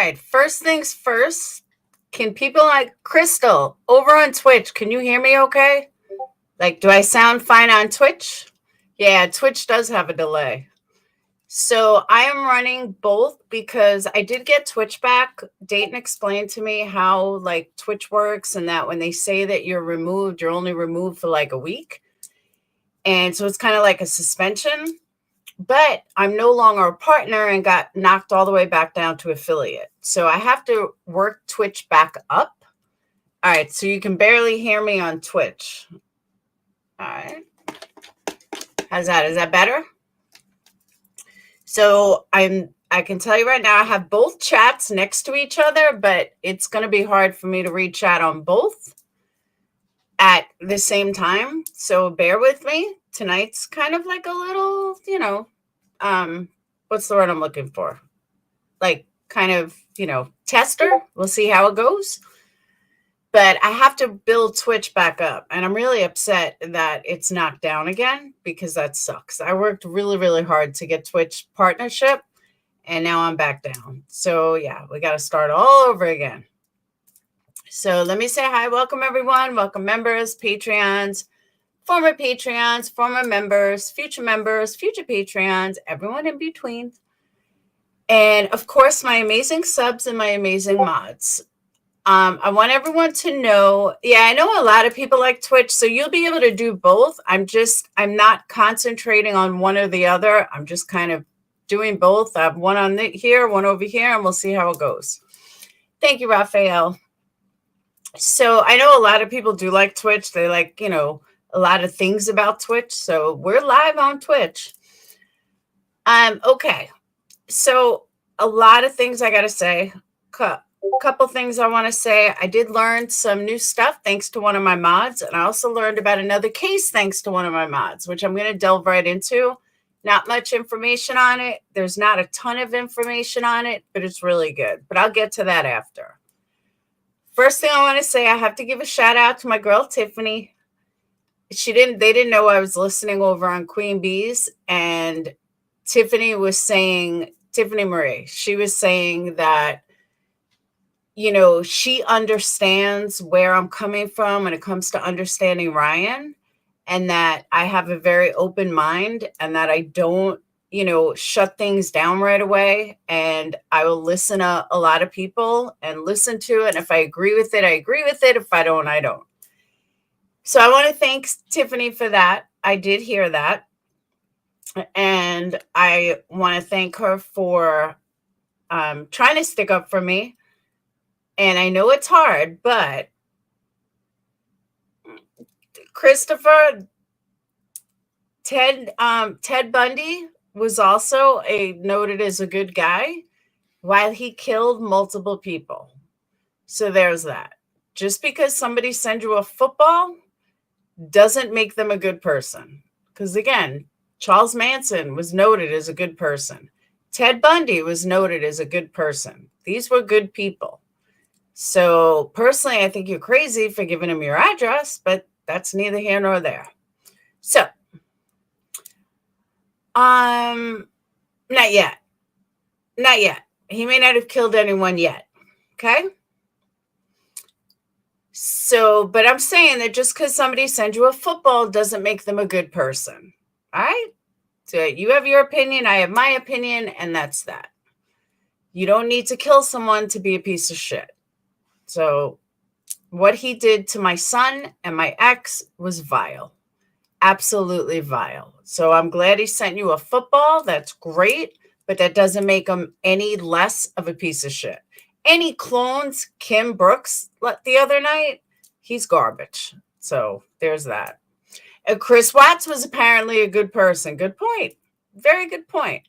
right. First things first. Can people like Crystal over on Twitch? Can you hear me okay? Like, do I sound fine on Twitch? Yeah, Twitch does have a delay. So I am running both because I did get Twitch back. Dayton explained to me how like Twitch works and that when they say that you're removed, you're only removed for like a week. And so it's kind of like a suspension. But I'm no longer a partner and got knocked all the way back down to affiliate. So I have to work Twitch back up. All right. So you can barely hear me on Twitch. All right. How's that? Is that better? So I can tell you right now, I have both chats next to each other, but it's going to be hard for me to read chat on both at the same time. So bear with me. Tonight's kind of like a little, what's the word I'm looking for? Like kind of, tester. We'll see how it goes. But I have to build Twitch back up. And I'm really upset that it's knocked down again because that sucks. I worked really, really hard to get Twitch partnership and now I'm back down. So yeah, we got to start all over again. So let me say hi. Welcome everyone. Welcome members, Patreons, former members, future Patreons, everyone in between. And of course, my amazing subs and my amazing mods. I want everyone to know, I know a lot of people like Twitch, so you'll be able to do both. I'm not concentrating on one or the other. I'm just kind of doing both. I have one on here, one over here, and we'll see how it goes. Thank you, Raphael. So I know a lot of people do like Twitch. They like, a lot of things about Twitch. So we're live on Twitch. Okay. So a lot of things I got to say. Couple things I want to say. I did learn some new stuff thanks to one of my mods. And I also learned about another case thanks to one of my mods, which I'm going to delve right into. Not much information on it. There's not a ton of information on it, but it's really good. But I'll get to that after. First thing I want to say, I have to give a shout out to my girl, Tiffany. They didn't know I was listening over on Queen Bees. And Tiffany Marie, she was saying that, she understands where I'm coming from when it comes to understanding Ryan, and that I have a very open mind and that I don't, shut things down right away. And I will listen to a lot of people and listen to it. And if I agree with it, I agree with it. If I don't, I don't. So I want to thank Tiffany for that. I did hear that. And I want to thank her for trying to stick up for me. And I know it's hard, but Christopher, Ted Bundy was also noted as a good guy while he killed multiple people. So there's that. Just because somebody sends you a football doesn't make them a good person. Because again, Charles Manson was noted as a good person. Ted Bundy was noted as a good person. These were good people. So personally, I think you're crazy for giving him your address, but that's neither here nor there. So, not yet. He may not have killed anyone yet. Okay. So, but I'm saying that just because somebody sends you a football doesn't make them a good person. All right. So you have your opinion. I have my opinion. And that's that. You don't need to kill someone to be a piece of shit. So what he did to my son and my ex was vile. Absolutely vile. So I'm glad he sent you a football. That's great. But that doesn't make him any less of a piece of shit. Any clones, Kim Brooks the other night, he's garbage. So there's that. And Chris Watts was apparently a good person. Good point. Very good point.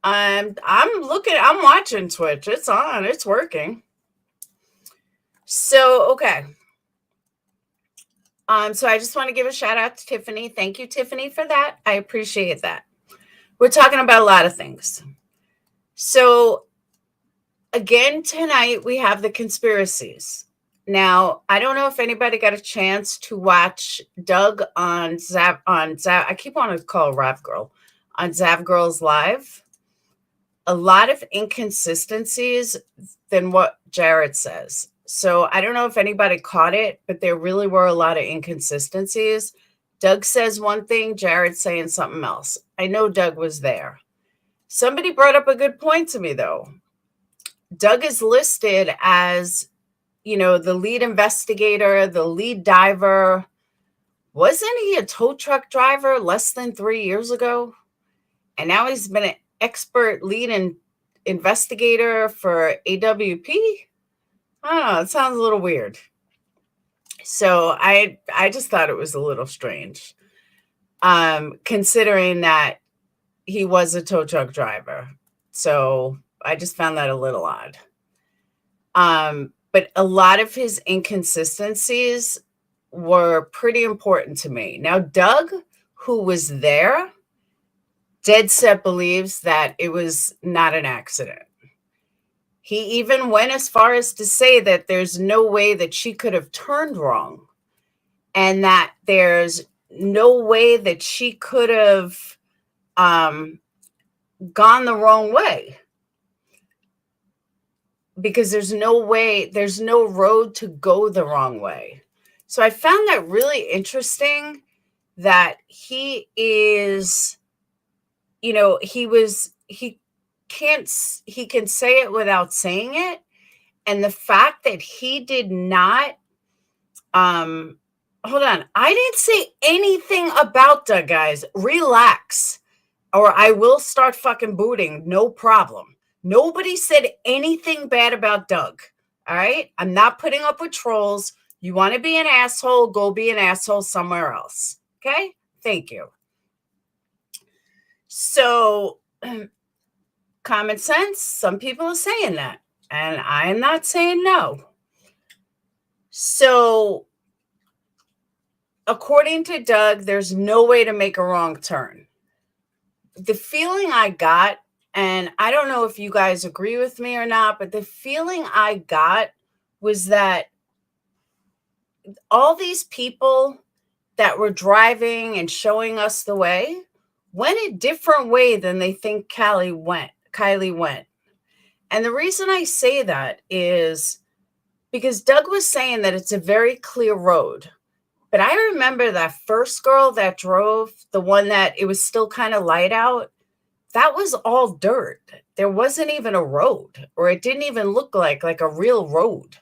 I'm watching Twitch. It's on. It's working. So, okay. So I just want to give a shout out to Tiffany. Thank you, Tiffany, for that. I appreciate that. We're talking about a lot of things. So again, tonight we have the conspiracies. Now, I don't know if anybody got a chance to watch Doug on Zav. I keep wanting to call her Rav Girl on Zav Girls Live a lot of inconsistencies than what Jared says. So I don't know if anybody caught it, but there really were a lot of inconsistencies. Doug says one thing, Jared's saying something else. I know Doug was there. Somebody brought up a good point to me, though. Doug is listed as, the lead investigator, the lead diver. Wasn't he a tow truck driver less than 3 years ago? And now he's been an expert lead investigator for AWP? I don't know. It sounds a little weird. So I just thought it was a little strange, considering that he was a tow truck driver. So I just found that a little odd. But a lot of his inconsistencies were pretty important to me. Now, Doug, who was there, dead set believes that it was not an accident. He even went as far as to say that there's no way that she could have turned wrong, and that there's no way that she could have gone the wrong way, because there's no road to go the wrong way. So I found that really interesting, that he is, he can say it without saying it. And the fact that he did not, hold on, I didn't say anything about Doug, guys. Relax, or I will start fucking booting. No problem. Nobody said anything bad about Doug. All right. I'm not putting up with trolls. You want to be an asshole, go be an asshole somewhere else. Okay. Thank you. So, common sense, some people are saying that, and I'm not saying no. So, according to Doug, there's no way to make a wrong turn. The feeling I got, and I don't know if you guys agree with me or not, but the feeling I got was that all these people that were driving and showing us the way went a different way than they think Kiely went. And the reason I say that is because Doug was saying that it's a very clear road. But I remember that first girl that drove, the one that it was still kind of light out, that was all dirt. There wasn't even a road, or it didn't even look like a real road.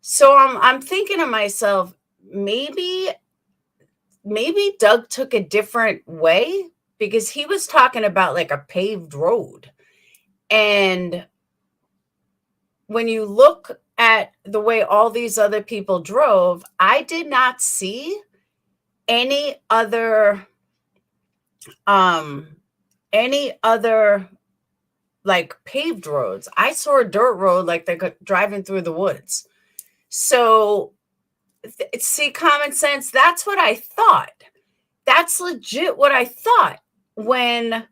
So I'm thinking to myself, maybe Doug took a different way, because he was talking about like a paved road. And when you look at the way all these other people drove, I did not see any other like paved roads. I saw a dirt road, like they're driving through the woods. So see, common sense, that's what I thought. That's legit what I thought when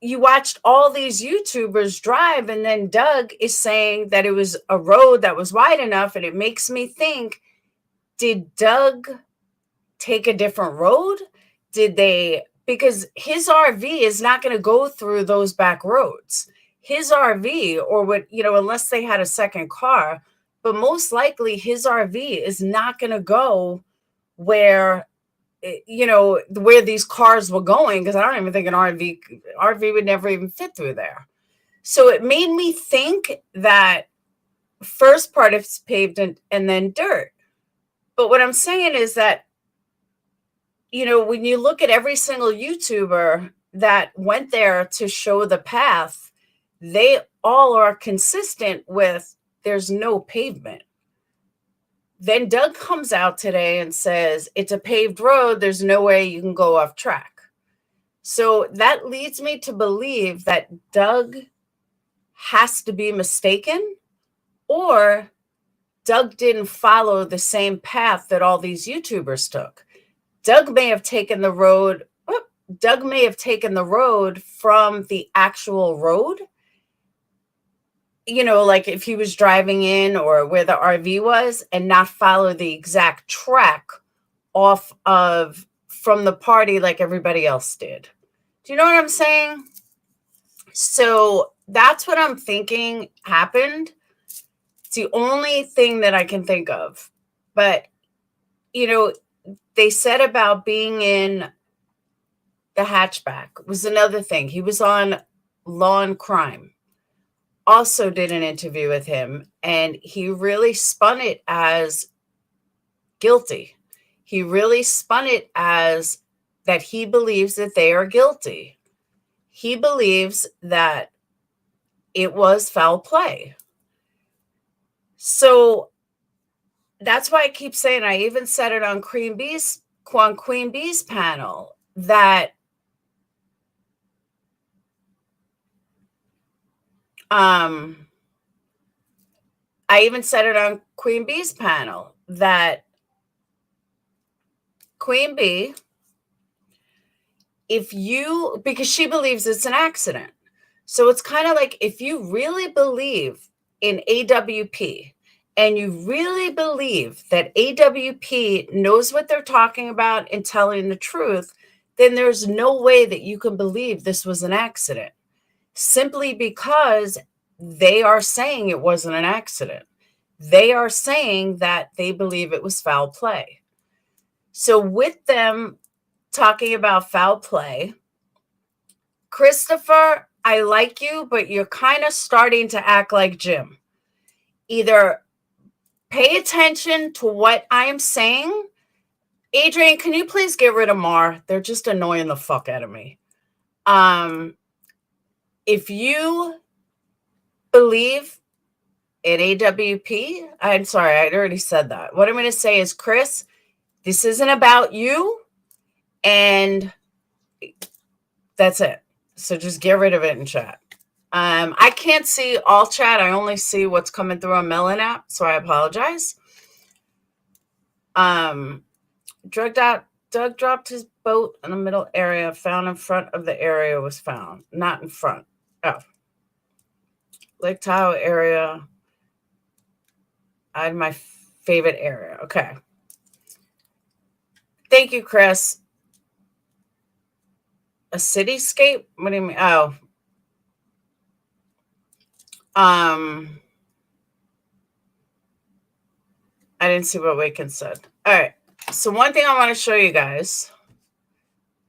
you watched all these YouTubers drive, and then Doug is saying that it was a road that was wide enough. And it makes me think, did Doug take a different road? Because his RV is not going to go through those back roads. His RV, or unless they had a second car, but most likely his RV is not going to go where these cars were going, because I don't even think an RV would never even fit through there. So it made me think that first part is paved and then dirt. But what I'm saying is that, when you look at every single YouTuber that went there to show the path, they all are consistent with there's no pavement. Then Doug comes out today and says, it's a paved road. There's no way you can go off track. So that leads me to believe that Doug has to be mistaken, or Doug didn't follow the same path that all these YouTubers took. Doug may have taken the road from the actual road, like if he was driving in or where the RV was, and not follow the exact track from the party like everybody else did. Do you know what I'm saying? So that's what I'm thinking happened. It's the only thing that I can think of. But, they said about being in the hatchback was another thing. He was on Law and Crime. Also did an interview with him, and he really spun it as guilty. He really spun it as that he believes that they are guilty. He believes that it was foul play. So that's why I keep saying, I even said it on Queen Bee's panel, that I even said it on Queen Bee's panel that Queen Bee, because she believes it's an accident. So it's kind of like, if you really believe in AWP and you really believe that AWP knows what they're talking about and telling the truth, then there's no way that you can believe this was an accident, simply because they are saying it wasn't an accident. They are saying that they believe it was foul play. So with them talking about foul play, Christopher, I like you, but you're kind of starting to act like Jim. Either pay attention to what I'm saying. Adrian, can you please get rid of Mar? They're just annoying the fuck out of me. If you believe in AWP, I'm sorry, I already said that. What I'm going to say is, Chris, this isn't about you, and that's it. So just get rid of it in chat. I can't see all chat. I only see what's coming through on Melon app, so I apologize. Doug dropped his boat in the middle area, found in front of the area was found. Not in front. Oh. Lake Tahoe area. I had my favorite area. Okay. Thank you, Chris. A cityscape? What do you mean? Oh. I didn't see what Waken said. All right. So one thing I want to show you guys.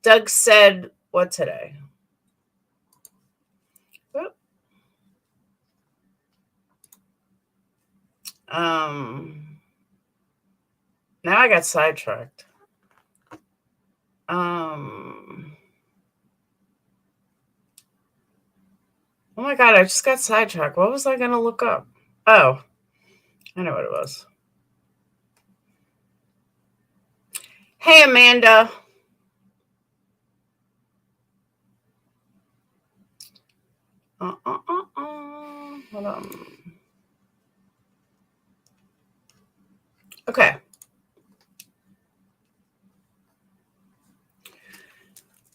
Doug said what today? Whoop. Now I got sidetracked. Oh my God, I just got sidetracked. What was I going to look up? Oh, I know what it was. Hey, Amanda. Hold on. Okay.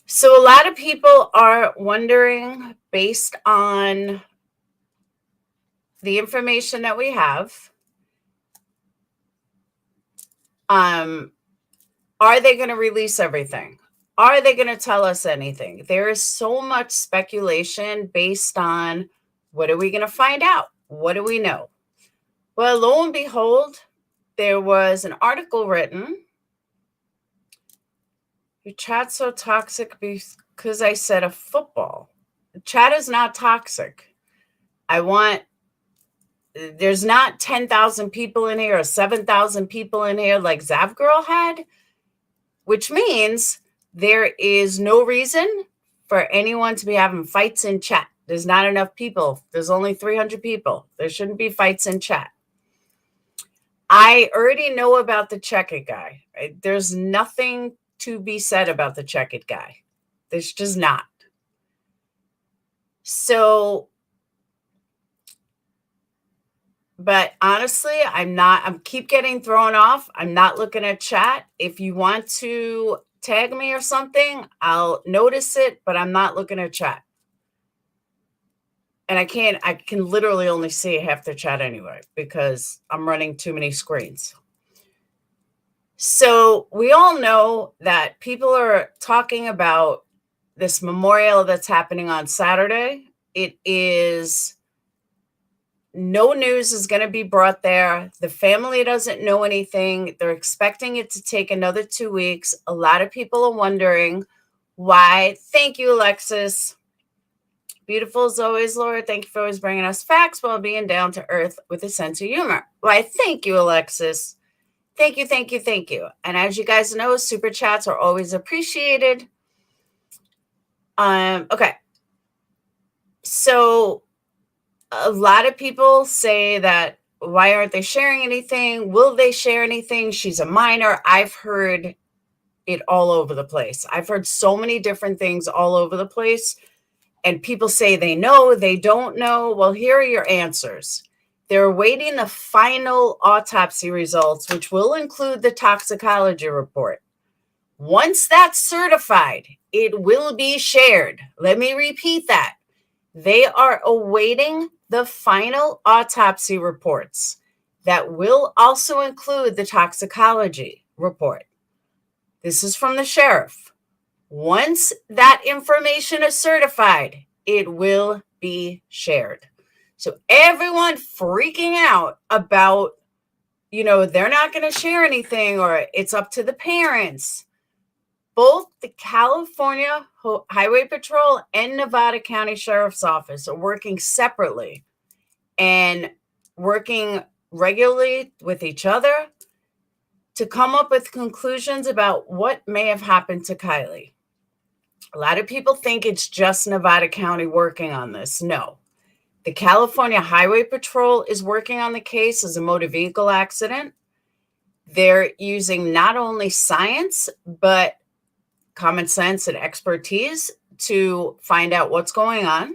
So a lot of people are wondering, based on the information that we have, are they going to release everything? Are they going to tell us anything? There is so much speculation based on, what are we going to find out? What do we know? Well, lo and behold, there was an article written. Your chat's so toxic because I said a football. The chat is not toxic. There's not 10,000 people in here or 7,000 people in here like Zav Girl had, which means there is no reason for anyone to be having fights in chat. There's not enough people. There's only 300 people. There shouldn't be fights in chat. I already know about the Check It guy. Right? There's nothing to be said about the Check It guy. There's just not. So, but honestly, I'm keep getting thrown off. I'm not looking at chat. If you want to tag me or something, I'll notice it, but I'm not looking at chat. And I can literally only see half the chat anyway, because I'm running too many screens. So we all know that people are talking about this memorial that's happening on Saturday It is, no news is going to be brought there. The family doesn't know anything. They're expecting it to take another 2 weeks. A lot of people are wondering why. Thank you, Alexis. Beautiful as always, Laura. Thank you for always bringing us facts while being down to earth with a sense of humor. Why, thank you, Alexis. Thank you, thank you, thank you. And as you guys know, super chats are always appreciated. Okay. So a lot of people say that, why aren't they sharing anything? Will they share anything? She's a minor. I've heard it all over the place. I've heard so many different things all over the place. And people say they know, they don't know. Well, here are your answers. They're awaiting the final autopsy results, which will include the toxicology report. Once that's certified, it will be shared. Let me repeat that. They are awaiting the final autopsy reports that will also include the toxicology report. This is from the sheriff. Once that information is certified, it will be shared. So everyone freaking out about, they're not going to share anything or it's up to the parents. Both the California Highway Patrol and Nevada County Sheriff's Office are working separately and working regularly with each other to come up with conclusions about what may have happened to Kiely. A lot of people think it's just Nevada County working on this. No. The California Highway Patrol is working on the case as a motor vehicle accident. They're using not only science, but common sense and expertise to find out what's going on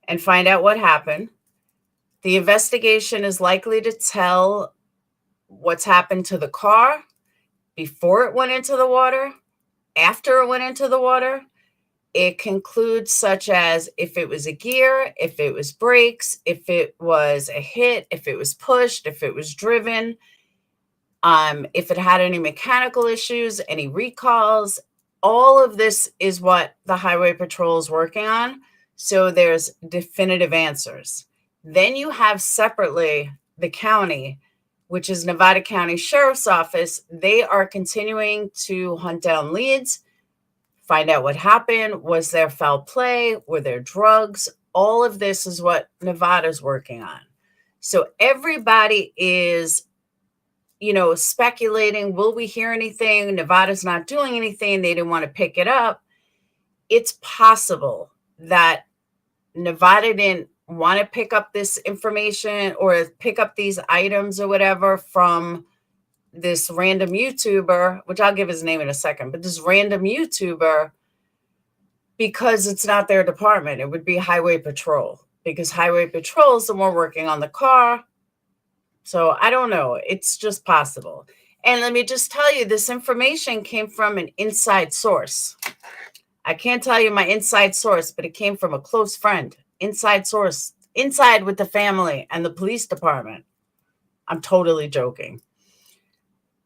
and find out what happened. The investigation is likely to tell what's happened to the car before it went into the water, after it went into the water. It concludes such as if it was a gear, if it was brakes, if it was a hit, if it was pushed, if it was driven, if it had any mechanical issues, any recalls. All of this is what the Highway Patrol is working on. So there's definitive answers. Then you have separately the county, which is Nevada County Sheriff's Office. They are continuing to hunt down leads, find out what happened. Was there foul play? Were there drugs? All of this is what Nevada's working on. So everybody is, speculating, will we hear anything? Nevada's not doing anything. They didn't want to pick it up. It's possible that Nevada didn't want to pick up this information or pick up these items or whatever from this random YouTuber, which I'll give his name in a second, but this random YouTuber, because it's not their department. It would be Highway Patrol, because Highway Patrol is the one working on the car. So I don't know. It's just possible. And let me just tell you, this information came from an inside source. I can't tell you my inside source, but it came from a close friend. Inside source, inside with the family and the police department. I'm totally joking.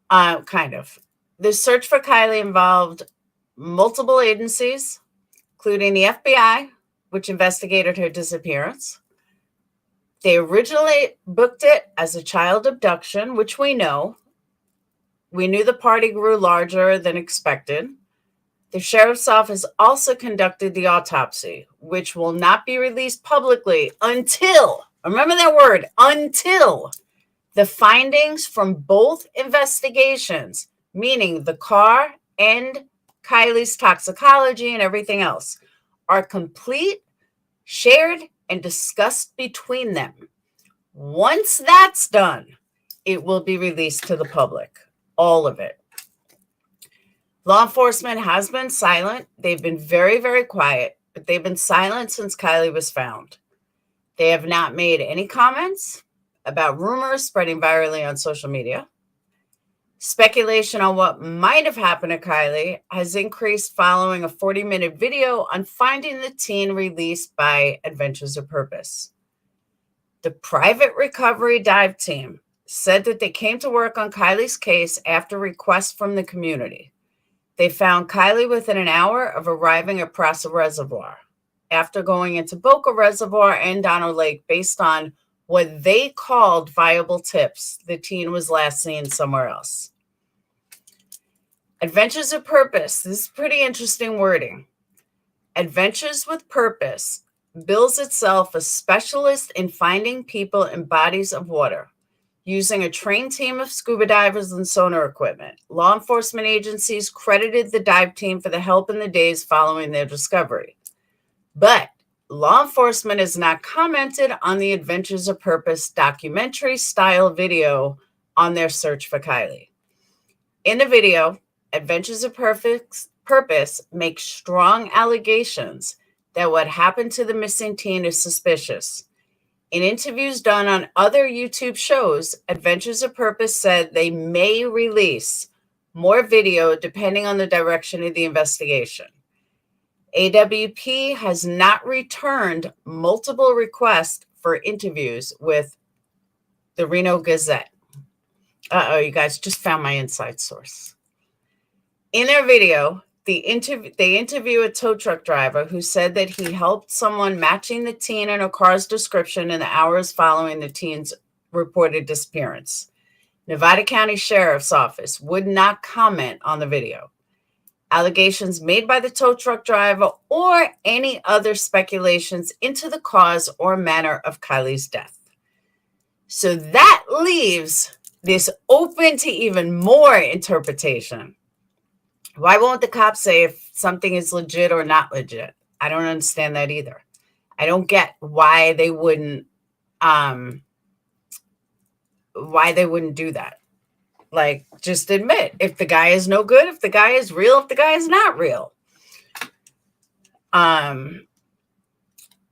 Kind of. The search for Kiely involved multiple agencies, including the FBI, which investigated her disappearance. They originally booked it as a child abduction, which we know. We knew the party grew larger than expected. The sheriff's office also conducted the autopsy, which will not be released publicly until, remember that word, until the findings from both investigations, meaning the car and Kiely's toxicology and everything else, are complete, shared, and discussed between them. Once that's done, it will be released to the public, all of it. Law enforcement has been silent. They've been very, very quiet, but they've been silent since Kiely was found. They have not made any comments about rumors spreading virally on social media. Speculation on what might have happened to Kiely has increased following a 40-minute video on finding the teen released by Adventures of Purpose. The private recovery dive team said that they came to work on Kiely's case after requests from the community. They found Kiely within an hour of arriving at Prosser Reservoir. after going into Boca Reservoir and Donner Lake based on what they called viable tips. The teen was last seen somewhere else. Adventures of Purpose. This is pretty interesting wording. Adventures with Purpose bills itself a specialist in finding people in bodies of water, using a trained team of scuba divers and sonar equipment. Law enforcement agencies credited the dive team for the help in the days following their discovery. But law enforcement has not commented on the Adventures of Purpose documentary-style video on their search for Kiely. In the video, Adventures of Purpose makes strong allegations that what happened to the missing teen is suspicious. In interviews done on other YouTube shows, Adventures of Purpose said they may release more video depending on the direction of the investigation. AWP has not returned multiple requests for interviews with the Reno Gazette. You guys just found my inside source. In their video, they interview a tow truck driver who said that he helped someone matching the teen in a car's description in the hours following the teen's reported disappearance. Nevada County Sheriff's Office would not comment on the video, allegations made by the tow truck driver, or any other speculations into the cause or manner of Kiely's death. So that leaves this open to even more interpretation. Why won't the cops say if something is legit or not legit? I don't understand that either. I don't get why they wouldn't do that. Like, just admit if the guy is no good, if the guy is real, if the guy is not real.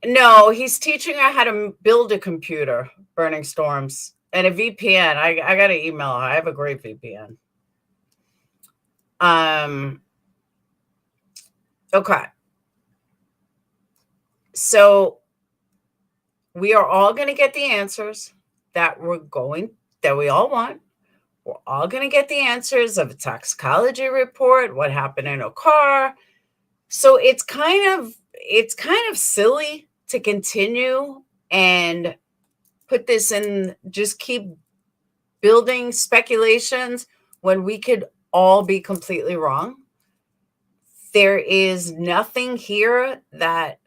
No, he's teaching her how to build a computer, Burning Storms, and a VPN. I got to email her. I have a great VPN. Okay. So we are all going to get the answers that we all want. We're all going to get the answers of a toxicology report, what happened in a car. So it's kind of silly to continue and put this in, just keep building speculations when we could all be completely wrong. There is nothing here that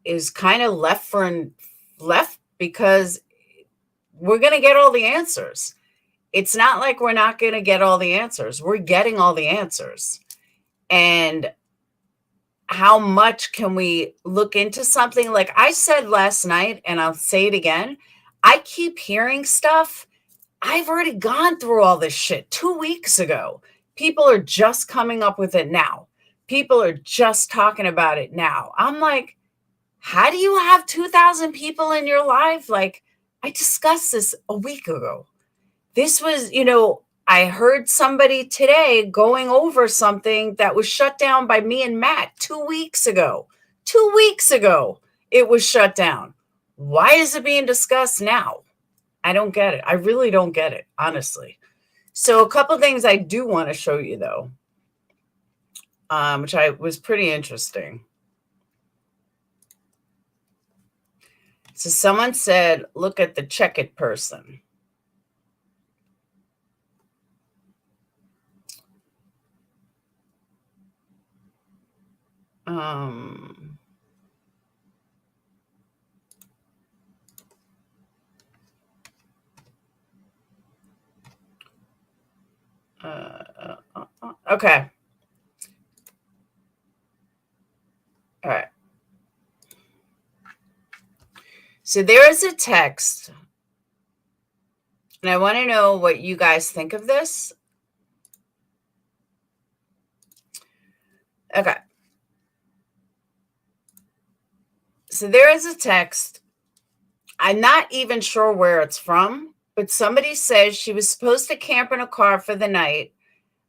is kind of left because we're going to get all the answers. It's not like we're not going to get all the answers. We're getting all the answers. And how much can we look into something? Like I said last night, and I'll say it again, I keep hearing stuff. I've already gone through all this shit 2 weeks ago. People are just coming up with it now. People are just talking about it now. I'm like, how do you have 2,000 people in your life? Like, I discussed this a week ago. This was, I heard somebody today going over something that was shut down by me and Matt 2 weeks ago. 2 weeks ago, it was shut down. Why is it being discussed now? I don't get it. I really don't get it, honestly. So a couple things I do want to show you, though, which was pretty interesting. So someone said, look at the check it person. Okay. All right. So there is a text, and I want to know what you guys think of this. Okay. So there is a text. I'm not even sure where it's from, but somebody says she was supposed to camp in a car for the night.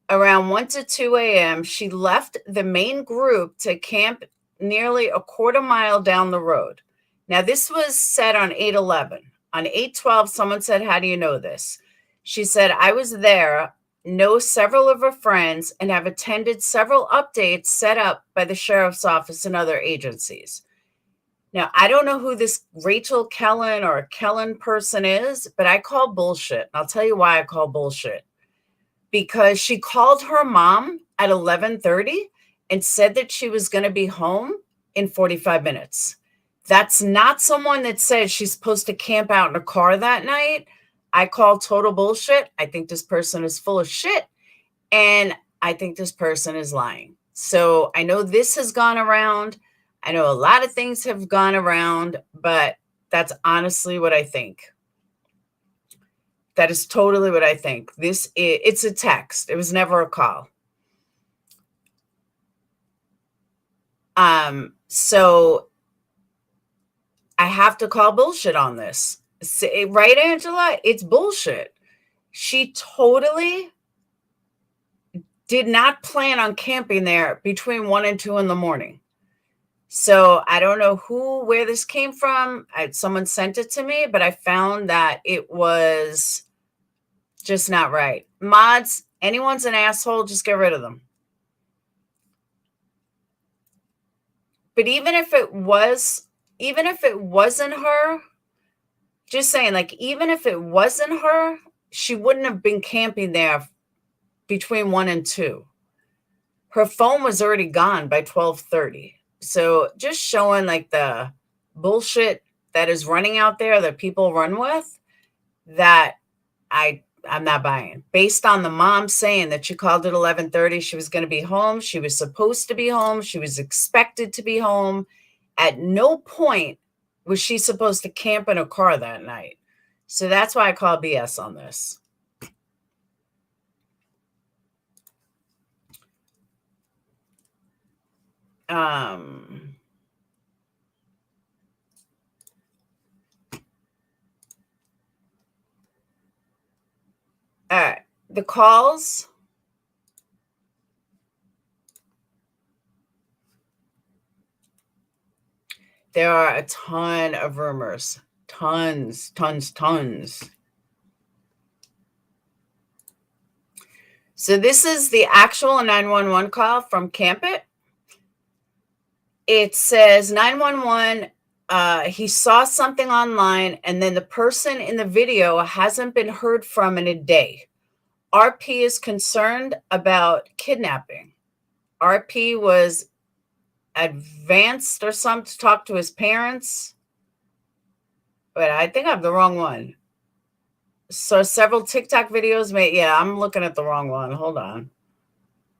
Around 1 to 2 a.m., she left the main group to camp nearly a quarter mile down the road. Now, this was said on 8/11. On 8/12, someone said, how do you know this? She said, I was there know several of her friends, and have attended several updates set up by the sheriff's office and other agencies. Now, I don't know who this Rachel Kellen or Kellen person is, but I call bullshit. I'll tell you why I call bullshit. Because she called her mom at 11:30 and said that she was going to be home in 45 minutes. That's not someone that says she's supposed to camp out in a car that night. I call total bullshit. I think this person is full of shit, and I think this person is lying. So I know this has gone around. I know a lot of things have gone around, but that's honestly what I think. That is totally what I think. It's a text. It was never a call. So I have to call bullshit on this. Right, Angela? It's bullshit. She totally did not plan on camping there between 1 and 2 in the morning. So I don't know where this came from. Someone sent it to me, but I found that it was just not right. Mods, anyone's an asshole, just get rid of them. But even if it wasn't her, just saying, like, even if it wasn't her, she wouldn't have been camping there between 1 and 2. Her phone was already gone by 12:30. So just showing like the bullshit that is running out there that people run with, that I'm not buying. Based on the mom saying that she called at 11:30, she was going to be home. She was supposed to be home. She was expected to be home. At no point was she supposed to camp in a car that night. So that's why I call BS on this. All right. The calls. There are a ton of rumors. Tons. So this is the actual 911 call from Camp It. It says 911, he saw something online, and then the person in the video hasn't been heard from in a day. RP is concerned about kidnapping. RP was advanced or something to talk to his parents. But I think I have the wrong one. So several TikTok videos I'm looking at the wrong one. Hold on.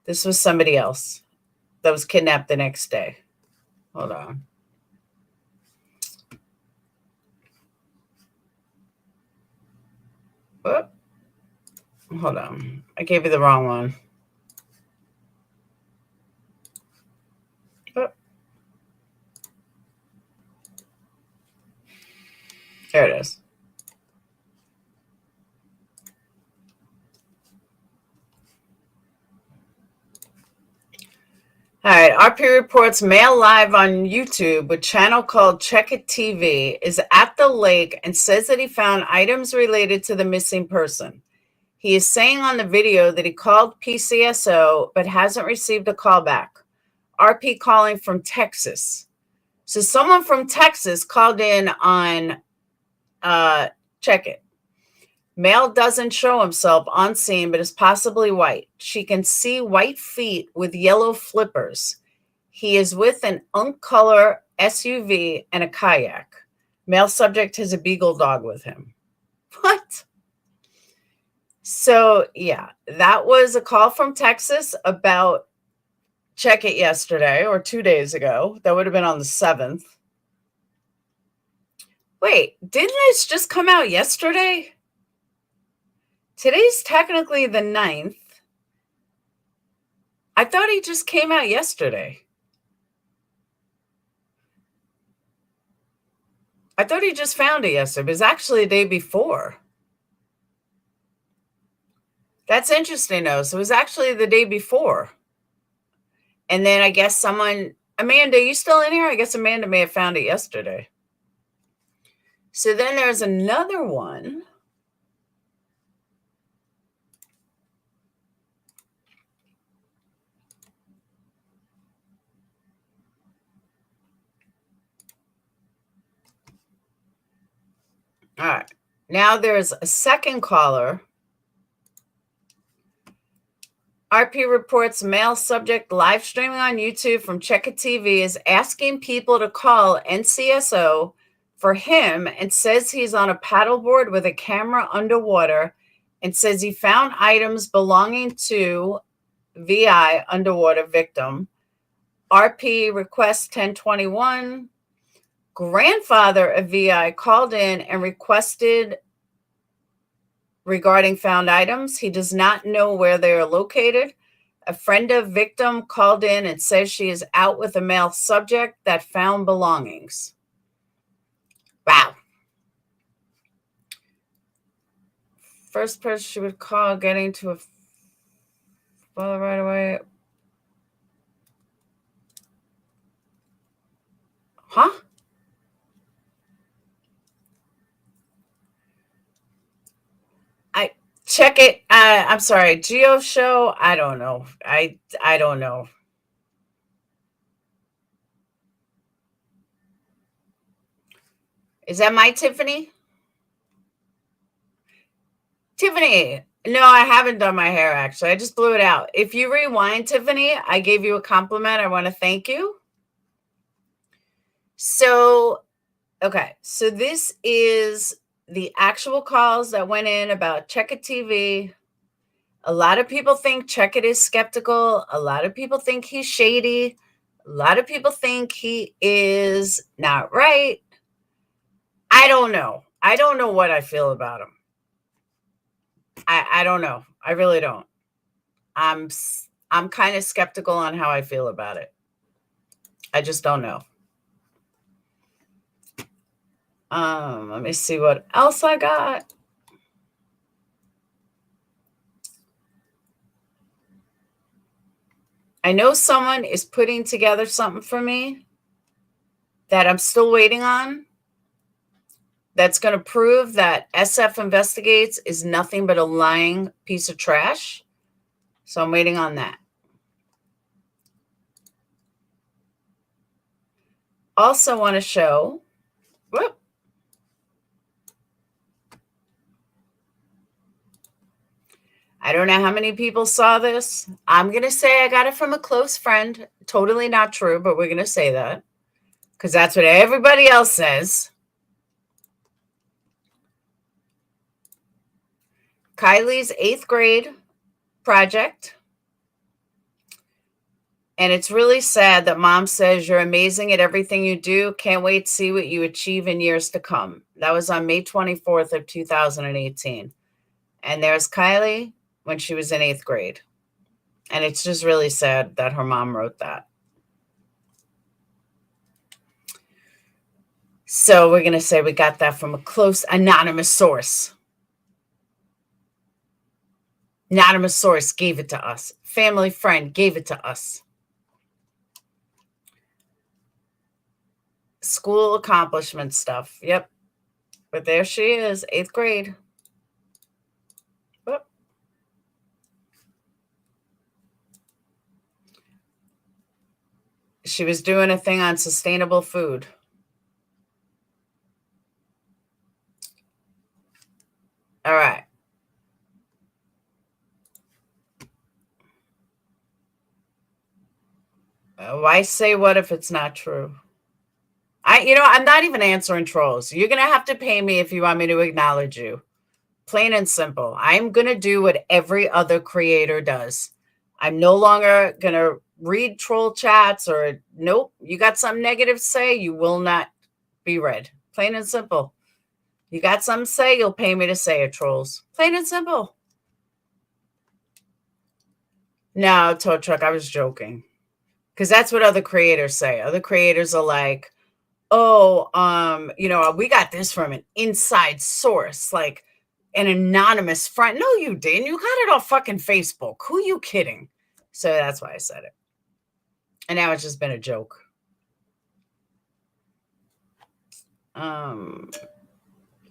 This was somebody else that was kidnapped the next day. Hold on. Whoop. Hold on. I gave you the wrong one. Whoop. There it is. All right, RP reports male live on YouTube with channel called Check It TV is at the lake and says that he found items related to the missing person. He is saying on the video that he called PCSO but hasn't received a call back. RP calling from Texas. So someone from Texas called in on Check It. Male doesn't show himself on scene, but is possibly white. She can see white feet with yellow flippers. He is with an unk color SUV and a kayak. Male subject has a beagle dog with him. What? So, yeah, that was a call from Texas about Check It yesterday or 2 days ago. That would have been on the 7th. Wait, didn't this just come out yesterday? Today's technically the 9th. I thought he just came out yesterday. I thought he just found it yesterday. It was actually the day before. That's interesting, though. So it was actually the day before. And then I guess Amanda, you still in here? I guess Amanda may have found it yesterday. So then there's another one. All right. Now there's a second caller. RP reports male subject live streaming on YouTube from Check It TV is asking people to call NCSO for him and says he's on a paddleboard with a camera underwater and says he found items belonging to VI underwater victim. RP request 1021. Grandfather of VI called in and requested regarding found items. He does not know where they are located. A friend of victim called in and says she is out with a male subject that found belongings. Wow. First person she would call getting to a father right away. Huh? I check it. I'm sorry. Geo show. I don't know. I don't know. Is that my Tiffany? Tiffany. No, I haven't done my hair actually. I just blew it out. If you rewind, Tiffany, I gave you a compliment. I want to thank you. So, okay. So this is the actual calls that went in about Check It TV. A lot of people think Check It is skeptical. A lot of people think he's shady. A lot of people think he is not right. I don't know. I don't know what I feel about him. I don't know. I really don't. I'm kind of skeptical on how I feel about it. I just don't know. Let me see what else I got. I know someone is putting together something for me that I'm still waiting on. That's going to prove that SF Investigates is nothing but a lying piece of trash. So I'm waiting on that. Also want to show, whoop, I don't know how many people saw this. I'm going to say I got it from a close friend. Totally not true, but we're going to say that because that's what everybody else says. Kiely's 8th grade project. And it's really sad that mom says you're amazing at everything you do. Can't wait to see what you achieve in years to come. That was on May 24th of 2018. And there's Kiely when she was in 8th grade. And it's just really sad that her mom wrote that. So we're going to say we got that from a close anonymous source. Anonymous source gave it to us. Family friend gave it to us. School accomplishment stuff. Yep. But there she is, 8th grade. Whoop. She was doing a thing on sustainable food. All right. Why say what if it's not true? I'm not even answering trolls. You're going to have to pay me if you want me to acknowledge you. Plain and simple. I'm going to do what every other creator does. I'm no longer going to read troll chats or nope. You got something negative to say, you will not be read. Plain and simple. You got something to say, you'll pay me to say it, trolls. Plain and simple. No, Tow Truck, I was joking. Because that's what other creators say. Other creators are like, oh, we got this from an inside source, like an anonymous friend. No, you didn't. You got it off fucking Facebook. Who you kidding? So that's why I said it. And now it's just been a joke.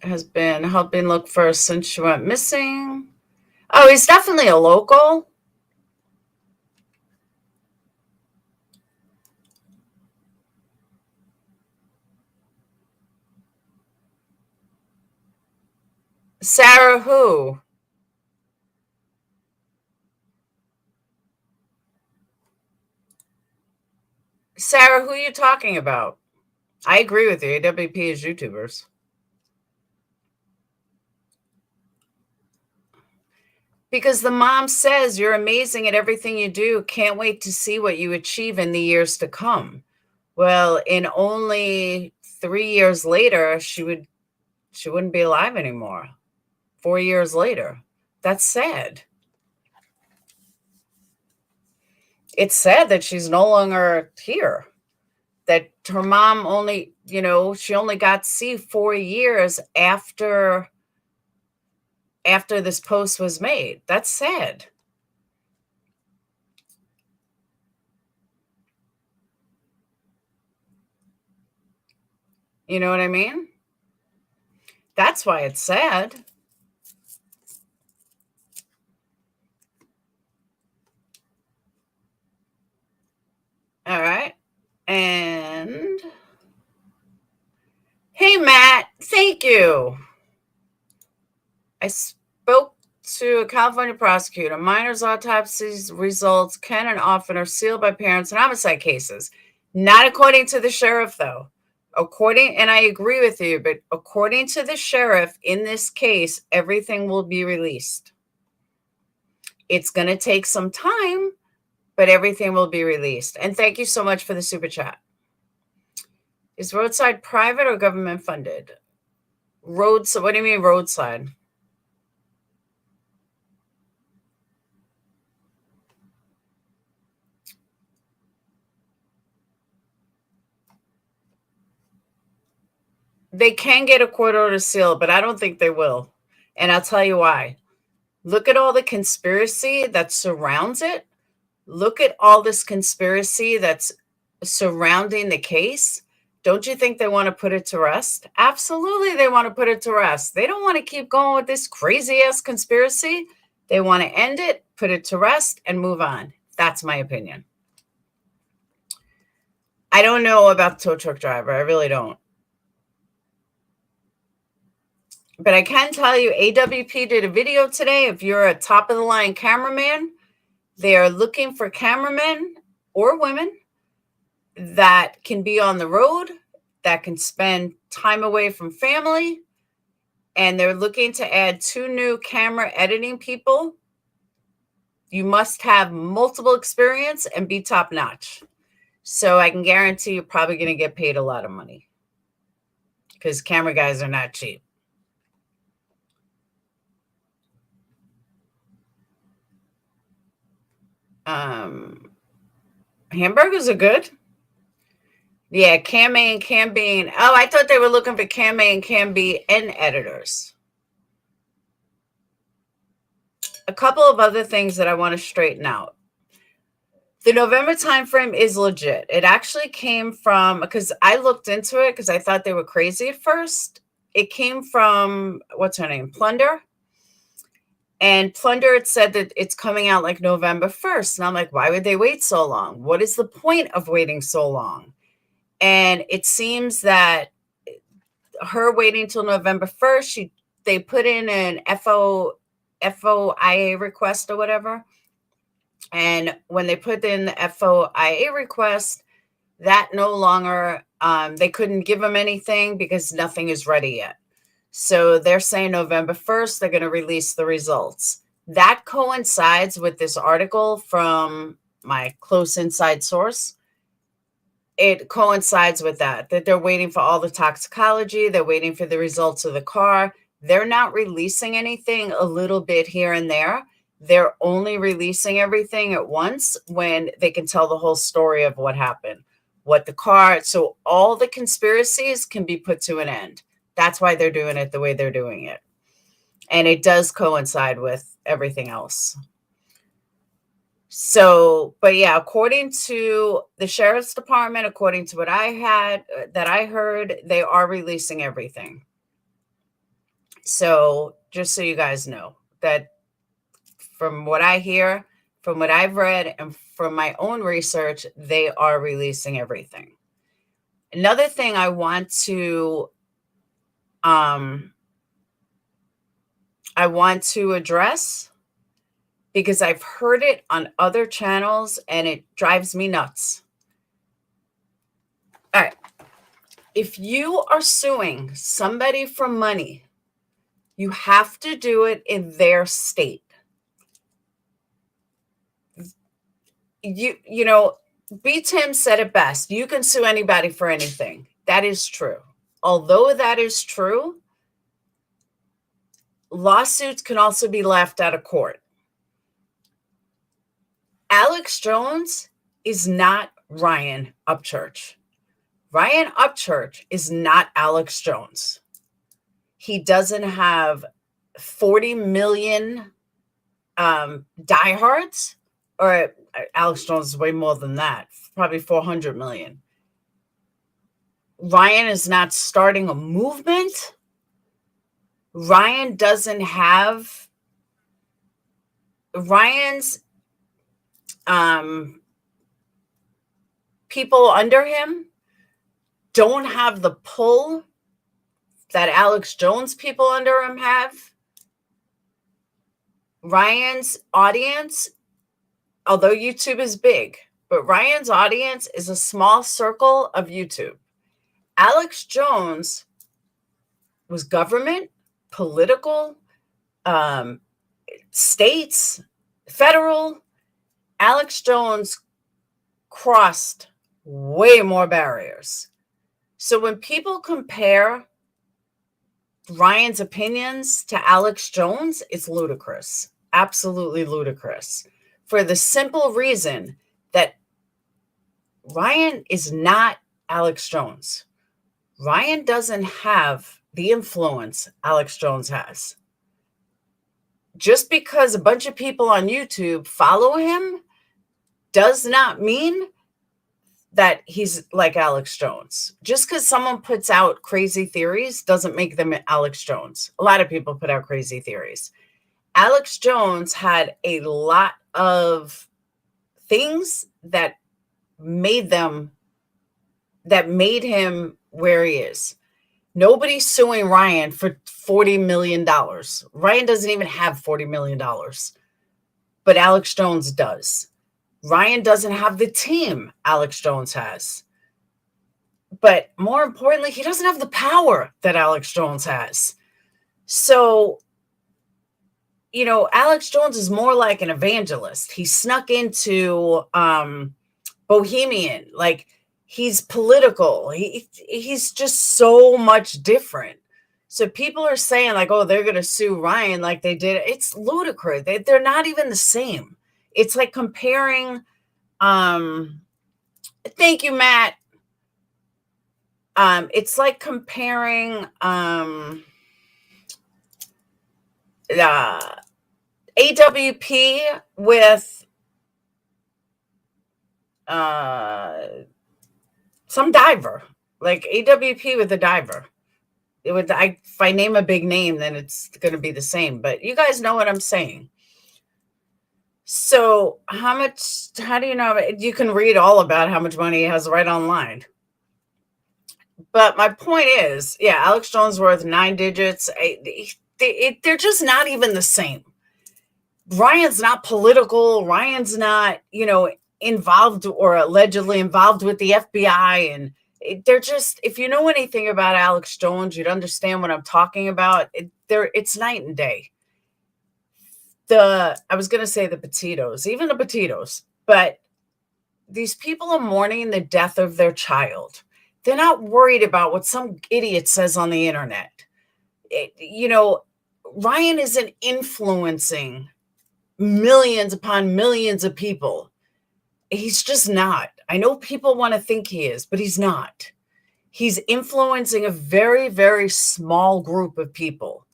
Has been helping look for her since she went missing. Oh, he's definitely a local. Sarah who? Sarah, who are you talking about? I agree with you. AWP is YouTubers. Because the mom says you're amazing at everything you do. Can't wait to see what you achieve in the years to come. Well, in only 3 years later, she wouldn't be alive anymore. 4 years later. That's sad. It's sad that she's no longer here. That her mom only, she only got to see 4 years after this post was made. That's sad. You know what I mean? That's why it's sad. All right. And hey, Matt, thank you. I spoke to a California prosecutor. Minors' autopsies results can and often are sealed by parents in homicide cases. Not according to the sheriff, though. And I agree with you, but according to the sheriff, in this case, everything will be released. It's going to take some time, but everything will be released. And thank you so much for the super chat. Is roadside private or government funded? Roadside. What do you mean roadside? They can get a court order sealed, but I don't think they will. And I'll tell you why. Look at all the conspiracy that surrounds it. Look at all this conspiracy that's surrounding the case. Don't you think they want to put it to rest? Absolutely, they want to put it to rest. They don't want to keep going with this crazy ass conspiracy. They want to end it, put it to rest, and move on. That's my opinion. I don't know about the tow truck driver. I really don't. But I can tell you, AWP did a video today. If you're a top of the line cameraman, they are looking for cameramen or women that can be on the road, that can spend time away from family. And they're looking to add 2 new camera editing people. You must have multiple experience and be top notch. So I can guarantee you're probably going to get paid a lot of money because camera guys are not cheap. Hamburgers are good. Yeah, Cam A and Cam B. Oh, I thought they were looking for Cam A and Cam B and editors. A couple of other things that I want to straighten out. The November timeframe is legit. It actually came from, because I looked into it because I thought they were crazy at first. It came from, what's her name? Plunder. And Plunder, it said that it's coming out like November 1st. And I'm like, why would they wait so long? What is the point of waiting so long? And it seems that her waiting till November 1st, they put in an FOIA request or whatever. And when they put in the FOIA request, that no longer, they couldn't give them anything because nothing is ready yet. So they're saying November 1st, they're going to release the results. That coincides with this article from my close inside source. It coincides with that they're waiting for all the toxicology. They're waiting for the results of the car. They're not releasing anything a little bit here and there. They're only releasing everything at once when they can tell the whole story of what happened, what the car, so all the conspiracies can be put to an end. That's why they're doing it the way they're doing it. And it does coincide with everything else. So, but yeah, according to the sheriff's department, according to what I heard, they are releasing everything. So just so you guys know that from what I hear, from what I've read, and from my own research, they are releasing everything. Another thing I want to I want to address because I've heard it on other channels and it drives me nuts. All right. If you are suing somebody for money, you have to do it in their state. You know, B. Tim said it best. You can sue anybody for anything. That is true. Although that is true, lawsuits can also be laughed out of court. Alex Jones is not Ryan Upchurch. Ryan Upchurch is not Alex Jones. He doesn't have 40 million diehards, or Alex Jones is way more than that, probably 400 million. Ryan is not starting a movement. Ryan doesn't have Ryan's people under him don't have the pull that Alex Jones people under him have. Ryan's audience, although YouTube is big, but Ryan's audience is a small circle of YouTube. Alex Jones was government, political, states, federal. Alex Jones crossed way more barriers. So when people compare Ryan's opinions to Alex Jones, it's ludicrous. Absolutely ludicrous. For the simple reason that Ryan is not Alex Jones. Ryan doesn't have the influence Alex Jones has. Just because a bunch of people on YouTube follow him does not mean that he's like Alex Jones. Just because someone puts out crazy theories doesn't make them Alex Jones. A lot of people put out crazy theories. Alex Jones had a lot of things that made him where he is. Nobody's suing Ryan for $40 million. Ryan doesn't even have $40 million, but Alex Jones does. Ryan doesn't have the team Alex Jones has. But more importantly, he doesn't have the power that Alex Jones has. So, you know, Alex Jones is more like an evangelist. He snuck into Bohemian. Like, he's political. He's just so much different. So people are saying like, oh, they're going to sue Ryan like they did. It's ludicrous. They're not even the same. It's like comparing, thank you, Matt. It's like comparing AWP with some diver, like AWP with a diver. If I name a big name, then it's going to be the same, but you guys know what I'm saying. So how do you know? You can read all about how much money he has right online. But my point is, yeah, Alex Jones worth 9 digits. They're just not even the same. Ryan's not political. Ryan's not, involved or allegedly involved with the FBI. And they're just, if you know anything about Alex Jones, you'd understand what I'm talking about. It's night and day. I was going to say the Petitos, even the Petitos, but these people are mourning the death of their child. They're not worried about what some idiot says on the internet. Ryan isn't influencing millions upon millions of people. He's just not. I know people want to think he is, but he's not. He's influencing a very, very small group of people.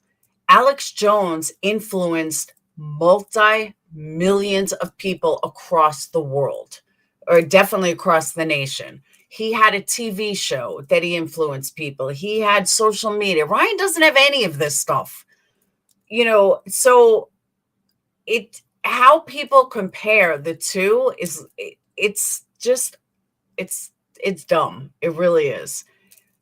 Alex Jones influenced multi-millions of people across the world, or definitely across the nation. He had a TV show that he influenced people. He had social media. Ryan doesn't have any of this stuff. So how people compare the two it's dumb. It really is.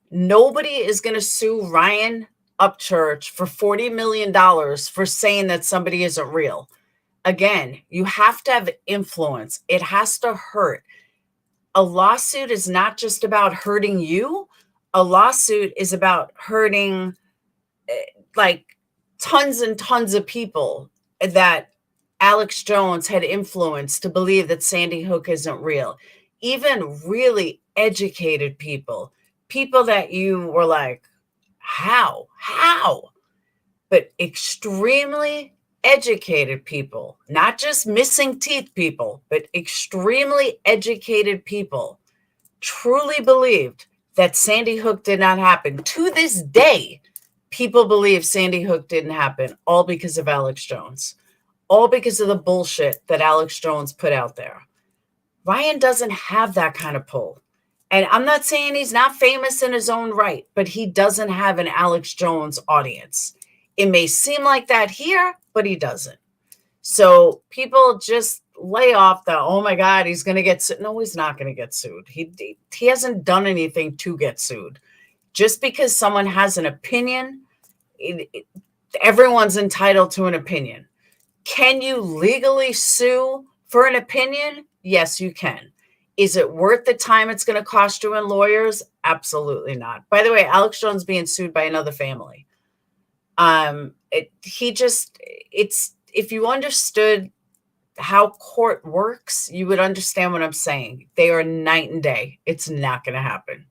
Nobody is going to sue Ryan Upchurch for $40 million for saying that somebody isn't real. Again, you have to have influence. It has to hurt. A lawsuit is not just about hurting you. A lawsuit is about hurting like tons and tons of people that Alex Jones had influenced to believe that Sandy Hook isn't real. Even really educated people that you were like, how? But extremely educated people, not just missing teeth people, but extremely educated people truly believed that Sandy Hook did not happen. To this day, people believe Sandy Hook didn't happen, all because of Alex Jones, all because of the bullshit that Alex Jones put out there. Ryan doesn't have that kind of pull. And I'm not saying he's not famous in his own right, but he doesn't have an Alex Jones audience. It may seem like that here, but he doesn't. So people just lay off the, oh my God, he's going to get sued. No, he's not going to get sued. He hasn't done anything to get sued. Just because someone has an opinion, everyone's entitled to an opinion. Can you legally sue for an opinion? Yes, you can. Is it worth the time it's going to cost you in lawyers? Absolutely not. By the way, Alex Jones being sued by another family. If you understood how court works, you would understand what I'm saying. They are night and day. It's not going to happen.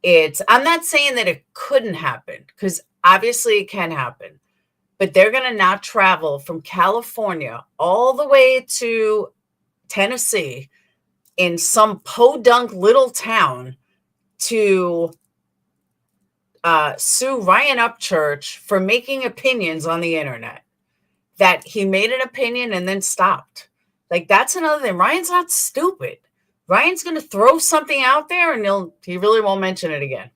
I'm not saying that it couldn't happen, because obviously it can happen, but they're going to not travel from California all the way to Tennessee in some podunk little town to sue Ryan Upchurch for making opinions on the internet, that he made an opinion and then stopped. Like, that's another thing. Ryan's not stupid. Ryan's going to throw something out there and he really won't mention it again.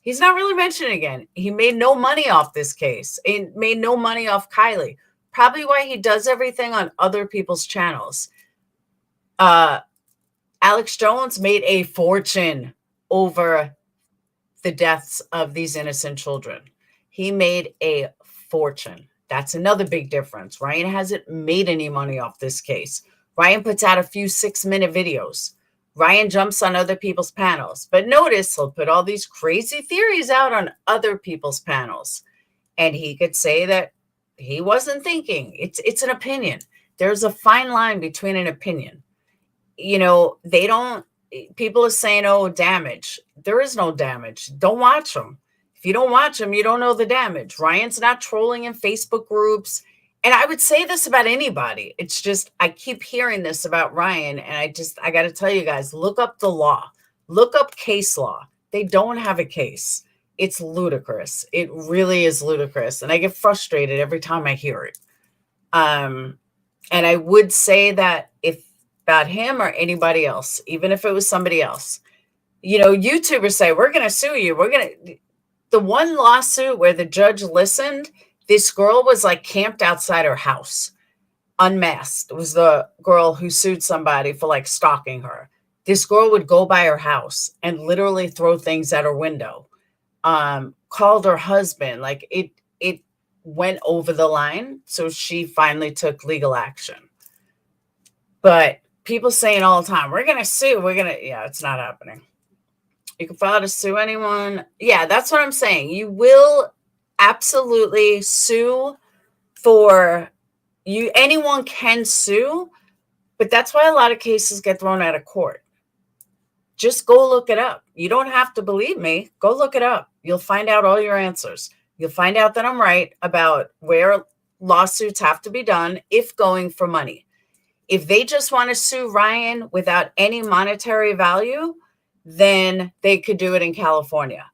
He's not really mentioning it again. He made no money off this case. He made no money off Kiely. Probably why he does everything on other people's channels. Alex Jones made a fortune over the deaths of these innocent children. He made a fortune. That's another big difference. Ryan hasn't made any money off this case. Ryan puts out a few 6-minute videos. Ryan jumps on other people's panels. But notice he'll put all these crazy theories out on other people's panels. And he could say that he wasn't thinking. It's an opinion. There's a fine line between an opinion. People are saying, oh, damage. There is no damage. Don't watch them. If you don't watch them, you don't know the damage. Ryan's not trolling in Facebook groups. And I would say this about anybody. It's just, I keep hearing this about Ryan. And I got to tell you guys, look up the law. Look up case law. They don't have a case. It's ludicrous. It really is ludicrous. And I get frustrated every time I hear it. And I would say that if about him or anybody else, even if it was somebody else, YouTubers say, we're going to sue you. The one lawsuit where the judge listened, this girl was like camped outside her house, unmasked. It was the girl who sued somebody for like stalking her. This girl would go by her house and literally throw things at her window. Called her husband. Like it went over the line. So she finally took legal action. But people saying all the time, we're going to sue. Yeah, it's not happening. You can file to sue anyone. Yeah, that's what I'm saying. You will absolutely sue for you. Anyone can sue, but that's why a lot of cases get thrown out of court. Just go look it up. You don't have to believe me. Go look it up. You'll find out all your answers. You'll find out that I'm right about where lawsuits have to be done if going for money. If they just want to sue Ryan without any monetary value, then they could do it in California.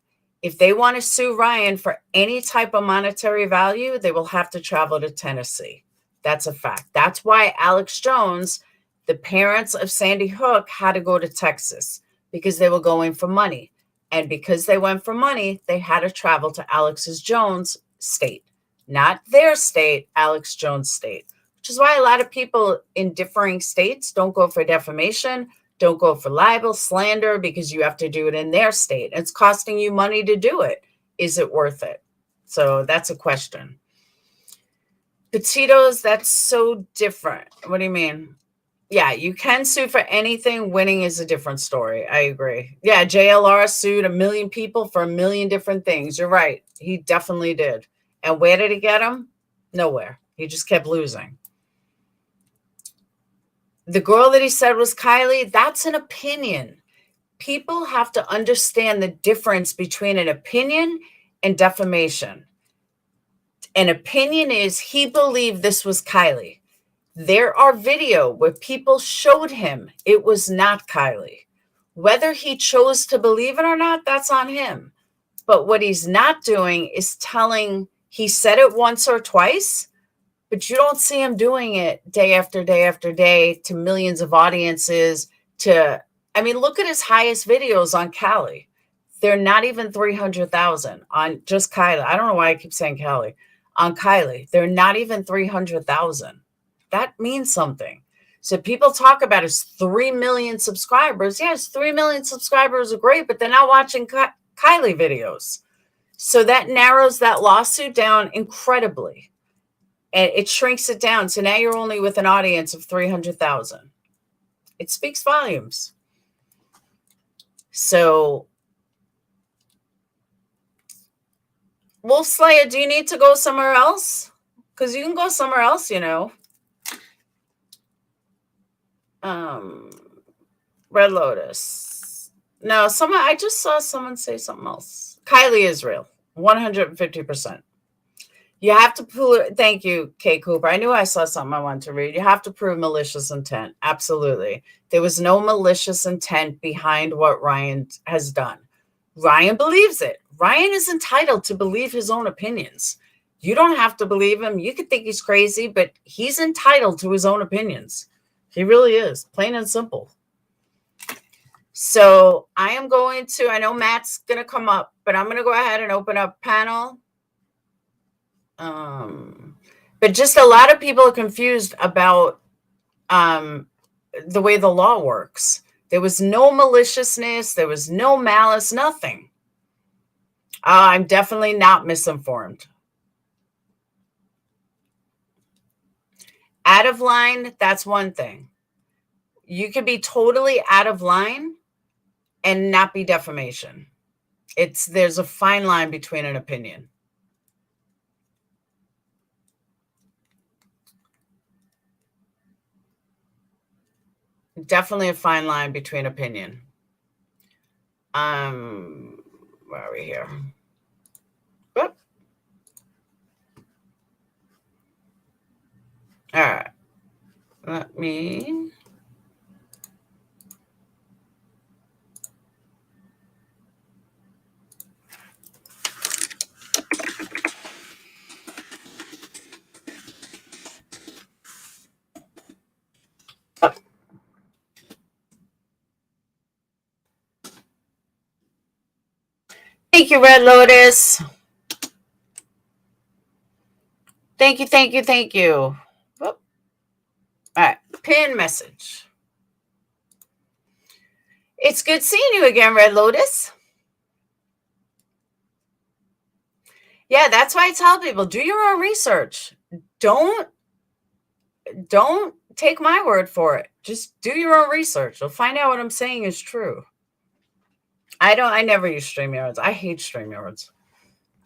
If they want to sue Ryan for any type of monetary value, they will have to travel to Tennessee. That's a fact. That's why Alex Jones, the parents of Sandy Hook, had to go to Texas because they were going for money. And because they went for money, they had to travel to Alex Jones' state, not their state, Alex Jones' state, which is why a lot of people in differing states don't go for defamation, don't go for libel, slander, because you have to do it in their state. It's costing you money to do it. Is it worth it? So that's a question. Petitos, that's so different. What do you mean? Yeah, you can sue for anything. Winning is a different story. I agree. Yeah, JLR sued 1 million people for 1 million different things. You're right. He definitely did. And where did he get them? Nowhere. He just kept losing. The girl that he said was Kiely, that's an opinion. People have to understand the difference between an opinion and defamation. An opinion is he believed this was Kiely. There are video where people showed him it was not Kiely. Whether he chose to believe it or not, that's on him. But what he's not doing is telling, he said it once or twice, but you don't see him doing it day after day after day to millions of audiences. Look at his highest videos on Kiely. They're not even 300,000 on just Kiely. I don't know why I keep saying Kiely. On Kiely, they're not even 300,000. That means something. So people talk about his 3 million subscribers. Yes, 3 million subscribers are great, but they're not watching Kiely videos. So that narrows that lawsuit down incredibly. And it shrinks it down. So now you're only with an audience of 300,000. It speaks volumes. So, Wolf Slayer, do you need to go somewhere else? Because you can go somewhere else, you know. Red Lotus. No, I just saw someone say something else. Kiely is real. 150%. You have to prove, thank you, Kay Cooper. I knew I saw something I wanted to read. You have to prove malicious intent. Absolutely. There was no malicious intent behind what Ryan has done. Ryan believes it. Ryan is entitled to believe his own opinions. You don't have to believe him. You could think he's crazy, but he's entitled to his own opinions. He really is, plain and simple. So I am going to, I know Matt's going to come up, but I'm going to go ahead and open up panel. But just a lot of people are confused about the way the law works. There was no maliciousness. There was no malice, nothing. I'm definitely not misinformed. Out of line, that's one thing. You could be totally out of line and not be defamation. There's a fine line between an opinion. Definitely a fine line between opinion. Where are we here? Whoop. All right. Let me. Thank you, Red Lotus. Thank you, thank you, thank you. Whoop. All right, pin message. It's good seeing you again, Red Lotus. Yeah, that's why I tell people, do your own research. Don't take my word for it. Just do your own research. You'll find out what I'm saying is true. I never use StreamYards. I hate StreamYards.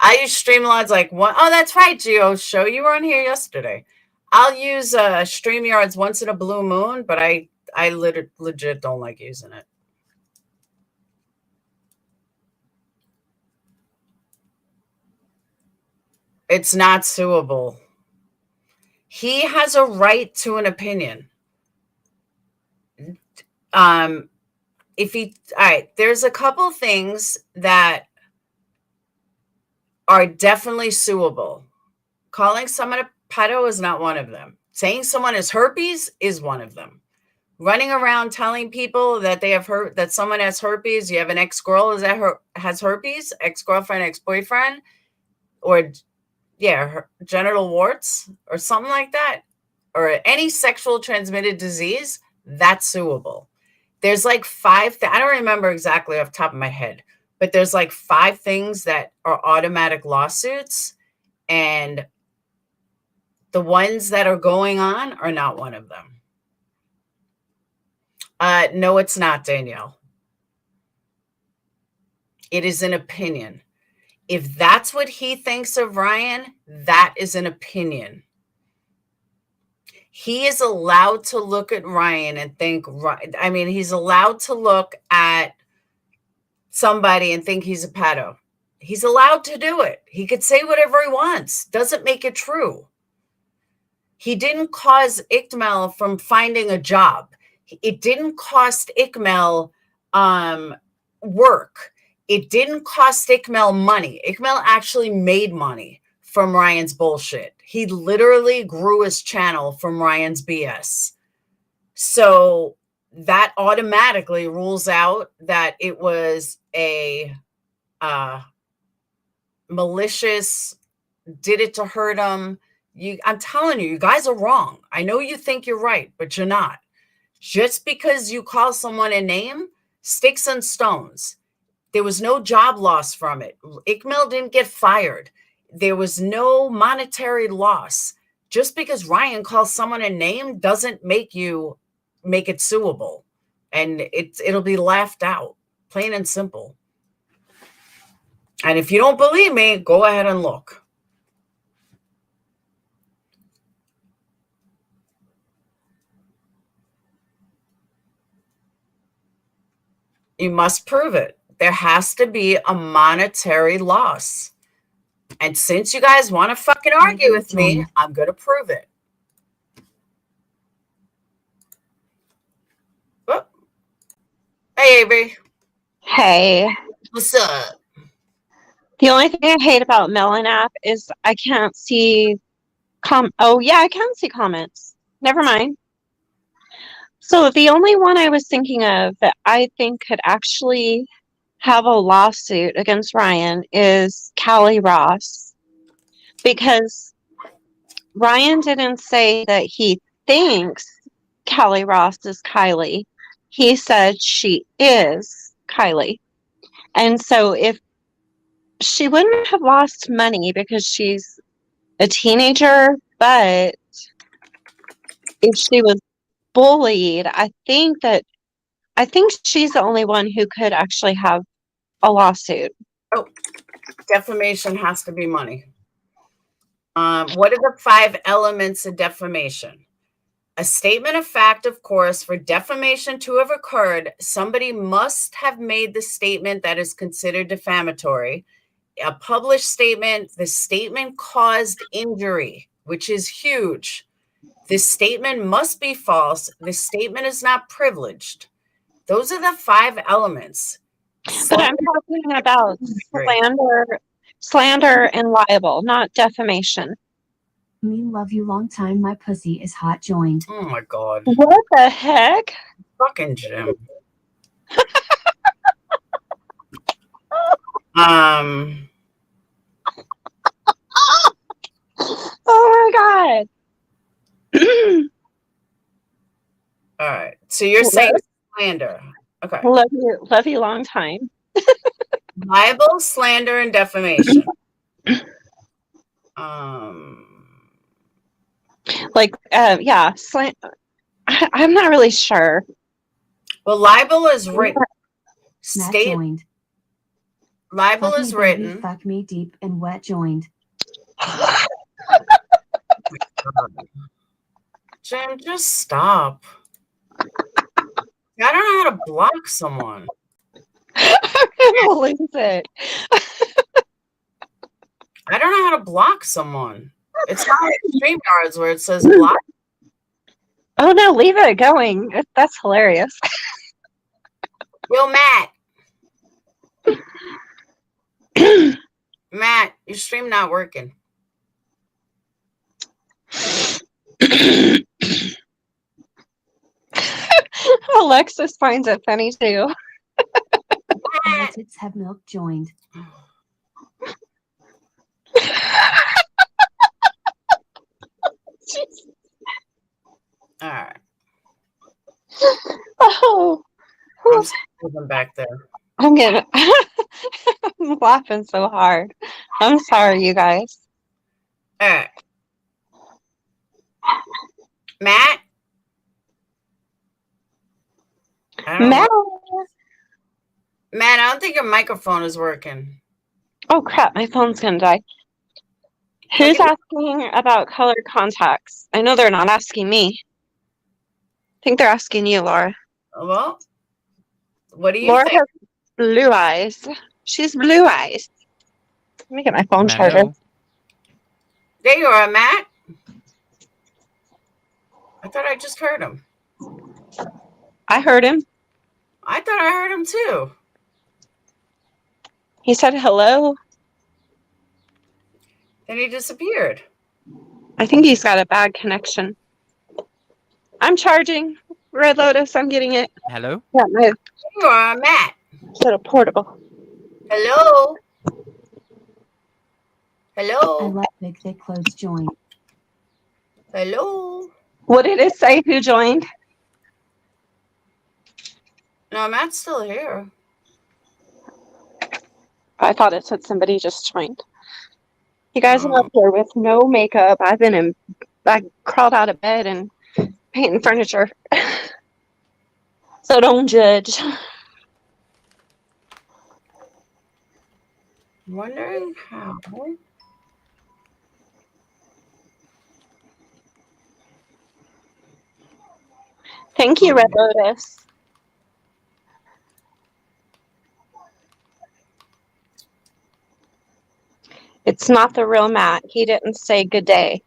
I use Streamlabs like one. Oh, that's right, Geo Show. You were on here yesterday. I'll use StreamYards once in a blue moon, but I legit don't like using it. It's not suable. He has a right to an opinion. All right, there's a couple things that are definitely suable. Calling someone a pedo is not one of them. Saying someone has herpes is one of them. Running around telling people that that someone has herpes, you have an ex-girl has herpes, ex-girlfriend, ex-boyfriend, or genital warts or something like that, or any sexual transmitted disease, that's suable. There's like 5 I don't remember exactly off the top of my head, but there's like 5 things that are automatic lawsuits, and the ones that are going on are not one of them. No, it's not, Danielle. It is an opinion. If that's what he thinks of Ryan, that is an opinion. He is allowed to look at Ryan and think, I mean, he's allowed to look at somebody and think he's a pedo. He's allowed to do it. He could say whatever he wants. Doesn't make it true. He didn't cause Ikmal from finding a job. It didn't cost Ikmal work. It didn't cost Ikmal money. Ikmal actually made money from Ryan's bullshit. He literally grew his channel from Ryan's BS. So that automatically rules out that it was a malicious, did it to hurt him. I'm telling you, you guys are wrong. I know you think you're right, but you're not. Just because you call someone a name, sticks and stones. There was no job loss from it. Ikmal didn't get fired. There was no monetary loss. Just because Ryan calls someone a name doesn't make it suable. And it'll be laughed out, plain and simple. And if you don't believe me, go ahead and look. You must prove it. There has to be a monetary loss. And since you guys want to fucking argue with me, I'm going to prove it. Oh. Hey, Avery. Hey. What's up? The only thing I hate about Melon app is I can't see oh yeah, I can see comments. Never mind. So the only one I was thinking of that I think could actually have a lawsuit against Ryan is Kiely Ross. Because Ryan didn't say that he thinks Kiely Ross is Kiely. He said she is Kiely. And so if she wouldn't have lost money because she's a teenager, but if she was bullied, I think she's the only one who could actually have a lawsuit. Oh, defamation has to be money. What are the 5 elements of defamation? A statement of fact, of course. For defamation to have occurred, somebody must have made the statement that is considered defamatory. A published statement, the statement caused injury, which is huge. This statement must be false. This statement is not privileged. Those are the 5 elements. But I'm talking about slander and libel, not defamation. Me love you long time. My pussy is hot joined. Oh my God. What the heck? Fucking Jim. Oh my God. All right. So you're saying slander. Okay. Love you long time. Libel, slander, and defamation. Yeah, I'm not really sure. Well, libel is written. Libel fuck is me, written. Baby, fuck me deep and wet joined. Jim, just stop. I don't know how to block someone. I'm gonna lose it. I don't know how to block someone. It's not like StreamYards where it says block. Oh no, leave it going. That's hilarious. Yo, Matt. Matt, your stream not working. Alexis finds it funny too. Tits have milk joined. All right. Oh, I'm back there. I'm gonna. I'm laughing so hard. I'm sorry, you guys. All right. Matt? I don't Matt. know. Matt, I don't think your microphone is working. Oh crap, my phone's gonna die. Who's asking about colored contacts? I know they're not asking me. I think they're asking you, Laura. Well, what do you Laura think? has blue eyes. She's blue eyes. Let me get my phone charger. Hello. There you are, Matt. I thought I just heard him. I heard him. I thought I heard him too. He said hello. Then he disappeared. I think he's got a bad connection. I'm charging. Red Lotus, I'm getting it. Hello. Yeah, my There you are, Matt. little portable. Hello. I Hello. love big thick clothes join. Hello. What did it say? Who joined? No, Matt's still here. I thought it said somebody just joined. You guys are up here with no makeup. I crawled out of bed and painting furniture. So don't judge. Wondering how. Thank you, Red Lotus. It's not the real Matt. He didn't say good day.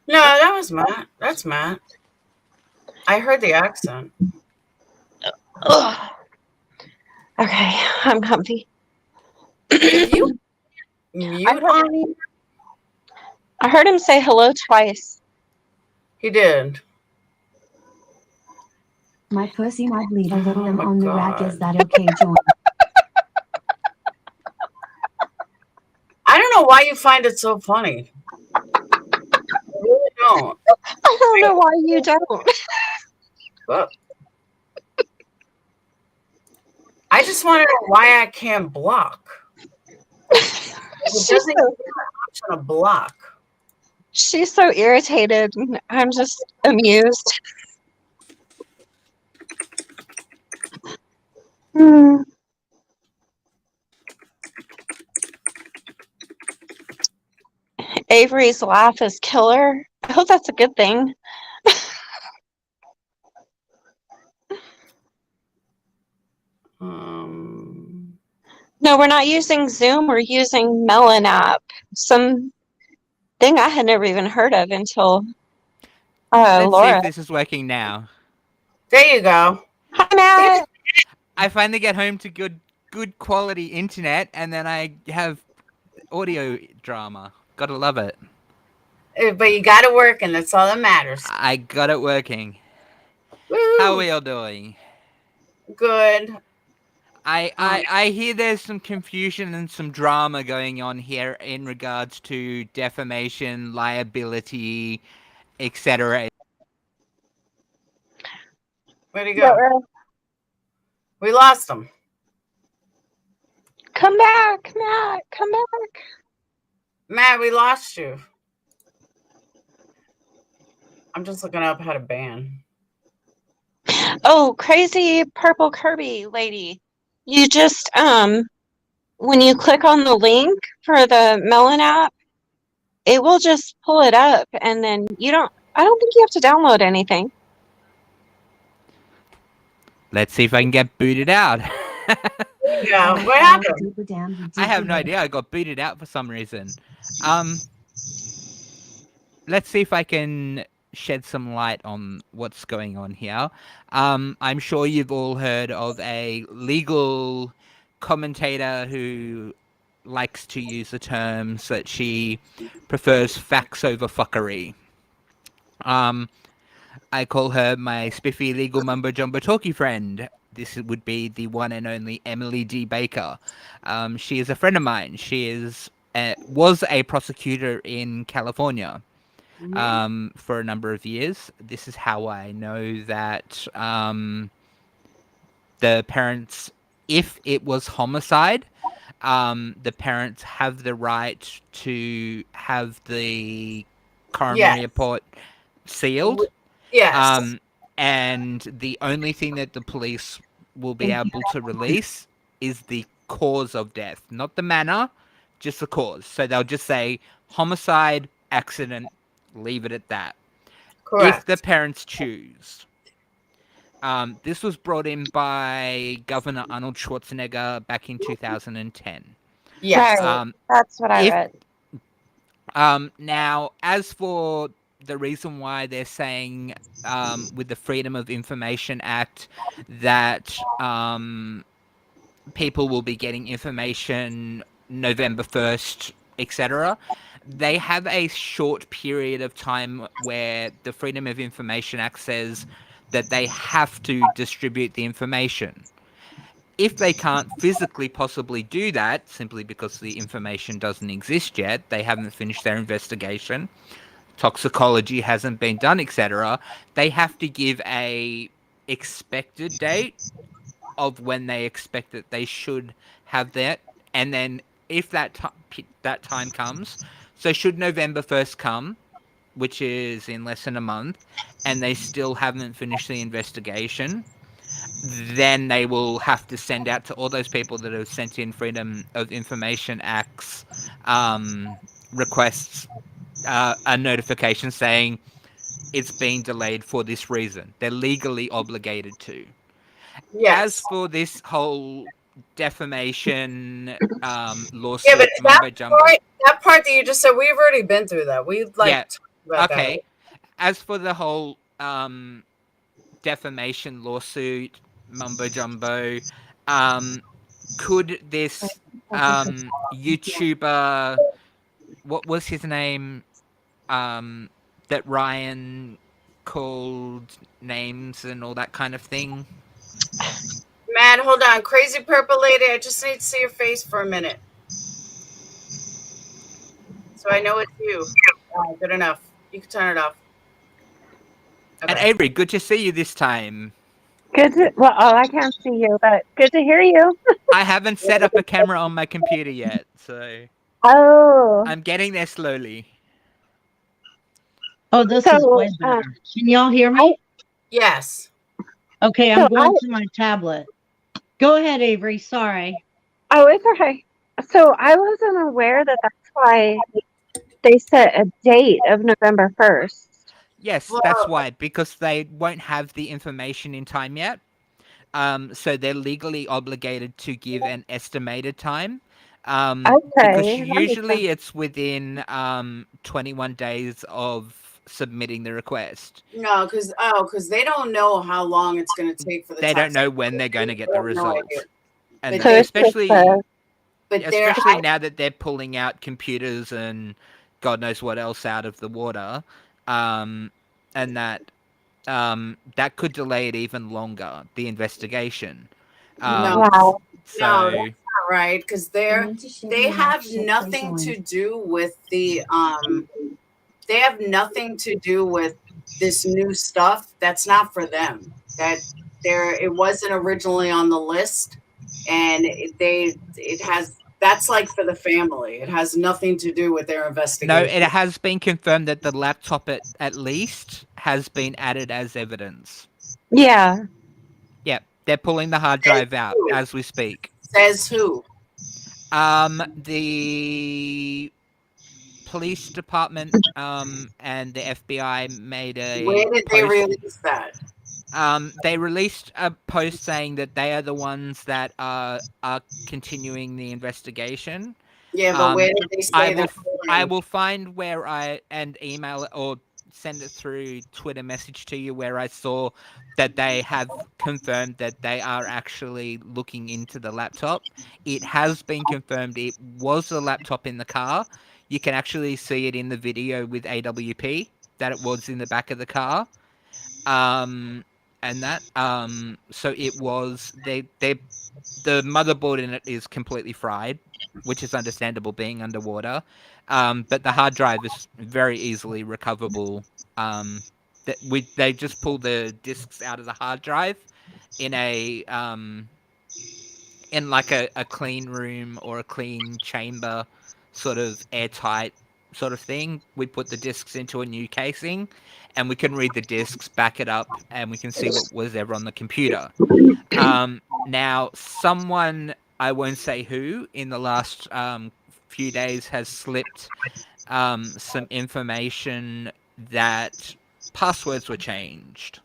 No, that was Matt. That's Matt. I heard the accent. Ugh. Okay, I'm comfy. Did you mute on him? I heard him say hello twice. He did. My pussy might bleed a little. Oh I'm my on the rack. God. Is that okay, join? I don't know why you find it so funny. I really don't. I don't know why you don't. Well, I just want to know why I can't block. It She's doesn't so, give me an option to block. she's so irritated. I'm just amused. Hmm. Avery's laugh is killer. I hope that's a good thing. No, we're not using Zoom. We're using Melon app. Some thing I had never even heard of until Let's see Laura. if this is working now. There you go. Hi, Matt. I finally get home to good quality internet, and then I have audio drama. Gotta love it. But you got to work, and that's all that matters. I got it working. Woo! How are we all doing? Good. I hear there's some confusion and some drama going on here in regards to defamation, liability, etc. Where'd he go? We lost him. Come back, Matt. Come back. Matt, we lost you. I'm just looking up how to ban. Oh, crazy purple Kirby lady. You just when you click on the link for the Melon app, it will just pull it up, and then I don't think you have to download anything. Let's see if I can get booted out. Yeah, what happened? Deeper down, you I have deeper no down. idea. I got booted out for some reason. Let's see if I can shed some light on what's going on here. I'm sure you've all heard of a legal commentator who likes to use the terms that she prefers facts over fuckery. I call her my spiffy legal mumbo jumbo talkie friend. This would be the one and only Emily D. Baker. She is a friend of mine. She was a prosecutor in California for a number of years. This is how I know that the parents if it was homicide, the parents have the right to have the coronary Yes. report sealed. Yes. And the only thing that the police will be able to release is the cause of death, not the manner, just the cause. So they'll just say homicide, accident, leave it at that. If the Correct. parents choose. This was brought in by Governor Arnold Schwarzenegger back in 2010. Yes. Right. That's what I If read. Now, as for the reason why they're saying with the Freedom of Information Act that people will be getting information November 1st, etc., they have a short period of time where the Freedom of Information Act says that they have to distribute the information. If they can't physically possibly do that, simply because the information doesn't exist yet, they haven't finished their investigation, toxicology hasn't been done, etc., they have to give a expected date of when they expect that they should have that, and then if that time comes, so should November 1st come, which is in less than a month, and they still haven't finished the investigation, then they will have to send out to all those people that have sent in Freedom of Information Acts requests a notification saying it's been delayed for this reason. They're legally obligated to. As Yes. for this whole defamation Yeah, but lawsuit mumbo jumbo, that part that you just said, we've already been through that. We yeah, talked about that. okay. As for the whole defamation lawsuit mumbo jumbo, could this YouTuber, what was his name, that Ryan called names and all that kind of thing? Man, hold on. Crazy Purple Lady, I just need to see your face for a minute. So I know it's you. Good enough. You can turn it off. And Okay. Avery, good to see you this time. Good to, well, oh, I can't see you, but good to hear you. I haven't set up a camera on my computer yet, so Oh, I'm getting there slowly. Oh, this is way better. Can y'all hear me? Yes. Okay, I'm going to my tablet. Go ahead, Avery. Sorry. oh, it's okay. So I wasn't aware that that's why they set a date of November 1st. Yes, Well, that's why, because they won't have the information in time yet. So they're legally obligated to give an estimated time. Because Okay, that makes usually sense. it's within 21 days of submitting the request. no, because they don't know how long it's going to take for the They don't tax. know when they're going to get the They have no results. idea. And But So they- it's just But they're especially now that they're pulling out computers and God knows what else out of the water, and that that could delay it even longer, the investigation. No. wow. So No, that's not right, because they have nothing to do with they have nothing to do with this new stuff. That's not for them. It wasn't originally on the list, and that's like for the family. It has nothing to do with their no, investigation. it has been confirmed that the laptop at least has been added as evidence. Yeah. Yep, they're pulling the hard drive out as we speak. Says who? The police department and the FBI made a Where did they post. release that? They released a post saying that they are the ones that are continuing the investigation. Yeah, but where did they say that? I will find where and email it or send it through Twitter message to you where I saw that they have confirmed that they are actually looking into the laptop. It has been confirmed it was a laptop in the car. You can actually see it in the video with AWP that it was in the back of the car. And that so it was the motherboard in it is completely fried, which is understandable being underwater. But the hard drive is very easily recoverable. They just pull the discs out of the hard drive in a in like a clean room or a clean chamber, sort of airtight sort of thing. We put the discs into a new casing, and we can read the discs, back it up, and we can see what was ever on the computer. Now, someone, I won't say who, in the last few days has slipped some information that passwords were changed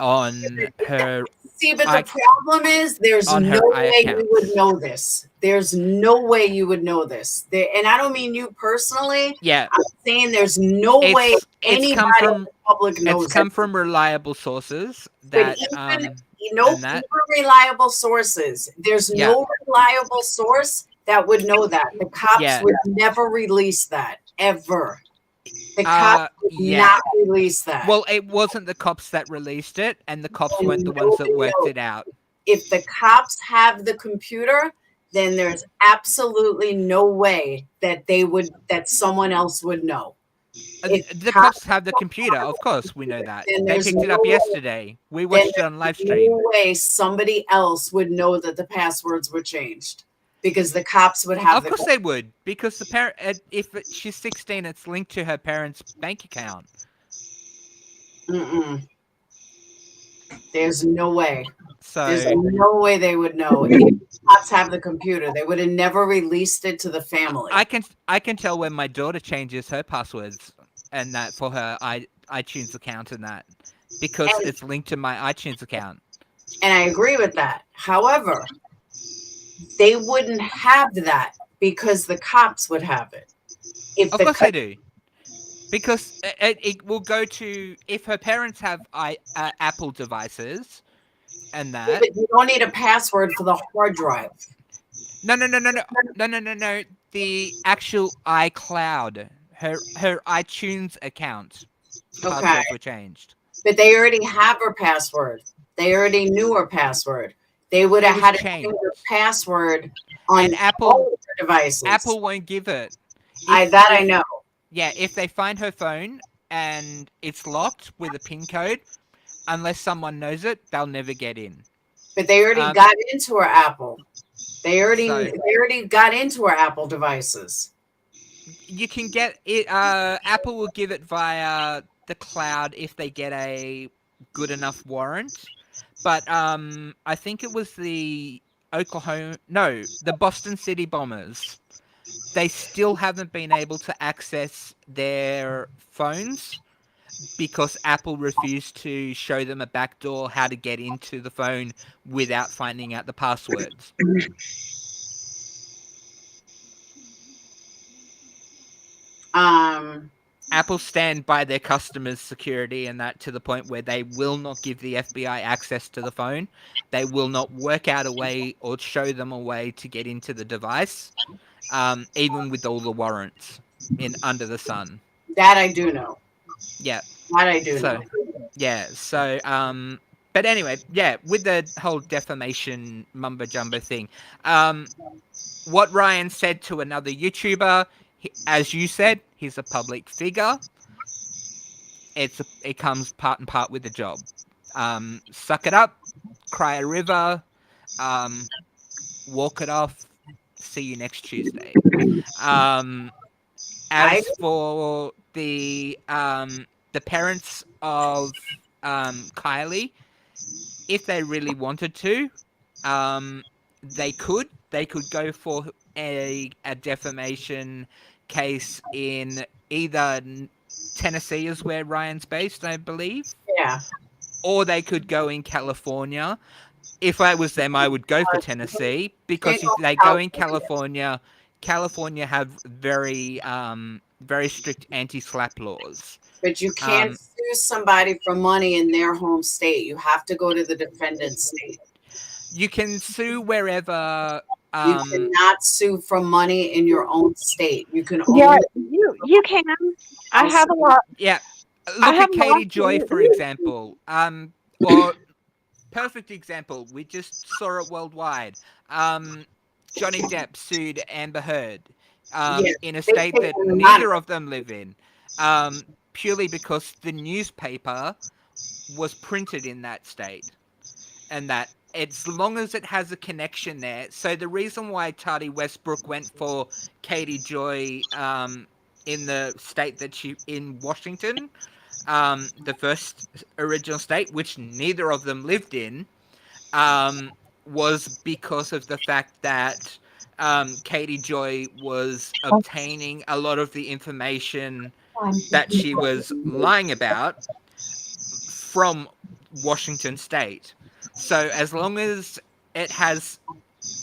on her. See, but the problem is there's on her no way accounts. you would know this. There's no way you would know this. And I don't mean you personally. Yeah, I'm saying there's no way anybody in the public knows it's come it. from reliable sources But that even, and that- even reliable sources, there's Yeah. no reliable source that would know that. The cops Yeah. would never release that, ever. The cops would yeah. not release that. Well, it wasn't the cops that released it, and the cops And weren't the ones that nobody worked knows. it out. If the cops have the computer, then there's absolutely no way that someone else would know. If The cops have the computer, of course, we know that. Then They there's picked it up no way- yesterday. We watched it on live stream. No way somebody else would know that the passwords were changed, because the cops would have. Of course they would, because the parent, if she's 16, it's linked to her parents' bank account. There's no way. So There's no way they would know. If the cops have the computer, they would have never released it to the family. I can tell when my daughter changes her passwords and that for her iTunes account and that, because it's linked to my iTunes account. And I agree with that. However, they wouldn't have that because the cops would have it. Of course they do. Because it will go to, if her parents have Apple devices and that. But you don't need a password for the hard drive. No. The actual iCloud, her iTunes account. Passwords were changed. But they already have her password. They already knew her password. They would have had to change her password on all their devices. Apple won't give it. I know. Yeah, if they find her phone and it's locked with a PIN code, unless someone knows it, they'll never get in. But they already got into her Apple. They already got into her Apple devices. You can get it. Apple will give it via the cloud if they get a good enough warrant. But I think it was the Boston City bombers. They still haven't been able to access their phones because Apple refused to show them a backdoor how to get into the phone without finding out the passwords. Apple stand by their customers' security and that to the point where they will not give the FBI access to the phone. They will not work out a way or show them a way to get into the device, even with all the warrants under the sun. That I do know. Yeah. That I do know. Yeah. So, but anyway, yeah, with the whole defamation mumbo jumbo thing, what Ryan said to another YouTuber, as you said, he's a public figure. It comes part and part with the job. Suck it up, cry a river, walk it off. See you next Tuesday. As for the parents of Kiely, if they really wanted to, they could go for a defamation case in either Tennessee, is where Ryan's based, I believe. Yeah. Or they could go in California. If I was them, I would go for Tennessee, because if they go in California have very strict anti-slap laws. But you can't sue somebody for money in their home state. You have to go to the defendant's state. You can sue wherever. You cannot sue for money in your own state. You can only. Yeah, you can. I have a lot. Yeah, look at Katie Joy, for example. Or perfect example. We just saw it worldwide. Johnny Depp sued Amber Heard in a state that neither of them live in, purely because the newspaper was printed in that state, and that As long as it has a connection there. So the reason why Tati Westbrook went for Katie Joy in the state that she in Washington, the first original state, which neither of them lived in, was because of the fact that Katie Joy was obtaining a lot of the information that she was lying about from Washington State. So as long as it has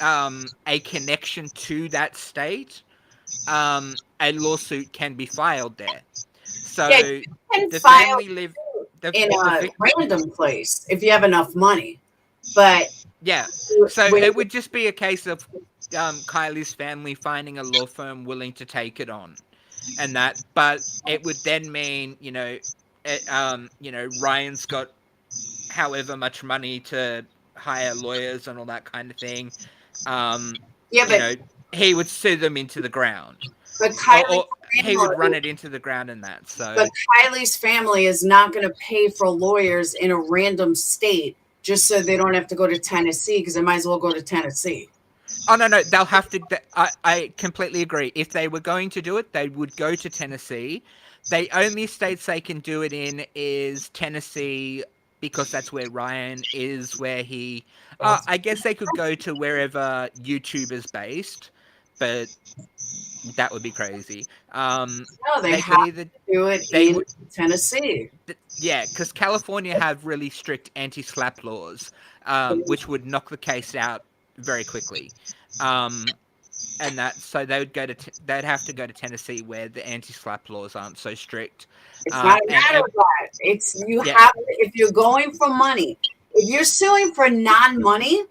a connection to that state, a lawsuit can be filed there. So Yeah, you can the file family live in a random place if you have enough money. But yeah, so it would just be a case of Kylie's family finding a law firm willing to take it on, and that. But it would then mean, Ryan's got however much money to hire lawyers and all that kind of thing. He would sue them into the ground. But or he would run it into the ground and that. So, but Kylie's family is not going to pay for lawyers in a random state just so they don't have to go to Tennessee, because they might as well go to Tennessee. Oh, no, they'll have to. I completely agree. If they were going to do it, they would go to Tennessee. The only states they can do it in is Tennessee, because that's where Ryan is, where he... I guess they could go to wherever YouTube is based, but that would be crazy. No, they have to do it in Tennessee. Yeah, because California have really strict anti-slap laws, which would knock the case out very quickly. And that, so they'd have to go to Tennessee, where the anti-slap laws aren't so strict. It's not a matter of that. It's have, if you're going for money, if you're suing for non-money,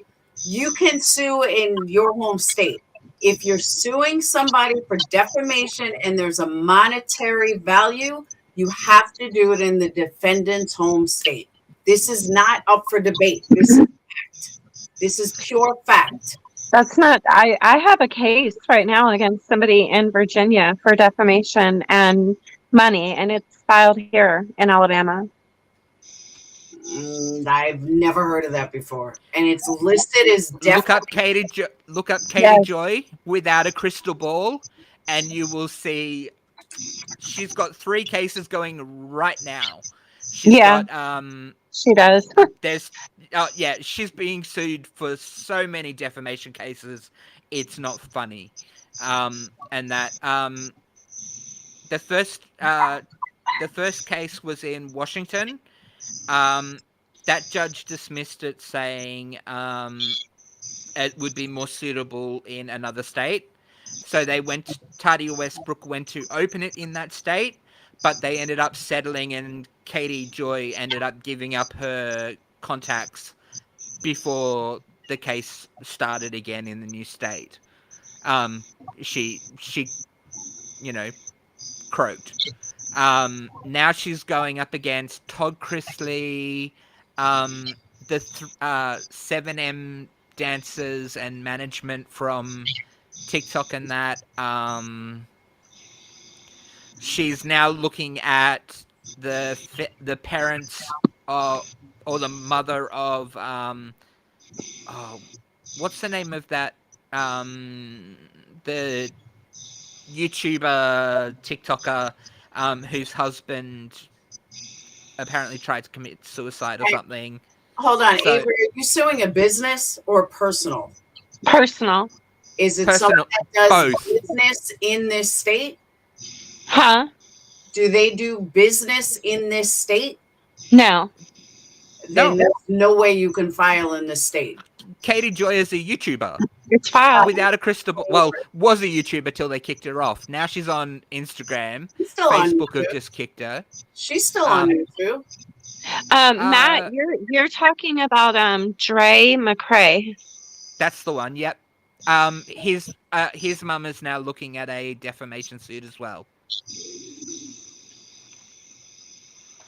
you can sue in your home state. If you're suing somebody for defamation and there's a monetary value, you have to do it in the defendant's home state. This is not up for debate. This is fact. This is pure fact. That's not, I have a case right now against somebody in Virginia for defamation and money, and it's filed here in Alabama. I've never heard of that before, and it's listed as look up Katie Joy without a crystal ball, and you will see she's got 3 cases going right now. She's got, she does. There's she's being sued for so many defamation cases, it's not funny. And that the first case was in Washington. That judge dismissed it, saying it would be more suitable in another state. So Tati Westbrook went to open it in that state, but they ended up settling, and Katie Joy ended up giving up her contacts before the case started again in the new state. She croaked. Now she's going up against Todd Chrisley, the 7M dancers and management from TikTok and that. She's now looking at the parents or the mother of what's the name of that the YouTuber TikToker whose husband apparently tried to commit suicide or something. Hold on, Avery, are you suing a business or personal? Personal. Is it someone that does business in this state? Huh? Do they do business in this state? No. Then there's no way you can file in this state. Katie Joy is a YouTuber. It's filed. Without a crystal ball. Well, was a YouTuber till they kicked her off. Now she's on Instagram. She's still Facebook on have just kicked her. She's still on YouTube. Matt, you're talking about Dre McCrae. That's the one. Yep. His mum is now looking at a defamation suit as well.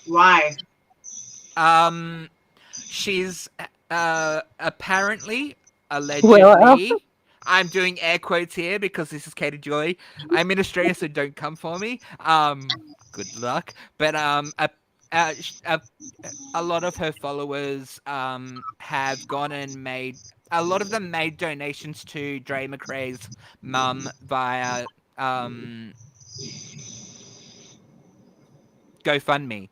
Why? She's apparently, allegedly, I'm doing air quotes here because this is Katie Joy. I'm in Australia, so don't come for me. Good luck. But a lot of her followers have gone and made a lot of them made donations to Dre McRae's mum via GoFundMe.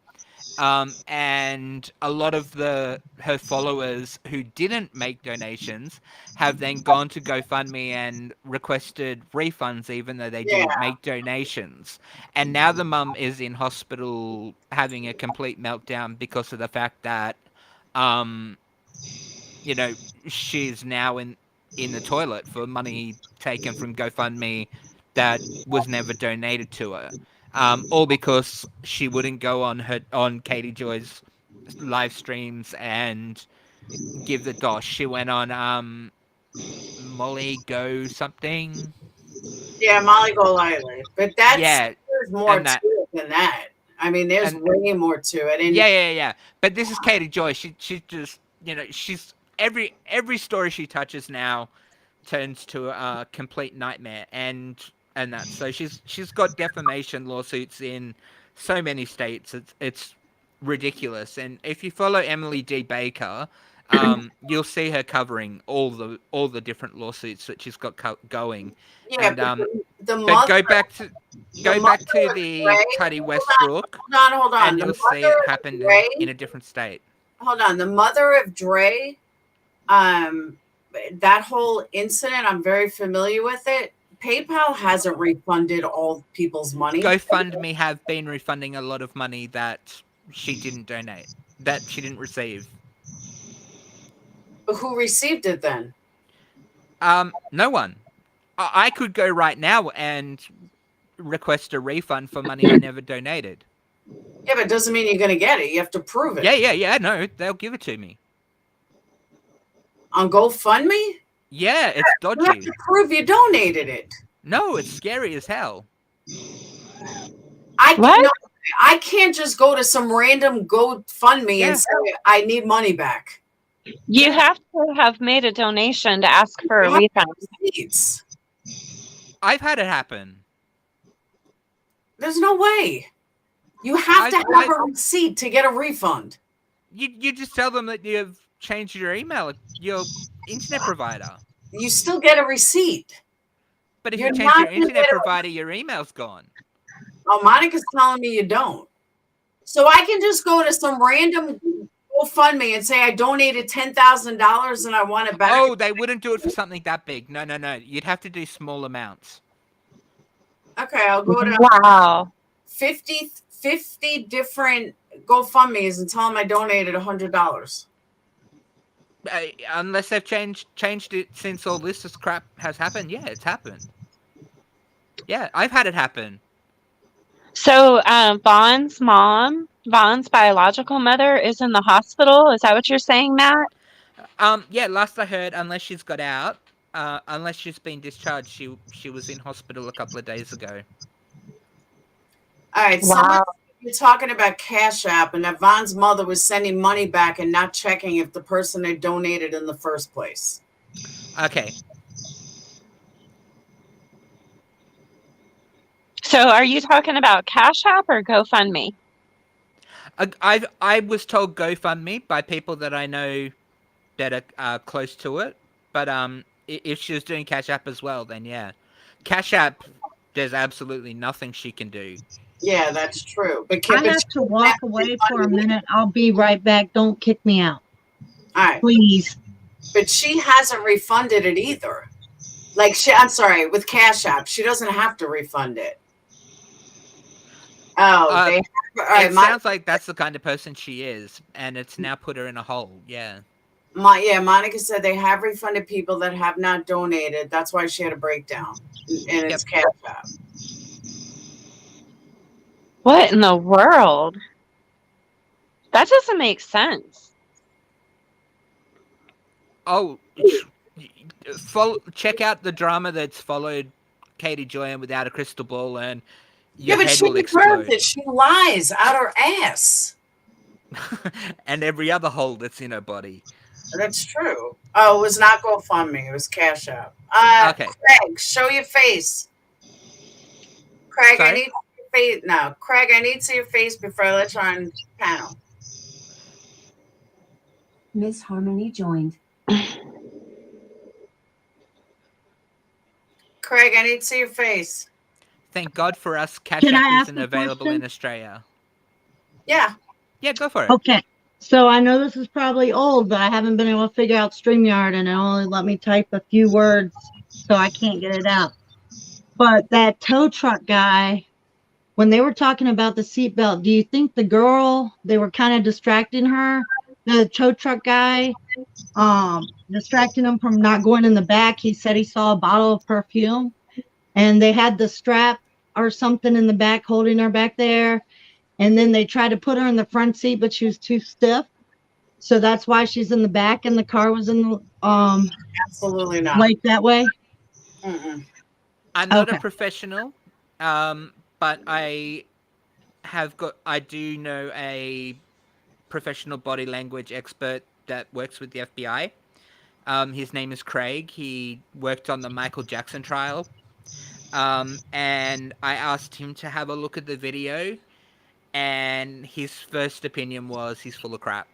And a lot of her followers who didn't make donations have then gone to GoFundMe and requested refunds, even though they didn't Yeah. make donations. And now the mum is in hospital having a complete meltdown because of the fact that, you know, she's now in the toilet for money taken from GoFundMe that was never donated to her. All because she wouldn't go on Katie Joy's live streams and give the dosh. She went on Molly Go something. Yeah, Molly Golightly. But Yeah, there's more and to that- it than that. I mean, there's and- way more to it. And Yeah. But this is Katie Joy. She just, you know, she's every story she touches now turns to a complete nightmare, and that. So she's got defamation lawsuits in so many states. It's ridiculous. And if you follow Emily D. Baker, you'll see her covering all the different lawsuits that she's got going. yeah, And but the but mother, go back to mother of the Dre- Cuddy Westbrook, hold on. and The you'll see mother it of happen Dre- in a different state. Hold on. The mother of Dre, that whole incident, I'm very familiar with it. PayPal hasn't refunded all people's money. GoFundMe have been refunding a lot of money that she didn't donate, that she didn't receive. But who received it then? No one. I could go right now and request a refund for money I never donated. Yeah, but it doesn't mean you're going to get it. You have to prove it. Yeah. No, they'll give it to me. On GoFundMe? Yeah, it's You have dodgy. to prove you donated it. No, it's scary as hell. What? I can't just go to some random GoFundMe Yeah. and say I need money back. You have to have made a donation to ask for a You have refund. receipts. I've had it happen. There's no way. You have to I- have a receipt to get a refund. You just tell them that you've changed your internet provider. You still get a receipt. But if You're you change not your gonna internet get a- provider, your email's gone. Oh, Monica's telling me you don't. So I can just go to some random GoFundMe and say I donated $10,000 and I want it back. Oh, they wouldn't do it for something that big. No. You'd have to do small amounts. Okay, I'll go to Wow. 50 different GoFundMes and tell them I donated $100. Unless they've changed it since all this crap has happened. Yeah, it's happened. Yeah, I've had it happen. So Vaughn's biological mother is in the hospital. Is that what you're saying, Matt? Yeah, last I heard, unless she's got out, unless she's been discharged, she was in hospital a couple of days ago. All right, Wow. you're talking about Cash App and that Von's mother was sending money back and not checking if the person had donated in the first place. Okay. So are you talking about Cash App or GoFundMe? I was told GoFundMe by people that I know that are close to it, but if she was doing Cash App as well, then yeah, Cash App, there's absolutely nothing she can do. Yeah, that's true. But I have to walk away for a minute. I'll be right back. Don't kick me out, all right, please. but she hasn't refunded it either. Like I'm sorry, with Cash App, she doesn't have to refund it. Oh, all It right, sounds like that's the kind of person she is, and it's now put her in a hole. Yeah. Monica said they have refunded people that have not donated. That's why she had a breakdown, and it's Cash App. What in the world? That doesn't make sense. Oh, check out the drama that's followed Katie Joy and Without a Crystal Ball, and your but head she will deserves explode. it. She lies out her ass. And every other hole that's in her body. That's true. Oh, it was not GoFundMe. It was Cash App. Okay. Craig, show your face. Craig, I Sorry? need your face now. Craig, I need to see your face before I let you on panel. Miss Harmony joined. Craig, I need to see your face. Thank God for us, Cash Can I App ask isn't a available question? in Australia. Yeah. Yeah, go for it. Okay. So I know this is probably old, but I haven't been able to figure out StreamYard, and it only let me type a few words, so I can't get it out. But that tow truck guy, when they were talking about the seatbelt, do you think the girl, they were kind of distracting her, the tow truck guy, distracting him from not going in the back? He said he saw a bottle of perfume, and they had the strap or something in the back holding her back there. And then they tried to put her in the front seat, but she was too stiff. So that's why she's in the back and the car was in the Absolutely not. like that way. Mm-mm. I'm not a Okay. professional, but I do know a professional body language expert that works with the FBI. His name is Craig. He worked on the Michael Jackson trial. And I asked him to have a look at the video, and his first opinion was he's full of crap.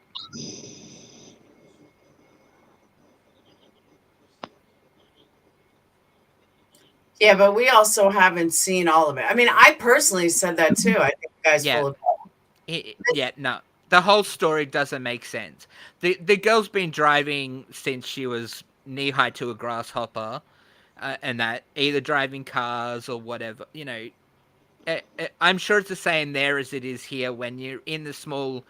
Yeah, but we also haven't seen all of it. I mean, I personally said that too. I think the guy's Yeah. full of Yeah, no. The whole story doesn't make sense. The girl's been driving since she was knee high to a grasshopper, and that either driving cars or whatever. You know, I'm sure it's the same there as it is here when you're in the small,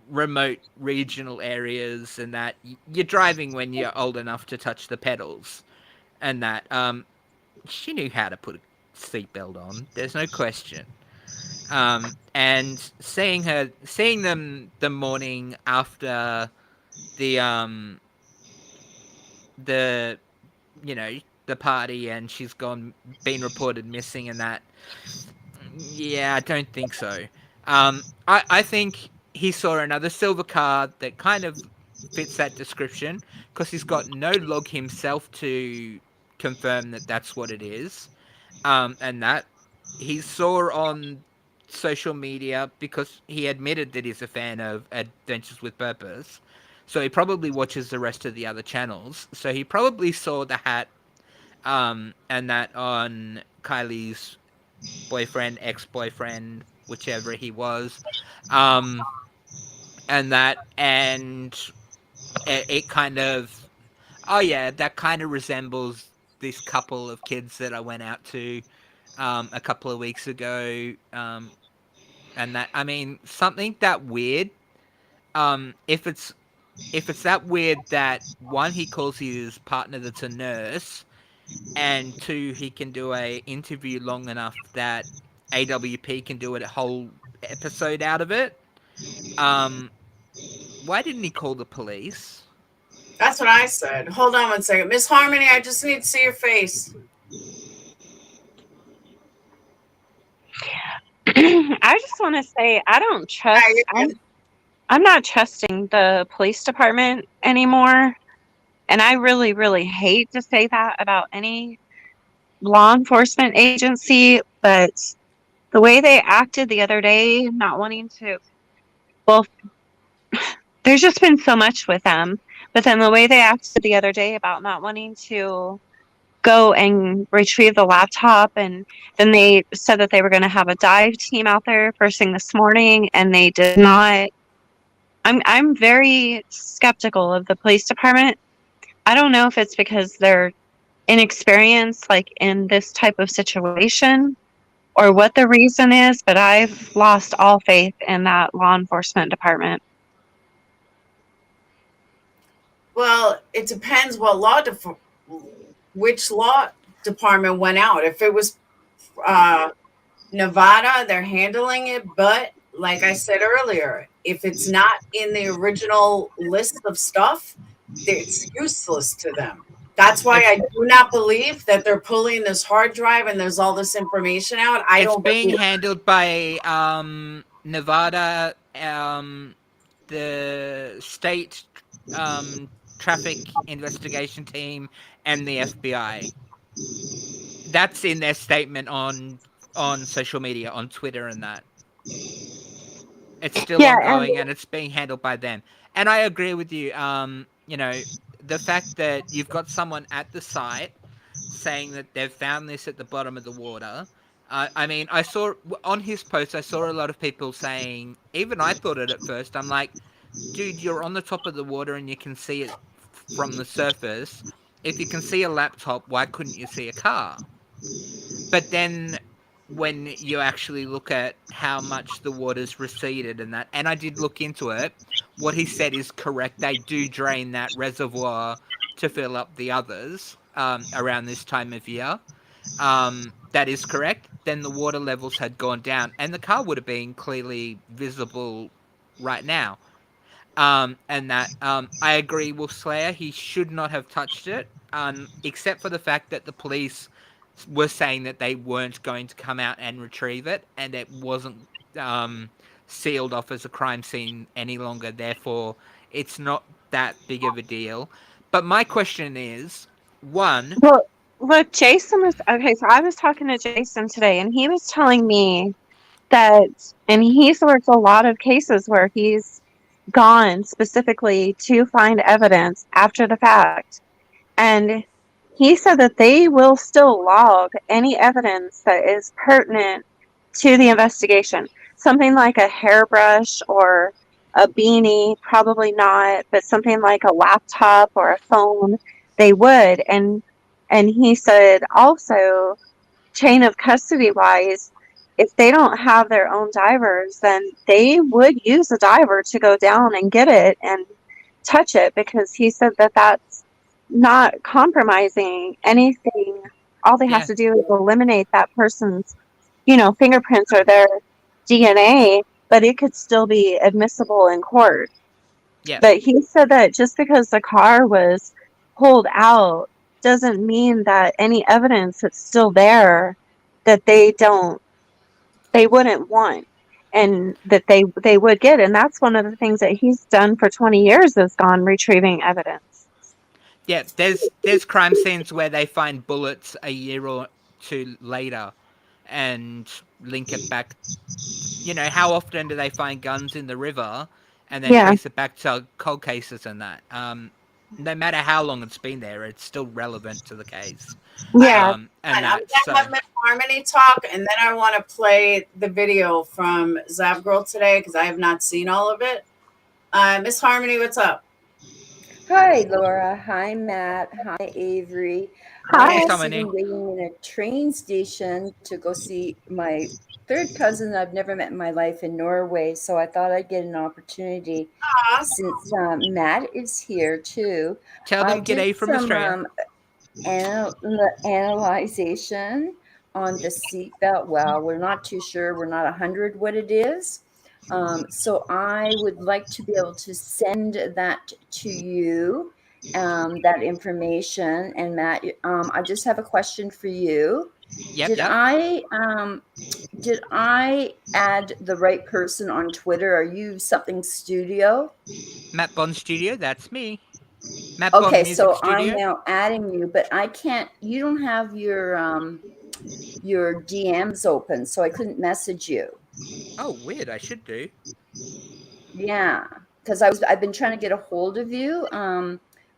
remote regional areas, and that you're driving when you're old enough to touch the pedals, and that she knew how to put a seatbelt on. There's no question. And seeing them the morning after the you know, the party, and she's been reported missing, and that, yeah, I don't think so. I think he saw another silver car that kind of fits that description, because he's got no log himself to confirm that that's what it is. And that he saw on social media, because he admitted that he's a fan of Adventures with Purpose. So he probably watches the rest of the other channels. So he probably saw the hat, and that on Kylie's boyfriend, ex-boyfriend, whichever he was, and it kind of, oh yeah, that kind of resembles this couple of kids that I went out to a couple of weeks ago, and that, I mean, something that weird. If it's that weird that, one, he calls his partner that's a nurse, and two, he can do a interview long enough that AWP can do a whole episode out of it. Why didn't he call the police? That's what I said. Hold on one second. Miss Harmony, I just need to see your face. I just want to say I don't trust. I'm not trusting the police department anymore, and I really, really hate to say that about any law enforcement agency, but the way they acted the other day, not wanting to, well, there's just been so much with them, but then the way they acted the other day about not wanting to go and retrieve the laptop, and then they said that they were going to have a dive team out there first thing this morning, and they did not. I'm very skeptical of the police department. I don't know if it's because they're inexperienced, like in this type of situation, or what the reason is, but I've lost all faith in that law enforcement department. Well, it depends which law department went out. If it was Nevada, they're handling it. But like I said earlier, if it's not in the original list of stuff, it's useless to them. That's why I do not believe that they're pulling this hard drive and there's all this information out. It's being handled by Nevada, the state traffic investigation team, and the FBI. That's in their statement on on social media, on Twitter and that. It's still Yeah, ongoing and it's being handled by them. And I agree with you. You know, the fact that you've got someone at the site saying that they've found this at the bottom of the water. I mean, I saw on his post, I saw a lot of people saying, even I thought it at first, I'm like, dude, you're on the top of the water and you can see it from the surface. If you can see a laptop, why couldn't you see a car? But then when you actually look at how much the water's receded and that, and I did look into it, what he said is correct. They do drain that reservoir to fill up the others around this time of year. That is correct. Then the water levels had gone down, and the car would have been clearly visible right now. And that I agree with Slayer. He should not have touched it, except for the fact that the police were saying that they weren't going to come out and retrieve it, and it wasn't sealed off as a crime scene any longer. Therefore, it's not that big of a deal. But my question is, one, well, look, Jason was okay. So I was talking to Jason today, and he was telling me that, and he's worked a lot of cases where he's gone specifically to find evidence after the fact. And he said that they will still log any evidence that is pertinent to the investigation. Something like a hairbrush or a beanie, probably not, but something like a laptop or a phone, they would. And he said also, chain of custody wise, if they don't have their own divers, then they would use a diver to go down and get it and touch it, because he said that that's not compromising anything. All they have yeah, to do is eliminate that person's, fingerprints or their DNA, but it could still be admissible in court. yeah, But he said that just because the car was pulled out doesn't mean that any evidence that's still there that they wouldn't want, and that they would get. And that's one of the things that he's done for 20 years, is gone retrieving evidence. yeah. There's crime scenes where they find bullets a year or two later, and link it back. You know, how often do they find guns in the river and then Yeah. trace it back to cold cases and that? No matter how long it's been there, it's still relevant to the case. Yeah. And I'm that, gonna have so Miss Harmony talk, and then I want to play the video from Zap Girl today because I have not seen all of it. Miss Harmony, what's up? Hi, Laura. Hi, Matt. Hi, Avery. Hi. I'm Harmony. sitting waiting in a train station to go see my third cousin I've never met in my life in Norway. So I thought I'd get an opportunity Aw, since Matt is here too. Tell I them did g'day from some Australia. analyzation on the seatbelt. Well, we're not too sure. We're not 100 what it is. So I would like to be able to send that to you, that information. And Matt, I just have a question for you. Yep. Did I add the right person on Twitter? Are you something studio? Matt Bond Studio, that's me. Matt Bond Okay, Music so I'm Studio. now adding you, but I can't. You don't have your DMs open, so I couldn't message you. Oh, weird. I should do. Yeah, because I've been trying to get a hold of you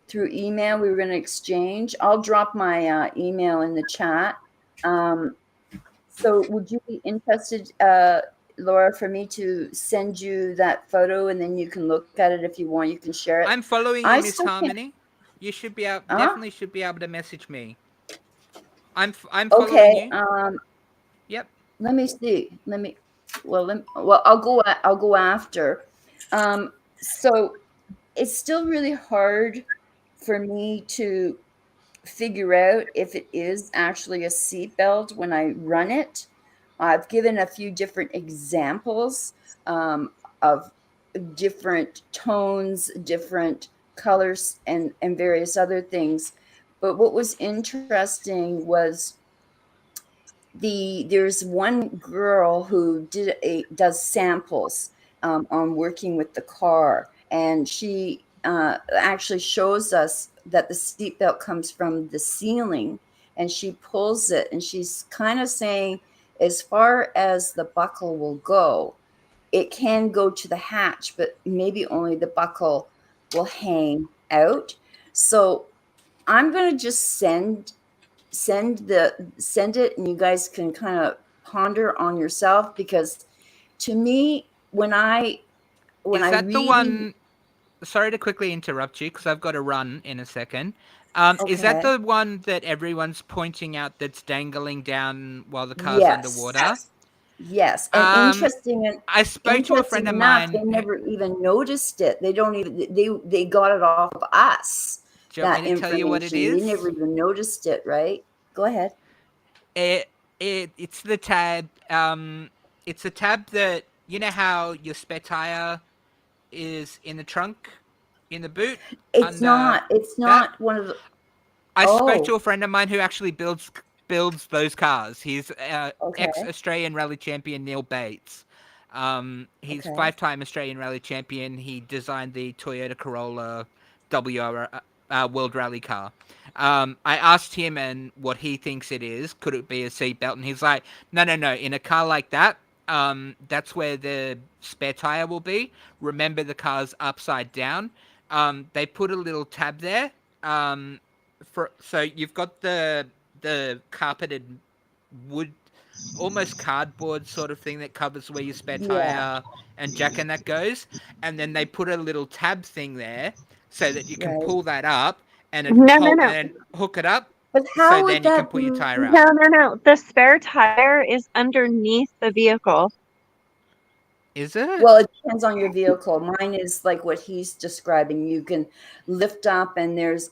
through email. We were going to exchange. I'll drop my email in the chat. So would you be interested, Laura, for me to send you that photo, and then you can look at it if you want. You can share it. I'm following I you, Miss still can't. Harmony. You should be able, Huh? definitely should be able to message me. I'm following Okay. you. Yep. Let me see. Well, I'll go after. So it's still really hard for me to figure out if it is actually a seatbelt when I run it. I've given a few different examples of different tones, different colors, and various other things. But what was interesting was there's one girl who does samples on working with the car, and she actually shows us that the seatbelt comes from the ceiling, and she pulls it, and she's kind of saying as far as the buckle will go, it can go to the hatch, but maybe only the buckle will hang out. So I'm going to just send it, and you guys can kind of ponder on yourself, because to me, when I Is that the really, one? Sorry to quickly interrupt you because I've got to run in a second. Is that Okay. the one that everyone's pointing out that's dangling down while the car's Yes. underwater? Yes, and I spoke to a friend of enough, they mine. never even noticed it. They don't even they got it off of us. Do you want That me to tell you what it information, they is? never even noticed it. Right? Go ahead. It's the tab. It's a tab that, you know how your spare tire is in the trunk, in the boot. It's not. It's not one of the. I spoke to Oh, a friend of mine who actually builds those cars. He's okay. ex-Australian rally champion Neil Bates. He's Okay. 5-time Australian rally champion. He designed the Toyota Corolla WR World Rally car. I asked him and what he thinks it is. Could it be a seatbelt? And he's like, no. In a car like that, that's where the spare tire will be. Remember, the car's upside down. They put a little tab there. So you've got the carpeted wood, almost cardboard sort of thing that covers where your spare tire and jack and that goes, and then they put a little tab thing there so that you can Right. pull that up and and hook it up. But So how then would you can that pull your be? tire out. No. The spare tire is underneath the vehicle. Is it? Well, it depends on your vehicle. Mine is like what he's describing. You can lift up, and there's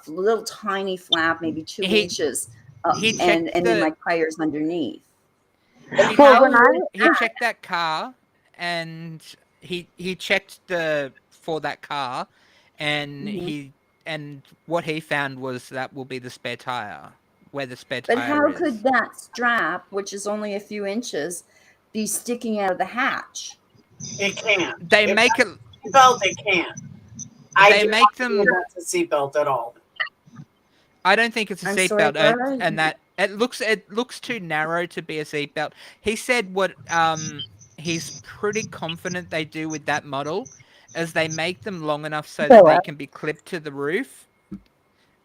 little tiny flap, maybe 2 inches, he and checked then the my tire's underneath. he, Well, when he checked that car, and he checked for that car, and Mhm. and what he found was that will be the spare tire, where the spare But tire how is. could that strap, which is only a few inches, be sticking out of the hatch? It can't. They If make it. that's a seatbelt, it can't. I They do make not them. think that's a seatbelt at all. I don't think it's a I'm sorry, seatbelt, Barbara? and that it looks too narrow to be a seatbelt. He said what he's pretty confident they do with that model is they make them long enough so that they can be clipped to the roof.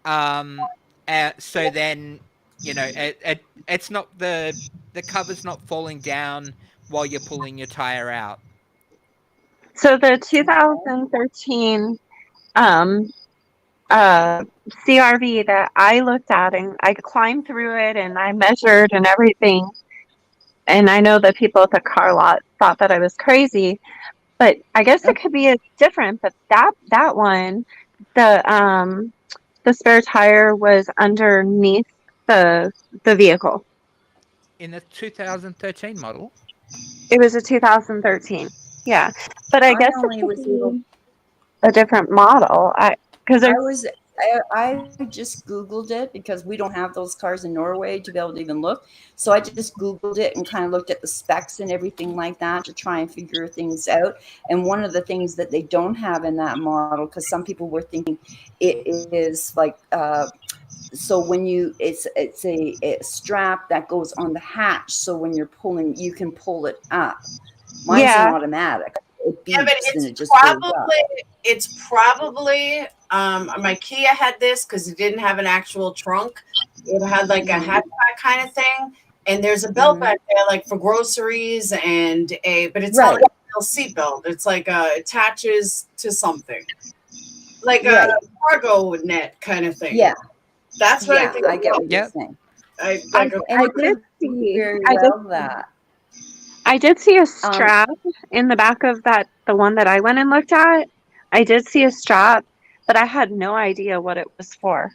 So then, it's not the cover's not falling down while you're pulling your tire out. So the 2013 CRV that I looked at, and I climbed through it and I measured and everything. And I know that people at the car lot thought that I was crazy, but I guess it could be different. But that one, the spare tire was underneath the vehicle. In the 2013 model. It was a 2013. Yeah, but I guess only it was could able. be a different model. I just Googled it because we don't have those cars in Norway to be able to even look. So I just Googled it and kind of looked at the specs and everything like that to try and figure things out. And one of the things that they don't have in that model, because some people were thinking it is like, so when it's a strap that goes on the hatch. So when you're pulling, you can pull it up. Mine's an automatic. It beeps, Yeah, but and it just goes up. it's probably my Kia had this because it didn't have an actual trunk. It had like a hatchback kind of thing, and there's a belt back there like for groceries but it's not like a real seat belt. It's like attaches to something like a cargo net kind of thing. Yeah, that's what I think. I get what you're saying. I did see very well that. I did see a strap in the back of the one that I went and looked at. I did see a strap, but I had no idea what it was for.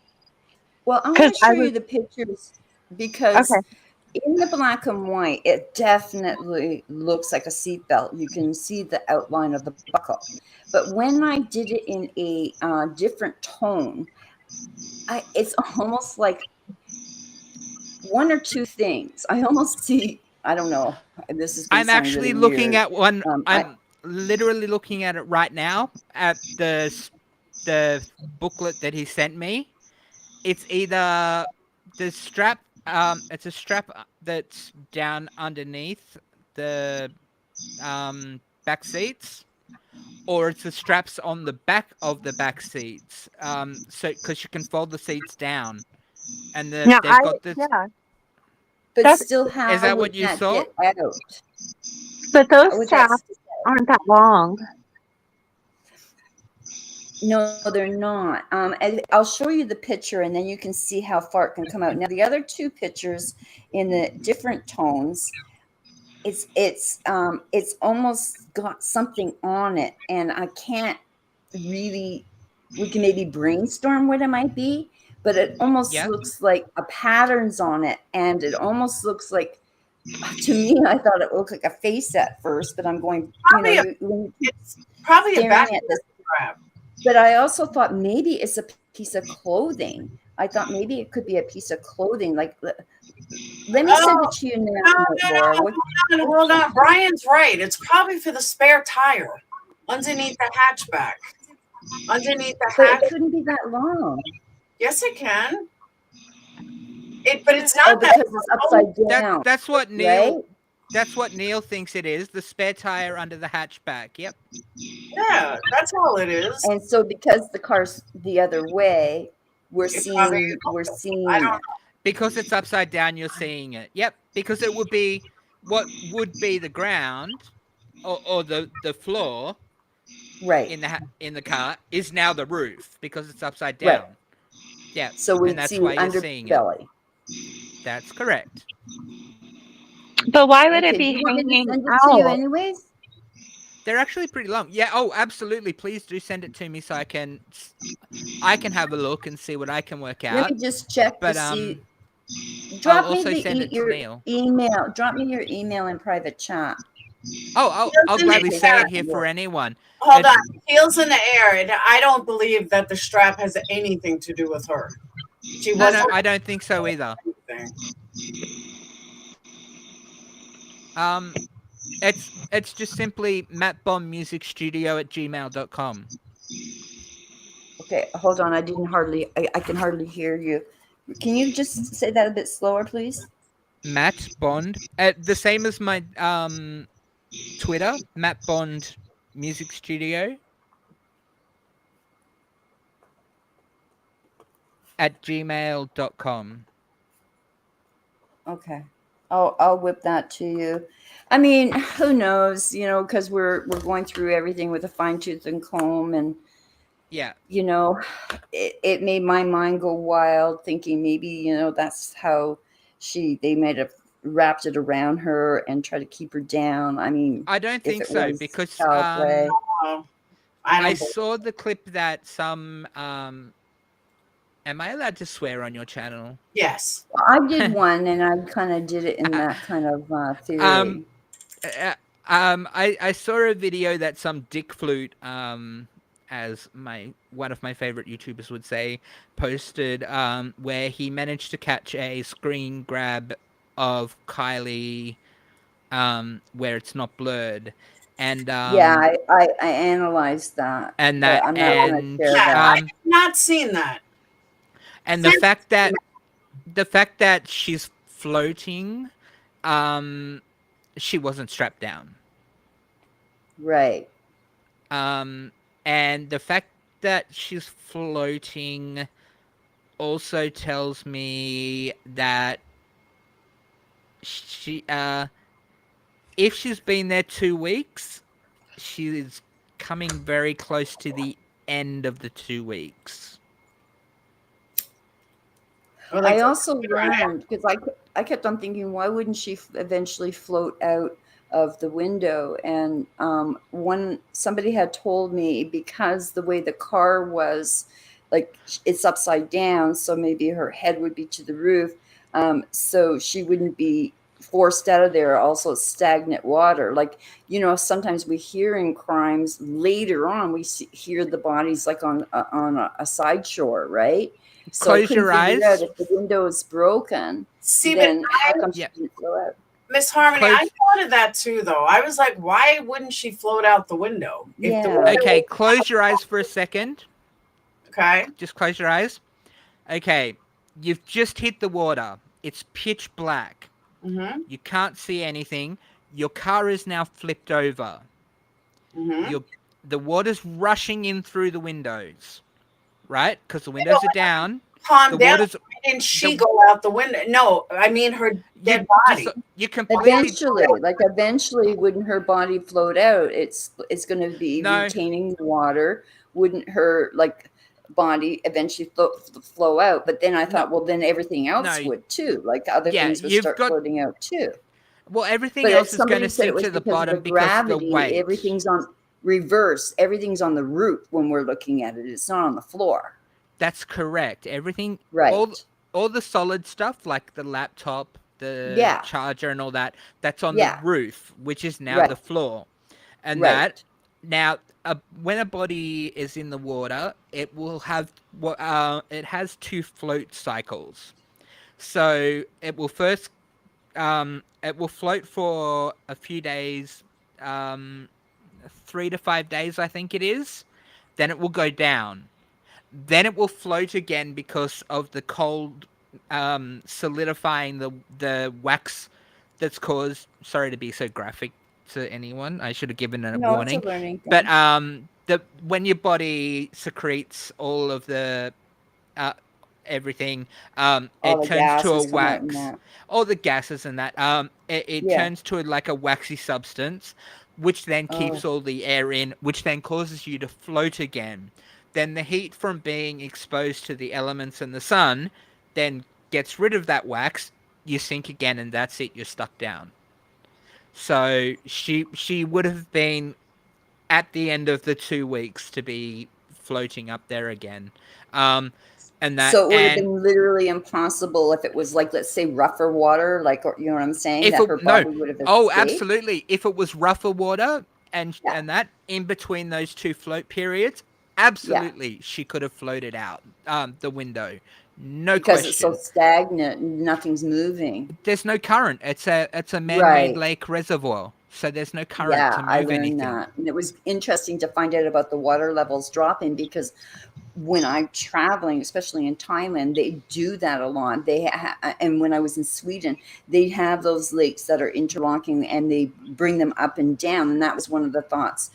Well, I'm going to show you the pictures because in the black and white, it definitely looks like a seatbelt. You can see the outline of the buckle. But when I did it in a different tone, it's almost like one or two things. I almost see, I don't know. I'm actually looking at one. I'm literally looking at it right now at the booklet that he sent me. It's either the strap. It's a strap that's down underneath the back seats, or it's the straps on the back of the back seats. So because you can fold the seats down, and they've got this. yeah. But That's- still, how Is that would what you that saw? get out? But How those would that straps aren't that long. No, they're not. And I'll show you the picture, and then you can see how far it can come out. Now, the other two pictures in the different tones, it's almost got something on it, and I can't really. We can maybe brainstorm what it might be, but it almost Yeah. looks like a patterns on it, and it almost looks like. To me, I thought it looked like a face at first, but I'm going. Probably You know, when you keep It's probably a staring back at this. strap. But I also thought maybe it's a piece of clothing. I thought maybe it could be a piece of clothing. Like, let me send it to you now, Laura. Hold on. Brian's right. It's probably for the spare tire underneath the hatchback. Underneath the But hatch. it couldn't be that long. Yes, it can. But it's Oh, not that. because it's upside down. That's what Neil. Right? That's what Neil thinks it is. The spare tire under the hatchback. Yep. Yeah, that's all it is. And so because the car's the other way, we're It's seeing probably- I don't it. Because it's upside down, you're seeing it. Yep. Because it would be what would be the ground, or the floor Right. in the car is now the roof because it's upside down. Right. Yeah. So we and that's see why you're seeing it. underbelly. That's correct. But why would it Okay, be do you want me to hanging send it to you out? anyways? They're actually pretty long. Yeah. Oh, absolutely. Please do send it to me so I can have a look and see what I can work out. Let me just check But to see. I'll Drop me also send it to your Neil. email. Drop me your email in private chat. Oh, I'll gladly say it here for anyone. Hold on. Heels in the air. And I don't believe that the strap has anything to do with her. She No, wasn't. I don't think so either. anything. It's just simply mattbombmusicstudio@gmail.com. Okay, hold on. I can hardly hear you. Can you just say that a bit slower, please? Matt Bond, the same as my Twitter, Matt Bond Music Studio @gmail.com. Okay. I'll whip that to you. I mean, who knows, because we're going through everything with a fine tooth and comb, and Yeah. it made my mind go wild thinking maybe, that's how they might have wrapped it around her and tried to keep her down. I mean, I don't if think it so was because foul play. Oh, I saw the clip that some am I allowed to swear on your channel? Yes. I did one, and I kind of did it in that kind of theory. I saw a video that some dick flute, as one of my favorite YouTubers would say, posted, where he managed to catch a screen grab of Kiely, where it's not blurred, and yeah, I analyzed that, and but that I'm not going to and share Yeah, that. I have not seen that. and the fact that she's floating, she wasn't strapped down. Right. And the fact that she's floating also tells me that she, if she's been there 2 weeks, she's coming very close to the end of the 2 weeks. Or like I also learned, because I kept on thinking, why wouldn't she eventually float out of the window? And somebody had told me, because the way the car was, like, it's upside down, so maybe her head would be to the roof, so she wouldn't be forced out of there. Also stagnant water, like, sometimes we hear in crimes later on, we hear the bodies like on a side shore, right? So Close your eyes. If the window is broken, See, then but how come she didn't flow out? Miss Harmony, Close- I thought of that too, though. I was like, why wouldn't she float out the window? If the Yeah. window Okay, close your eyes for a second. Okay. Just close your eyes. Okay, you've just hit the water. It's pitch black. Mm-hmm. You can't see anything. Your car is now flipped over. Mm-hmm. The water's rushing in through the windows, right? Because the windows are down. Calm The down. water's Why didn't she go out the window? No, I mean her dead body. you completely Eventually, wouldn't her body float out? It's going to be No. retaining the water. Wouldn't her body eventually flow out? But then I thought, well, then everything else would too. Like other things would start floating out too. Well, everything But else is going somebody to said it sink was to the because of bottom the because of the gravity. weight. Everything's on reverse. Everything's on the roof when we're looking at it. It's not on the floor. That's correct. Everything, Right. all the solid stuff like the laptop, the charger, and all that. That's on the roof, which is now the floor, and that now when a body is in the water, it will have it has 2 float cycles. So it will first it will float for a few days, 3 to 5 days, I think it is. Then it will go down. Then it will float again because of the cold solidifying the wax that's caused. Sorry to be so graphic to anyone. I should have given a warning. It's a learning thing. But when your body secretes all of the everything, it turns to a wax. All the gases and that. It turns to like a waxy substance, which then keeps all the air in, which then causes you to float again. Then the heat from being exposed to the elements and the sun then gets rid of that wax. You sink again, and that's it. You're stuck down. So she would have been at the end of the 2 weeks to be floating up there again. And that, so it would have been literally impossible if it was like, let's say, rougher water, you know what I'm saying? That her body would have escaped. Oh, absolutely. If it was rougher water and that in between those 2 float periods, absolutely, she could have floated out the window. No because question. It's so stagnant, nothing's moving. There's no current. It's a man-made lake reservoir, so there's no current to move anything. That. And it was interesting to find out about the water levels dropping because when I'm traveling, especially in Thailand, they do that a lot. And when I was in Sweden, they have those lakes that are interlocking and they bring them up and down. And that was one of the thoughts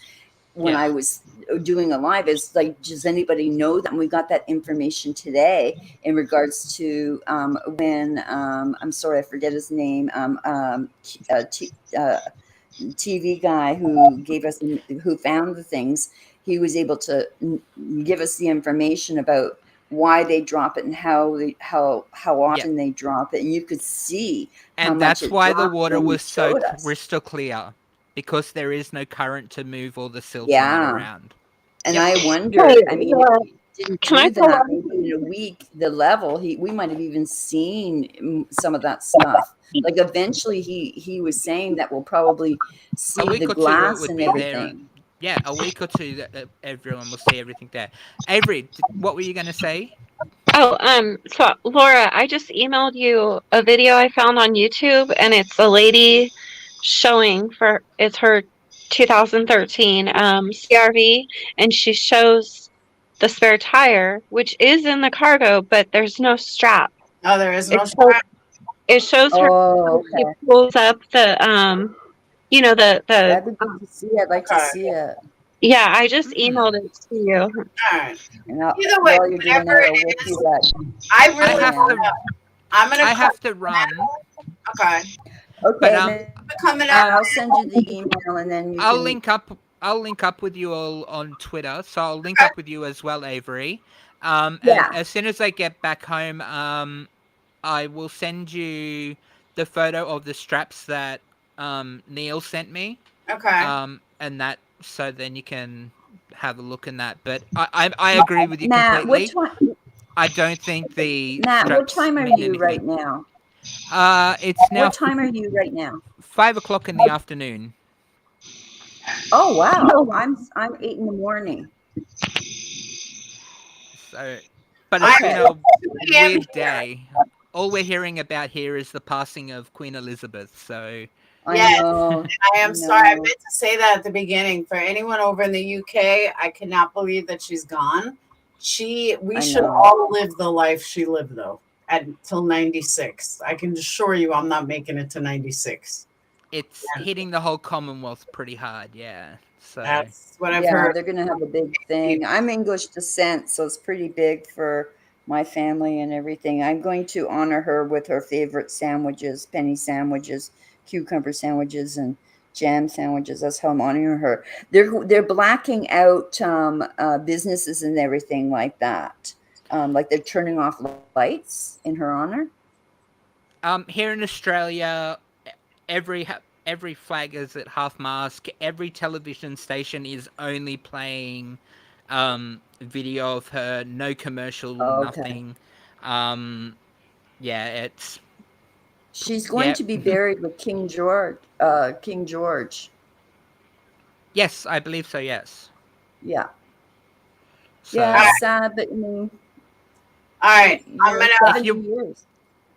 when I was doing a live is like, does anybody know that? And we got that information today in regards to when I'm sorry, I forget his name. TV guy who found the things. He was able to give us the information about why they drop it and how often they drop it, and you could see. And that's why the water was so crystal clear, because there is no current to move all the silt around. And I wonder, I mean, if he didn't do that, maybe in a week, the level, we might have even seen some of that stuff. Like eventually he was saying that we'll probably see the glass and everything. Yeah, a week or two that everyone will see everything there. Avery, what were you going to say? Oh, so Laura, I just emailed you a video I found on YouTube, and it's a lady showing it's her 2013 CRV, and she shows the spare tire, which is in the cargo, but there's no strap. Oh, there is no strap. It shows her. She pulls up the That'd be good to see. I'd like to see it. Yeah, I just emailed it to you. All right. Either way, whenever it is, I have to run. Okay. Okay. Coming out. I'll send you the email, and then I'll link up with you all on Twitter. So I'll link up with you as well, Avery. And as soon as I get back home, I will send you the photo of the straps that Neil sent me. Okay. And that, so then you can have a look in that. But I agree with you completely. I don't think the Matt, what time are you right now? It's now. What time are you right now? 5 o'clock in the afternoon. Oh wow! I'm 8 in the morning. So, but it's been a weird day. All we're hearing about here is the passing of Queen Elizabeth. So. Yes, I am sorry. I meant to say that at the beginning. For anyone over in the UK, I cannot believe that she's gone. We should all live the life she lived, though. until 96. I can assure you I'm not making it to 96. It's hitting the whole Commonwealth pretty hard, yeah. So That's what I've Yeah, heard. they're going to have a big thing. I'm English descent, so it's pretty big for my family and everything. I'm going to honor her with her favorite sandwiches, penny sandwiches, cucumber sandwiches, and jam sandwiches. That's how I'm honoring her. They're blacking out businesses and everything like that. Like they're turning off lights in her honor. here in Australia, every flag is at half mast. Every television station is only playing video of her. No commercial, Okay. nothing. Yeah, it's She's going Yeah. to be buried with King George. King George. yes, I believe so. Yes. Yeah. So Yeah, it's sad, but I mean, All right. you're gonna- 70 If years.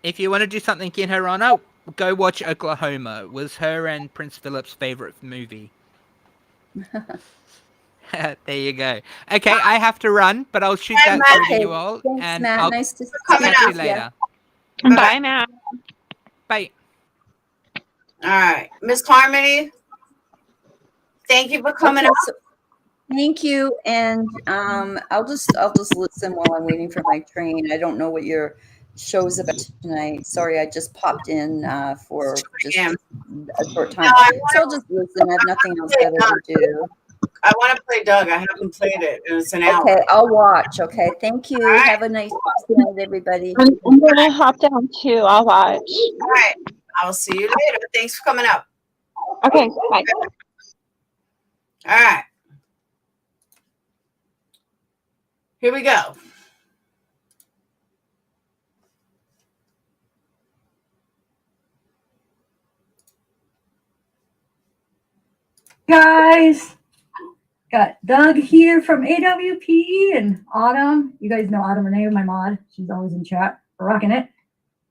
if you want to do something in her honor, go watch Oklahoma. It was her and Prince Philip's favorite movie. There you go. Okay, I have to run, but I'll shoot that through to Okay, you all, thanks, and Matt. I'll Nice to see coming catch you up. later. Bye, Matt. Bye. All right. Miss Harmony, thank you for coming Okay, up. so thank you, and I'll just listen while I'm waiting for my train. I don't know what your show's about tonight. Sorry, I just popped in for just Damn. a short time, No, I so I'll just listen. I have nothing else better to do. I want to play Doug. I haven't played it. It's an hour. Okay, I'll watch. Okay, thank you. right. Have a nice night, everybody. I'm gonna hop down too. I'll watch. All right. I'll see you later. Thanks for coming up. Okay, bye. All right. Here we go. Guys, got Doug here from AWP and Autumn. You guys know Autumn Renee, my mod. She's always in chat, rocking it.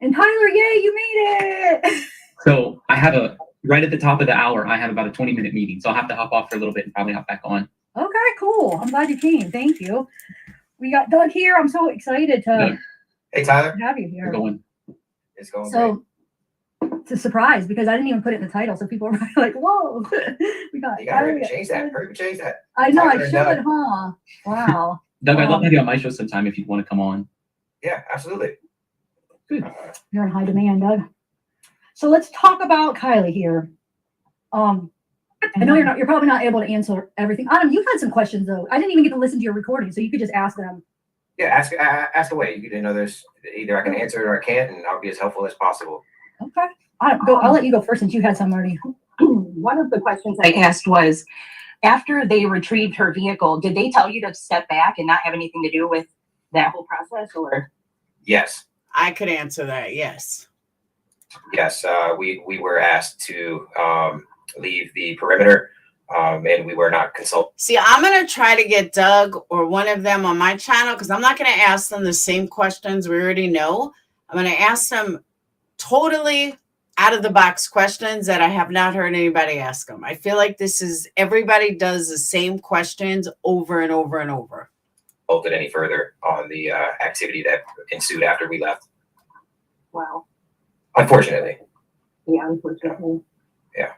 And Tyler, yay, you made it! So I have right at the top of the hour, I have about a 20-minute meeting. So I'll have to hop off for a little bit and probably hop back on. Okay, cool. I'm glad you came. Thank you. We got Doug here. I'm so excited to Doug. Hey, Tyler. have you We're here. going. It's going great. So it's a surprise because I didn't even put it in the title. So people were like, whoa, we got You gotta change that. Hurry, change that. I know, I Tyler and should, Doug. huh? Wow. Doug, I'd love to have you on my show sometime if you'd want to come on. Yeah, absolutely. Good. You're in high demand, Doug. So let's talk about Kiely here. I know you're probably not able to answer everything. Adam, you had some questions though. I didn't even get to listen to your recording, so you could just ask them. Yeah, ask away. You know, there's either I can answer it or I can't, and I'll be as helpful as possible. Okay. I'll let you go first since you had some already. One of the questions I asked was, after they retrieved her vehicle, did they tell you to step back and not have anything to do with that whole process, or? Yes. I could answer that. Yes. Yes. We were asked to leave the perimeter, and we were not consulted. See, I'm going to try to get Doug or one of them on my channel because I'm not going to ask them the same questions we already know. I'm going to ask them totally out of the box questions that I have not heard anybody ask them. I feel like everybody does the same questions over and over and over. Consulted any further on the activity that ensued after we left. Wow. Unfortunately. Yeah, unfortunately. Yeah.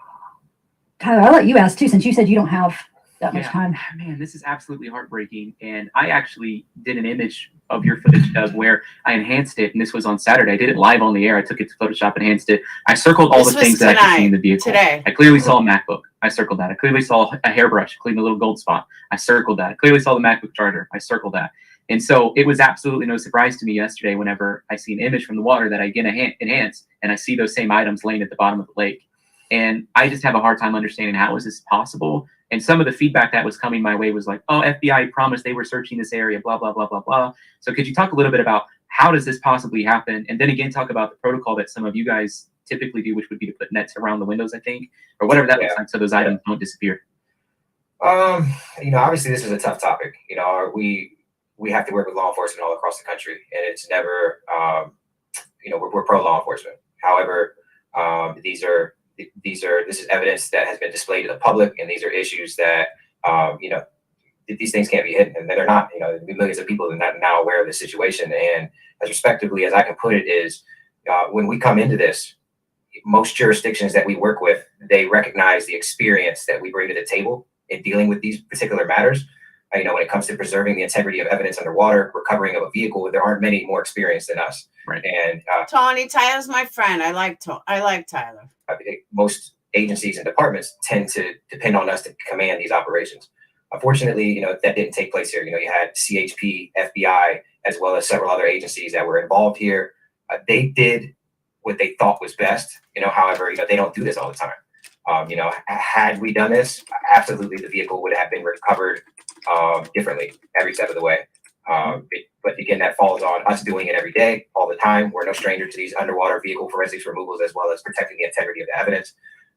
Tyler, I'll let you ask too, since you said you don't have that much time. Man, this is absolutely heartbreaking. And I actually did an image of your footage, Doug, where I enhanced it. And this was on Saturday. I did it live on the air. I took it to Photoshop, enhanced it. I circled all This the was things that I could see in the vehicle. Today. I clearly saw a MacBook. I circled that. I clearly saw a hairbrush, including a little gold spot. I circled that. I clearly saw the MacBook charger. I circled that. And so it was absolutely no surprise to me yesterday whenever I see an image from the water that I again enhance, and I see those same items laying at the bottom of the lake. And I just have a hard time understanding how is this possible. And some of the feedback that was coming my way was like, oh, FBI promised they were searching this area, blah, blah, blah, blah, blah. So could you talk a little bit about how does this possibly happen? And then again, talk about the protocol that some of you guys typically do, which would be to put nets around the windows, I think, or whatever that looks like, so those items don't disappear. You know, obviously this is a tough topic. You know, we have to work with law enforcement all across the country, and it's never, you know, we're pro law enforcement. However, this is evidence that has been displayed to the public, and these are issues that, you know, these things can't be hidden, and they're not. You know, millions of people are not now aware of the situation. And as respectively as I can put it is, when we come into this, most jurisdictions that we work with, they recognize the experience that we bring to the table in dealing with these particular matters. You know, when it comes to preserving the integrity of evidence underwater, recovering of a vehicle, there aren't many more experienced than us. Right. And Tony, Tyler's my friend. I like Tyler. Most agencies and departments tend to depend on us to command these operations. Unfortunately, you know, that didn't take place here. You know, you had CHP, FBI, as well as several other agencies that were involved here. They did what they thought was best. You know, however, you know, they don't do this all the time. You know, had we done this, absolutely the vehicle would have been recovered differently every step of the way. But again, that falls on us doing it every day, all the time. We're no stranger to these underwater vehicle forensics removals, as well as protecting the integrity of the evidence.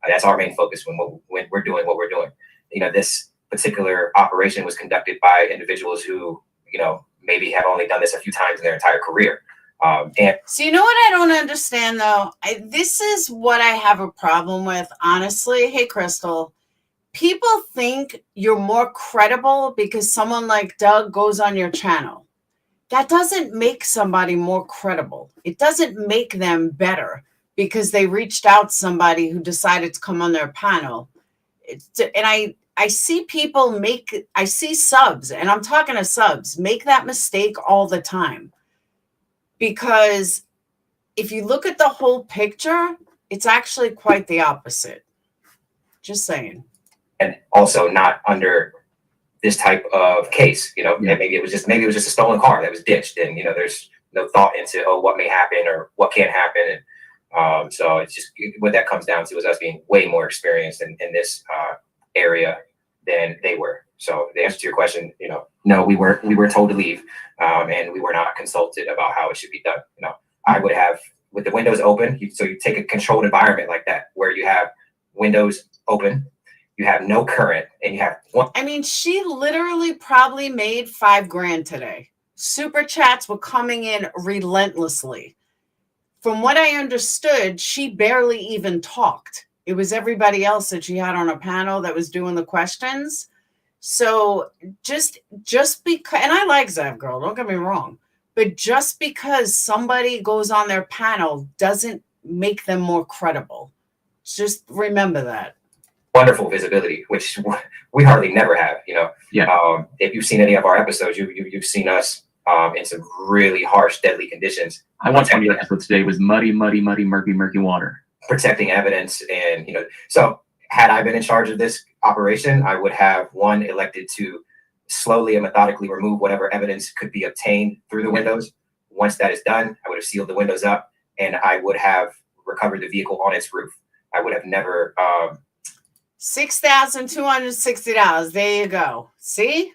That's our main focus when we're doing what we're doing. You know, this particular operation was conducted by individuals who, you know, maybe have only done this a few times in their entire career. And so, you know what I don't understand though? This is what I have a problem with, honestly. Hey, Crystal, people think you're more credible because someone like Doug goes on your channel. That doesn't make somebody more credible. It doesn't make them better because they reached out to somebody who decided to come on their panel. And I see people I see subs, and I'm talking to subs, make that mistake all the time. Because if you look at the whole picture, it's actually quite the opposite. Just saying. And also not under this type of case, you know, and maybe it was just a stolen car that was ditched, and you know, there's no thought into what may happen or what can't happen. And so it's just what that comes down to is us being way more experienced in this area than they were. So the answer to your question, you know, no, we were told to leave, and we were not consulted about how it should be done. You know, I would have, with the windows open, so you take a controlled environment like that where you have windows open, you have no current, and you have one. I mean, she literally probably made $5,000 today. Super chats were coming in relentlessly. From what I understood, she barely even talked. It was everybody else that she had on a panel that was doing the questions. So just because, and I like Zav Girl, don't get me wrong, but just because somebody goes on their panel doesn't make them more credible. Just remember that. Wonderful visibility, which we hardly never have, you know. Yeah. If you've seen any of our episodes, you've seen us in some really harsh, deadly conditions. I watched one of your episodes today. Was muddy, murky water. Protecting evidence, and you know, so had I been in charge of this operation, I would have elected to slowly and methodically remove whatever evidence could be obtained through the windows. Once that is done, I would have sealed the windows up, and I would have recovered the vehicle on its roof. I would have never. $6,260. There you go. See?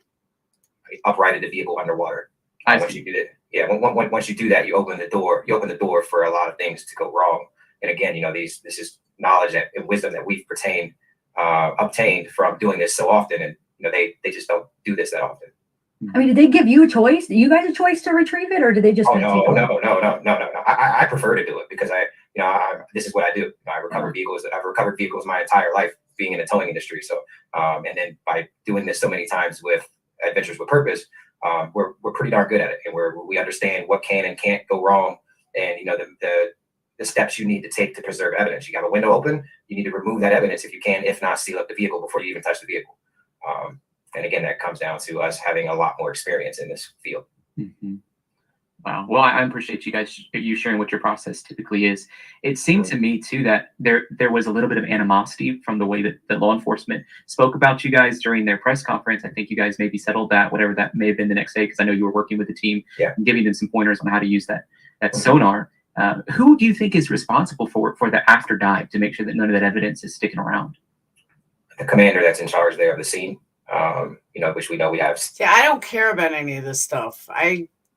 Uprighted the vehicle underwater. Once you did it, yeah. Once you do that, you open the door. You open the door for a lot of things to go wrong. And again, you know, this is knowledge and wisdom that we've obtained from doing this so often. And you know, they just don't do this that often. I mean, did they give you a choice? Did you guys a choice to retrieve it, or did they just? Oh no. I prefer to do it because this is what I do. I recover vehicles. I've recovered vehicles my entire life being in the towing industry. So, and then by doing this so many times with Adventures with Purpose, we're pretty darn good at it, and we understand what can and can't go wrong, and you know the steps you need to take to preserve evidence. You have a window open, you need to remove that evidence if you can. If not, seal up the vehicle before you even touch the vehicle. And again, that comes down to us having a lot more experience in this field. Mm-hmm. Wow. Well, I appreciate you sharing what your process typically is. It seemed to me too that there was a little bit of animosity from the way that the law enforcement spoke about you guys during their press conference. I think you guys maybe settled that, whatever that may have been the next day, because I know you were working with the team and giving them some pointers on how to use that sonar. Who do you think is responsible for the after dive to make sure that none of that evidence is sticking around? The commander that's in charge there of the scene, you know, which we know we have. Yeah, I don't care about any of this stuff.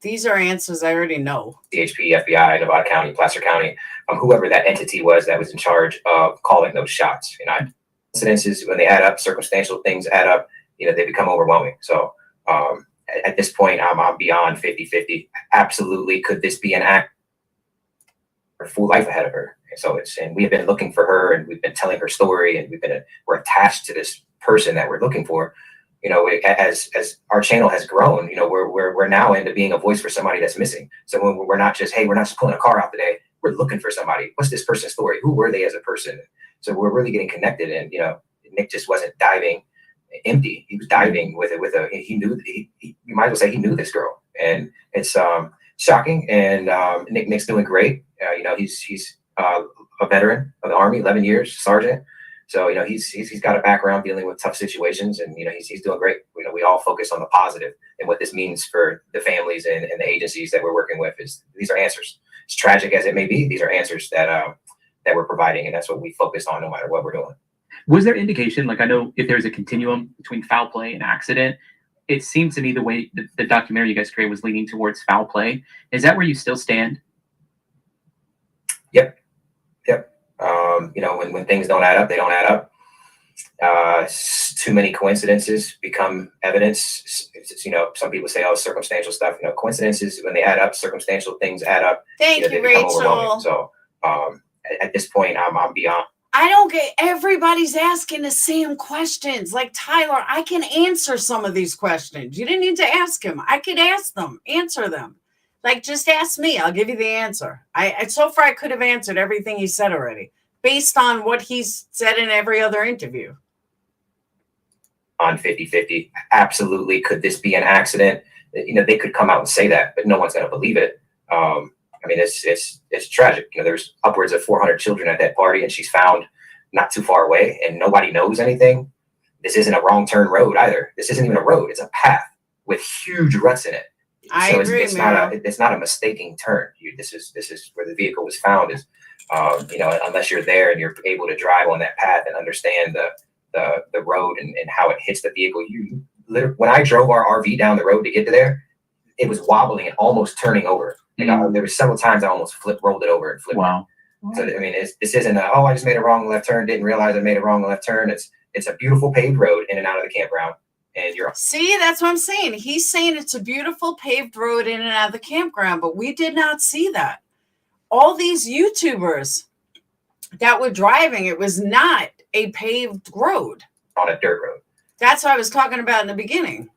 These are answers I already know. CHP, FBI, Nevada County, Placer County, whoever that entity was that was in charge of calling those shots. You know, incidences, when they add up, circumstantial things add up, you know, they become overwhelming. So at this point, I'm beyond 50-50. Absolutely, could this be an act? Her full life ahead of her. And we have been looking for her, and we've been telling her story, and we're attached to this person that we're looking for. You know, as our channel has grown, you know, we're now into being a voice for somebody that's missing. So when we're not just, hey, we're not just pulling a car out today, we're looking for somebody. What's this person's story? Who were they as a person? So we're really getting connected. And, you know, Nick just wasn't diving empty. He was diving with he knew, you might as well say he knew this girl. And it's shocking. And Nick's doing great. You know, he's a veteran of the Army, 11 years, sergeant. So, you know, he's got a background dealing with tough situations, and, you know, he's doing great. You know, we all focus on the positive, and what this means for the families and the agencies that we're working with is these are answers. As tragic as it may be, these are answers that we're providing, and that's what we focus on no matter what we're doing. Was there indication, like, I know if there's a continuum between foul play and accident, it seems to me the way the documentary you guys created was leaning towards foul play. Is that where you still stand? Yep. You know, when things don't add up, they don't add up. Too many coincidences become evidence. You know, some people say, oh, circumstantial stuff. You know, coincidences, when they add up, circumstantial things add up. Thank you, they become overwhelming. Rachel. So at this point, I'm beyond. I don't get, everybody's asking the same questions. Like, Tyler, I can answer some of these questions. You didn't need to ask him. I could ask them, answer them. Like, just ask me. I'll give you the answer. So far, I could have answered everything he said already, based on what he's said in every other interview. On 50-50, absolutely. Could this be an accident? You know, they could come out and say that, but no one's going to believe it. I mean, it's tragic. You know, there's upwards of 400 children at that party, and she's found not too far away, and nobody knows anything. This isn't a wrong turn road either. This isn't even a road. It's a path with huge ruts in it. I agree, it's not a mistaking turn. This is where the vehicle was found. Is you know, unless you're there and you're able to drive on that path and understand the road and how it hits the vehicle. You literally, when I drove our RV down the road to get to there, it was wobbling and almost turning over. Like there were several times I almost rolled it over and flipped. Wow. It. So I mean, this isn't I just made a wrong left turn, didn't realize I made a wrong left turn. It's a beautiful paved road in and out of the campground. And you're see, that's what I'm saying. He's saying it's a beautiful paved road in and out of the campground, but we did not see that. All these YouTubers that were driving, it was not a paved road. On a dirt road. That's what I was talking about in the beginning.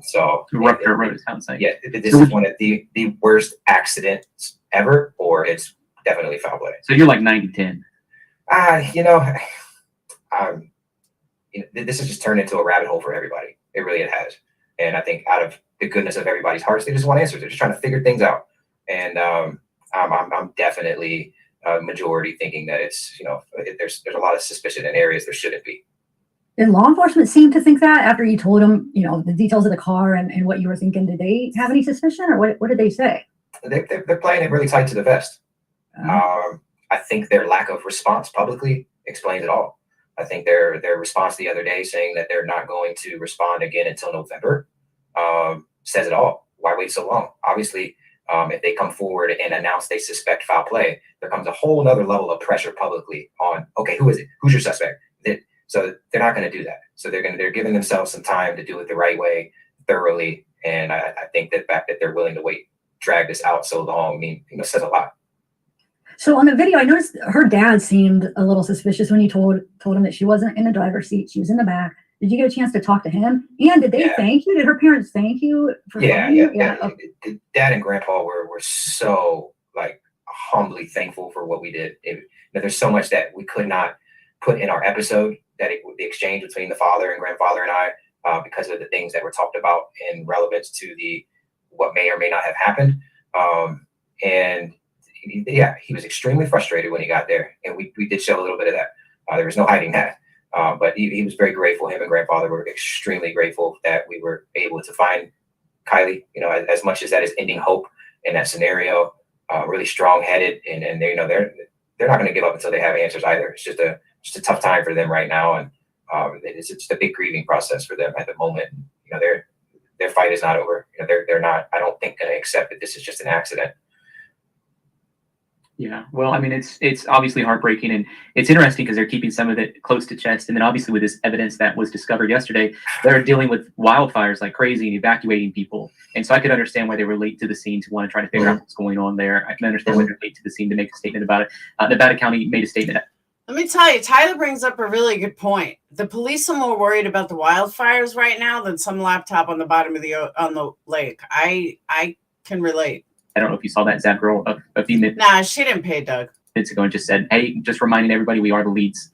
So rough dirt road, it sounds like. Yeah, this is one of the worst accidents ever, or it's definitely foul play. So you're like 90-10. You know, this has just turned into a rabbit hole for everybody. It really has. And I think out of the goodness of everybody's hearts, they just want answers. They're just trying to figure things out. And I'm definitely majority thinking that it's, you know, there's a lot of suspicion in areas there shouldn't be. Did law enforcement seem to think that after you told them, you know, the details of the car and what you were thinking? Did they have any suspicion, or what did they say? They're playing it really tight to the vest. I think their lack of response publicly explains it all. I think their response the other day saying that they're not going to respond again until November says it all. Why wait so long? Obviously, if they come forward and announce they suspect foul play, there comes a whole nother level of pressure publicly on, okay, who is it? Who's your suspect? So they're not going to do that. So they're giving themselves some time to do it the right way, thoroughly. And I think that the fact that they're willing to drag this out so long, says a lot. So on the video, I noticed her dad seemed a little suspicious when he told him that she wasn't in the driver's seat, she was in the back. Did you get a chance to talk to him? And did they thank you? Did her parents thank you for you? Yeah. Okay. Dad and Grandpa were so humbly thankful for what we did. There's so much that we could not put in our episode, the exchange between the father and grandfather and I, because of the things that were talked about in relevance to what may or may not have happened. And he was extremely frustrated when he got there, and we did show a little bit of that. There was no hiding that. But he was very grateful. Him and grandfather were extremely grateful that we were able to find Kiely. As much as that is ending hope in that scenario, really strong-headed, and they're not going to give up until they have answers either. It's just a tough time for them right now, and it's just a big grieving process for them at the moment. Their fight is not over. They're not, I don't think, going to accept that this is just an accident. Yeah, well, I mean, it's obviously heartbreaking, and it's interesting because they're keeping some of it close to chest, and then obviously with this evidence that was discovered yesterday, they're dealing with wildfires like crazy and evacuating people. And so I could understand why they were late to the scene to want to try to figure out what's going on there. I can understand why they're late to the scene to make a statement about it. Nevada County made a statement Let me tell you, Tyler brings up a really good point. The police are more worried about the wildfires right now than some laptop on the bottom of the lake. I can relate. I don't know if you saw that Zap girl a few minutes Nah, she didn't pay Doug ago and just said, "Hey, just reminding everybody we are the leads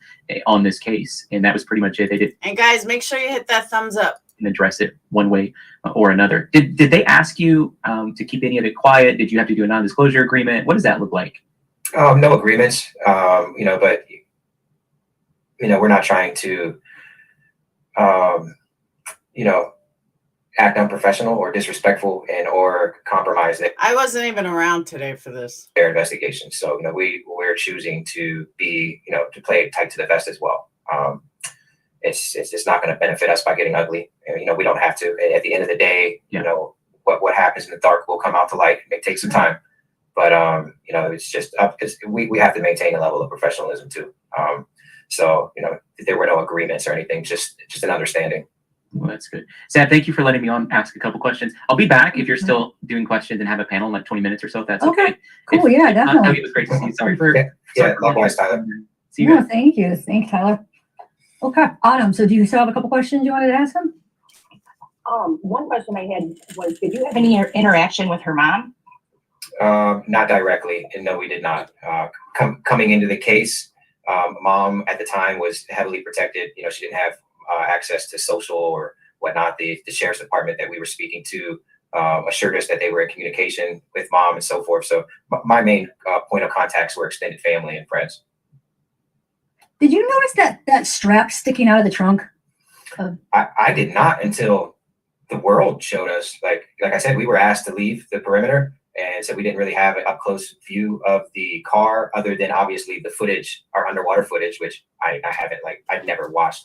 on this case," and that was pretty much it. They did. And guys, make sure you hit that thumbs up and address it one way or another. Did they ask you to keep any of it quiet? Did you have to do a non-disclosure agreement? What does that look like? No agreements, but we're not trying to, act unprofessional or disrespectful and or compromise I wasn't even around today for this. their investigation. So, we're choosing to be, to play tight to the vest as well. It's not going to benefit us by getting ugly. We don't have to. At the end of the day, what happens in the dark will come out to light. It may take some time, but it's just up because we have to maintain a level of professionalism too. So there were no agreements or anything, just an understanding. Well, that's good. Sam, thank you for letting me on ask a couple questions. I'll be back if you're still doing questions and have a panel in like 20 minutes or so. If that's okay. Cool. Yeah, definitely. It was great to see you. Sorry for likewise, Tyler. See you No, guys. thank you. Thanks, Tyler. Okay, Autumn. So do you still have a couple questions you wanted to ask him? One question I had was, did you have any interaction with her mom? Not directly, and no, we did not. Coming into the case, mom at the time was heavily protected. She didn't have access to social or whatnot. The sheriff's department that we were speaking to assured us that they were in communication with mom and so forth. So my main point of contacts were extended family and friends. Did you notice that strap sticking out of the trunk? I did not until the world showed us. Like I said, we were asked to leave the perimeter, and so we didn't really have an up close view of the car, other than obviously the footage, our underwater footage, which I haven't I've never watched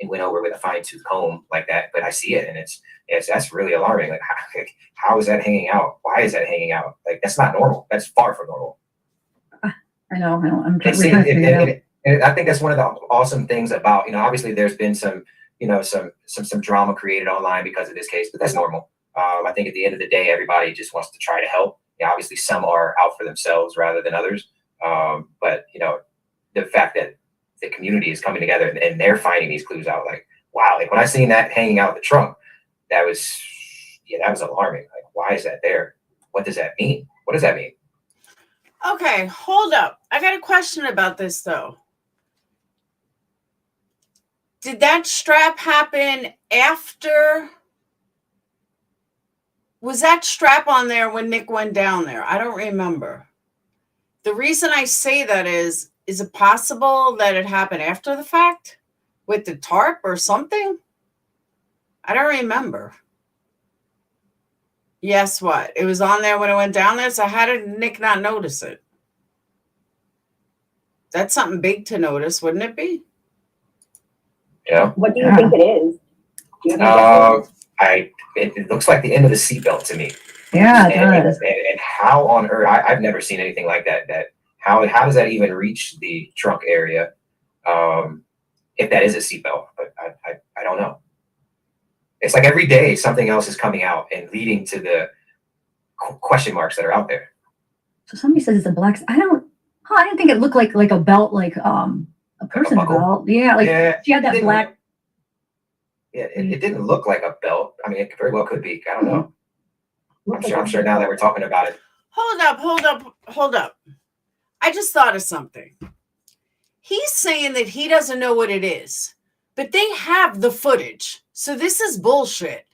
and went over with a fine tooth comb like that, but I see it, and that's really alarming. How is that hanging out? Why is that hanging out? That's not normal. That's far from normal. I know. I'm And see, and I think that's one of the awesome things about, obviously there's been some drama created online because of this case, but that's normal. I think at the end of the day, everybody just wants to try to help. Obviously some are out for themselves rather than others. But the fact that the community is coming together and they're finding these clues out, wow, when I seen that hanging out the trunk, that was alarming. Why is that there? What does that mean? What does that mean? Okay, hold up. I got a question about this though. Did that strap happen after? Was that strap on there when Nick went down there? I don't remember. The reason I say that is it possible that it happened after the fact with the tarp or something? I don't remember. Yes, what? It was on there when it went down there, so how did Nick not notice it? That's something big to notice, wouldn't it be? Yeah. What do you think it is? Do you have it looks like the end of the seatbelt to me. Yeah, and how on earth? I've never seen anything like that. How does that even reach the trunk area? If that is a seatbelt, but I don't know. It's like every day something else is coming out and leading to the question marks that are out there. So somebody says it's a black. I didn't think it looked like a belt, a person's belt. Yeah, she had that black. Yeah, it didn't look like a belt. I mean, it very well could be. I don't know. I'm sure now that we're talking about it. Hold up. I just thought of something. He's saying that he doesn't know what it is, but they have the footage. So this is bullshit.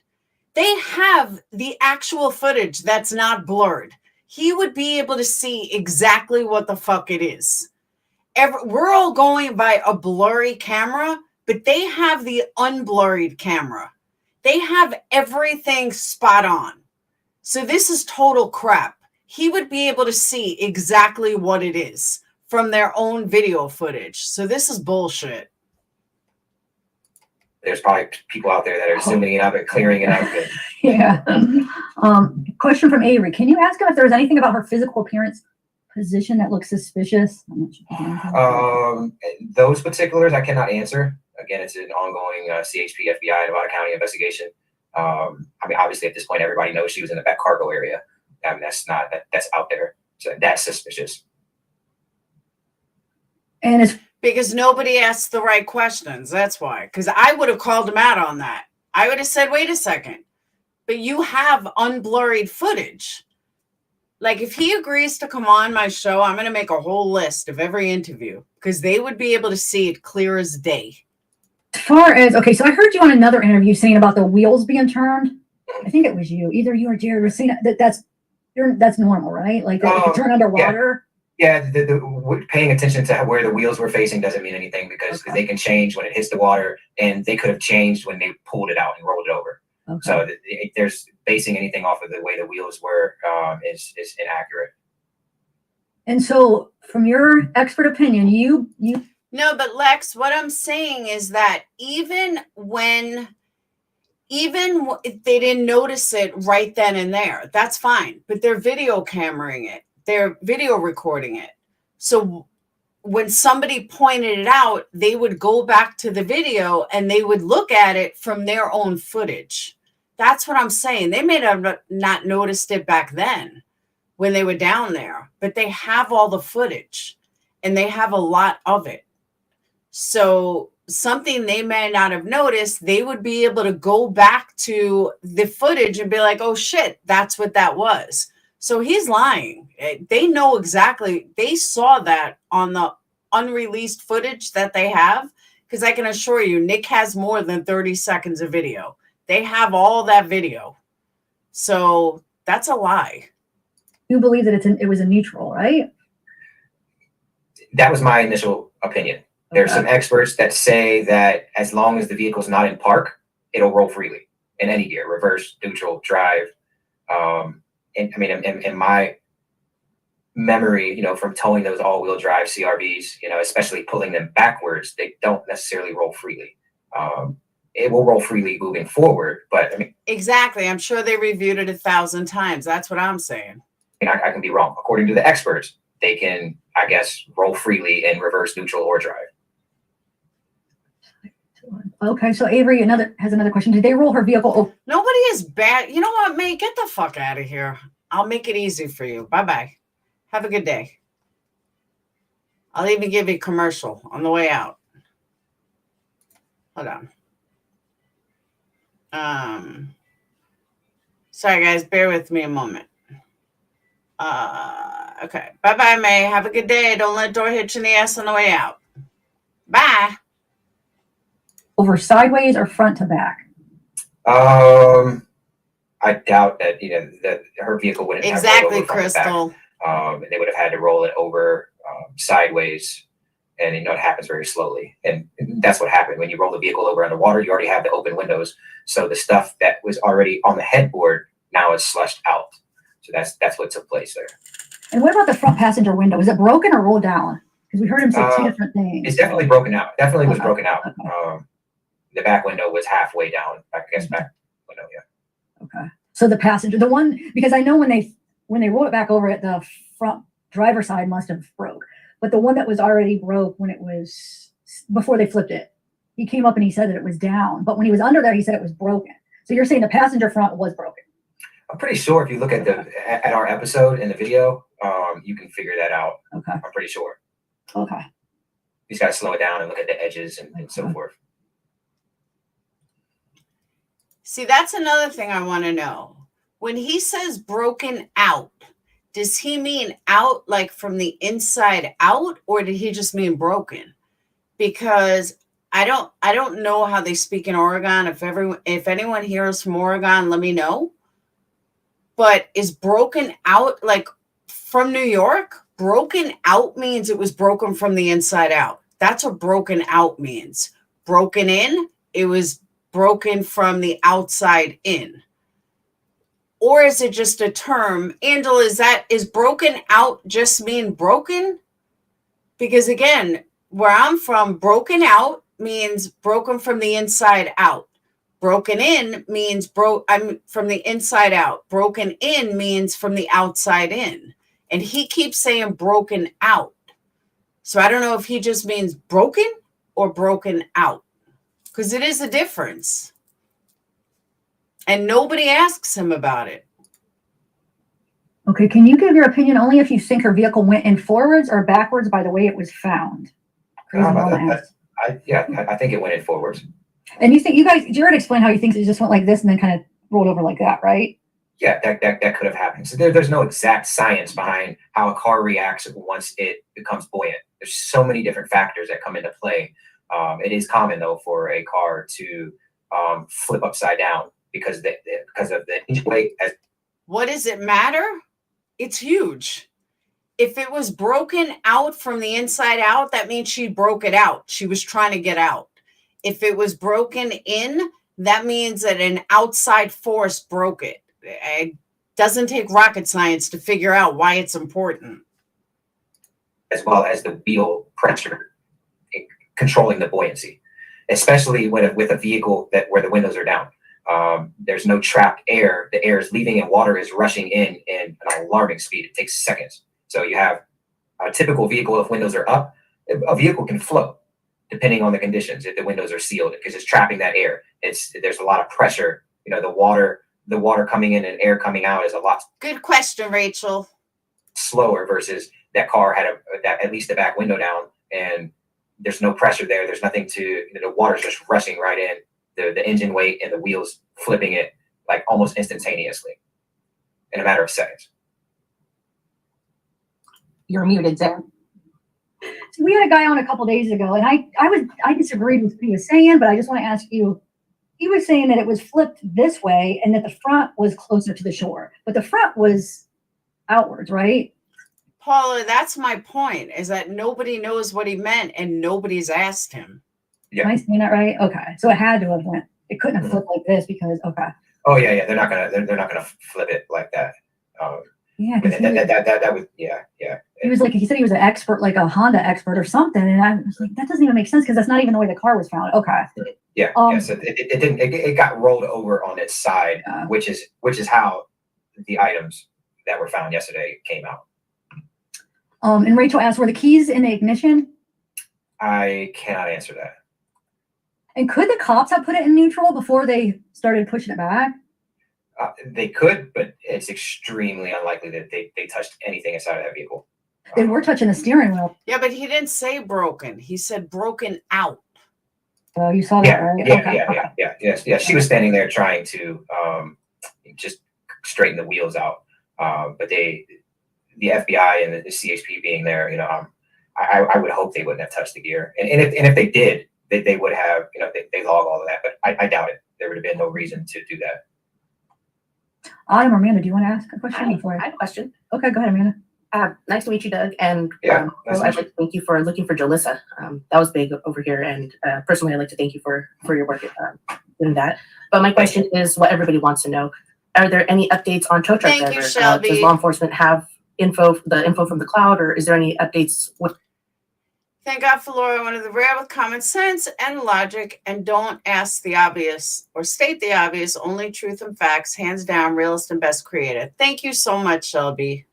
They have the actual footage that's not blurred. He would be able to see exactly what the fuck it is. We're all going by a blurry camera, but they have the unblurred camera. They have everything spot on. So this is total crap. He would be able to see exactly what it is from their own video footage. So this is bullshit. There's probably people out there that are zooming it up and clearing it up. Yeah. Question from Avery. Can you ask him if there was anything about her physical appearance position that looks suspicious? Those particulars I cannot answer. Again, it's an ongoing CHP, FBI, Nevada County investigation. I mean, obviously at this point, everybody knows she was in the back cargo area. I mean, that's out there. So that's suspicious. And as Because nobody asked the right questions. That's why. Because I would have called him out on that. I would have said, wait a second, but you have unblurred footage. Like, if he agrees to come on my show, I'm going to make a whole list of every interview because they would be able to see it clear as day. As far as, okay, so I heard you on another interview saying about the wheels being turned. I think it was you, either you or Jared were saying that's normal, right? Like that it could turn underwater. Yeah, the paying attention to where the wheels were facing doesn't mean anything because they can change when it hits the water, and they could have changed when they pulled it out and rolled it over. Okay. So there's basing anything off of the way the wheels were is inaccurate. And so, from your expert opinion, you No, but Lex, what I'm saying is that even if they didn't notice it right then and there, that's fine. But they're video cameraing it. They're video recording it. So when somebody pointed it out, they would go back to the video and they would look at it from their own footage. That's what I'm saying. They may have not noticed it back then when they were down there, but they have all the footage and they have a lot of it. So something they may not have noticed, they would be able to go back to the footage and be like, oh shit, that's what that was. So he's lying. They know exactly. They saw that on the unreleased footage that they have. Because I can assure you, Nick has more than 30 seconds of video. They have all that video. So that's a lie. you believe that it was a neutral, right? That was my initial opinion. There's some experts that say that as long as the vehicle's not in park, it'll roll freely in any gear, reverse, neutral, drive. And I mean, in my memory, from towing those all-wheel drive CRVs, especially pulling them backwards, they don't necessarily roll freely. It will roll freely moving forward, but I mean, exactly. I'm sure they reviewed it 1,000 times. That's what I'm saying. I can be wrong. According to the experts, they can, I guess, roll freely in reverse, neutral, or drive. Okay, so Avery has another question. Did they roll her vehicle? Nobody is bad. You know what, May? Get the fuck out of here. I'll make it easy for you. Bye-bye. Have a good day. I'll even give you a commercial on the way out. Hold on. Sorry, guys. Bear with me a moment. Okay. Bye-bye, May. Have a good day. Don't let door hit you in the ass on the way out. Bye. Over sideways or front to back? I doubt that that her vehicle wouldn't exactly, have Crystal. And they would have had to roll it over sideways, and it happens very slowly. And that's what happened when you roll the vehicle over underwater. You already have the open windows, so the stuff that was already on the headboard now is slushed out. So that's what took place there. And what about the front passenger window? Is it broken or rolled down? Because we heard him say two different things. It's definitely broken out. Definitely was broken out. Okay. The back window was halfway down. I guess back window, yeah. Okay. So the passenger, the one, because I know when they rolled it back over it, the front driver's side must have broke. But the one that was already broke when it was before they flipped it, he came up and he said that it was down. But when he was under there, he said it was broken. So you're saying the passenger front was broken? I'm pretty sure if you look at at our episode in the video, you can figure that out. Okay. I'm pretty sure. Okay. You just got to slow it down and look at the edges and so forth. See, that's another thing I want to know. When he says broken out, does he mean out like from the inside out, or did he just mean broken? Because I don't know how they speak in Oregon. If anyone here is from Oregon, let me know. But is broken out like from New York? Broken out means it was broken from the inside out. That's what broken out means. Broken in, it was broken from the outside in. Or is it just a term? Angela, is broken out just mean broken? Because again, where I'm from, broken out means broken from the inside out. Broken in means I'm from the inside out. Broken in means from the outside in. And he keeps saying broken out. So I don't know if he just means broken or broken out. Because it is a difference. And nobody asks him about it. Okay, can you give your opinion only if you think her vehicle went in forwards or backwards by the way it was found? Crazy Mama ass. I think it went in forwards. And you think Jared explained how he thinks it just went like this and then kind of rolled over like that, right? Yeah, that could have happened. So there's no exact science behind how a car reacts once it becomes buoyant. There's so many different factors that come into play. It is common though for a car to flip upside down because of the engine weight. What does it matter? It's huge. If it was broken out from the inside out, that means she broke it out. She was trying to get out. If it was broken in, that means that an outside force broke it. It doesn't take rocket science to figure out why it's important. As well as the wheel pressure controlling the buoyancy, especially with a vehicle where the windows are down. There's no trapped air. The air is leaving and water is rushing in an alarming speed. It takes seconds. So you have a typical vehicle, if windows are up, a vehicle can float depending on the conditions. If the windows are sealed, because it's trapping that air, there's a lot of pressure. The water coming in and air coming out is a lot. Good question, Rachel. Slower versus that car had at least the back window down and there's no pressure there. There's nothing the water's just rushing right in. The engine weight and the wheels flipping it like almost instantaneously in a matter of seconds. You're muted, Zach. So we had a guy on a couple days ago, and I disagreed with what he was saying, but I just want to ask you. He was saying that it was flipped this way and that the front was closer to the shore, but the front was outwards, right? Paula, that's my point, is that nobody knows what he meant and nobody's asked him. Yeah. Am I saying that right? Okay. So it had to have went. It couldn't have flipped like this because Oh yeah. They're not gonna flip it like that. Yeah. That was yeah. He said he was an expert, like a Honda expert or something, and I was like, that doesn't even make sense because that's not even the way the car was found. Okay. Yeah. So it didn't. It got rolled over on its side, which is how the items that were found yesterday came out. And Rachel asked, were the keys in the ignition? I cannot answer that. And could the cops have put it in neutral before they started pushing it back? They could, but it's extremely unlikely that they touched anything inside of that vehicle. They were touching the steering wheel. Yeah, but he didn't say broken. He said broken out. Oh, you saw that, right? Yeah. She was standing there trying to just straighten the wheels out. But the FBI and the CHP being there, I would hope they wouldn't have touched the gear. And if they did, they would have, they log all of that. But I doubt it. There would have been no reason to do that. Autumn or Amanda, do you want to ask a question? I have a question. Okay, go ahead, Amanda. Nice to meet you, Doug. And nice I'd like to thank you for looking for Jalissa. That was big over here. And personally, I'd like to thank you for your work doing that. But my question is what everybody wants to know. Are there any updates on tow truck Thank driver? you, Shelby. Does law enforcement have info from the cloud, or is there any updates? Thank God for Laura, one of the rare with common sense and logic, and don't ask the obvious or state the obvious, only truth and facts, hands down, realist and best created. Thank you so much, Shelby.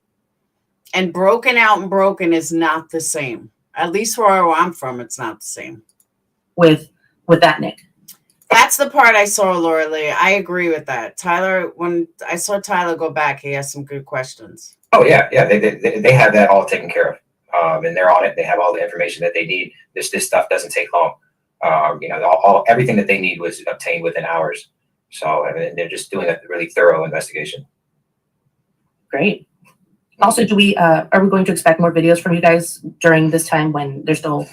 And broken out and broken is not the same. At least where I'm from, it's not the same. With that, Nick? That's the part I saw, Laura Lee. I agree with that. Tyler, when I saw Tyler go back, he asked some good questions. Oh yeah. They have that all taken care of. And they're on it. They have all the information that they need. This stuff doesn't take long. Everything that they need was obtained within hours. So they're just doing a really thorough investigation. Great. Also, are we going to expect more videos from you guys during this time when there's still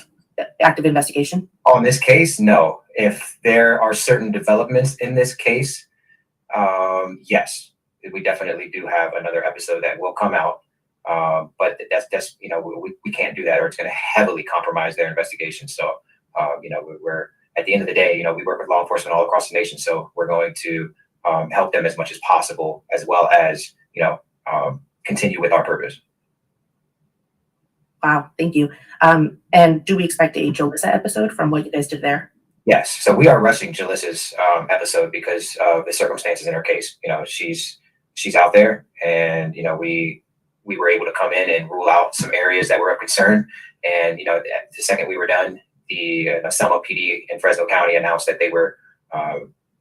active investigation? On this case, no. If there are certain developments in this case, yes, we definitely do have another episode that will come out. But that's we can't do that, or it's going to heavily compromise their investigation. So we're at the end of the day, we work with law enforcement all across the nation, so we're going to help them as much as possible, as well as continue with our purpose. Wow, thank you. And do we expect a Jalissa episode from what you guys did there? Yes. So we are rushing Jalissa's episode because of the circumstances in her case. She's out there, and we were able to come in and rule out some areas that were of concern. And the second we were done, the Selma PD in Fresno County announced that they were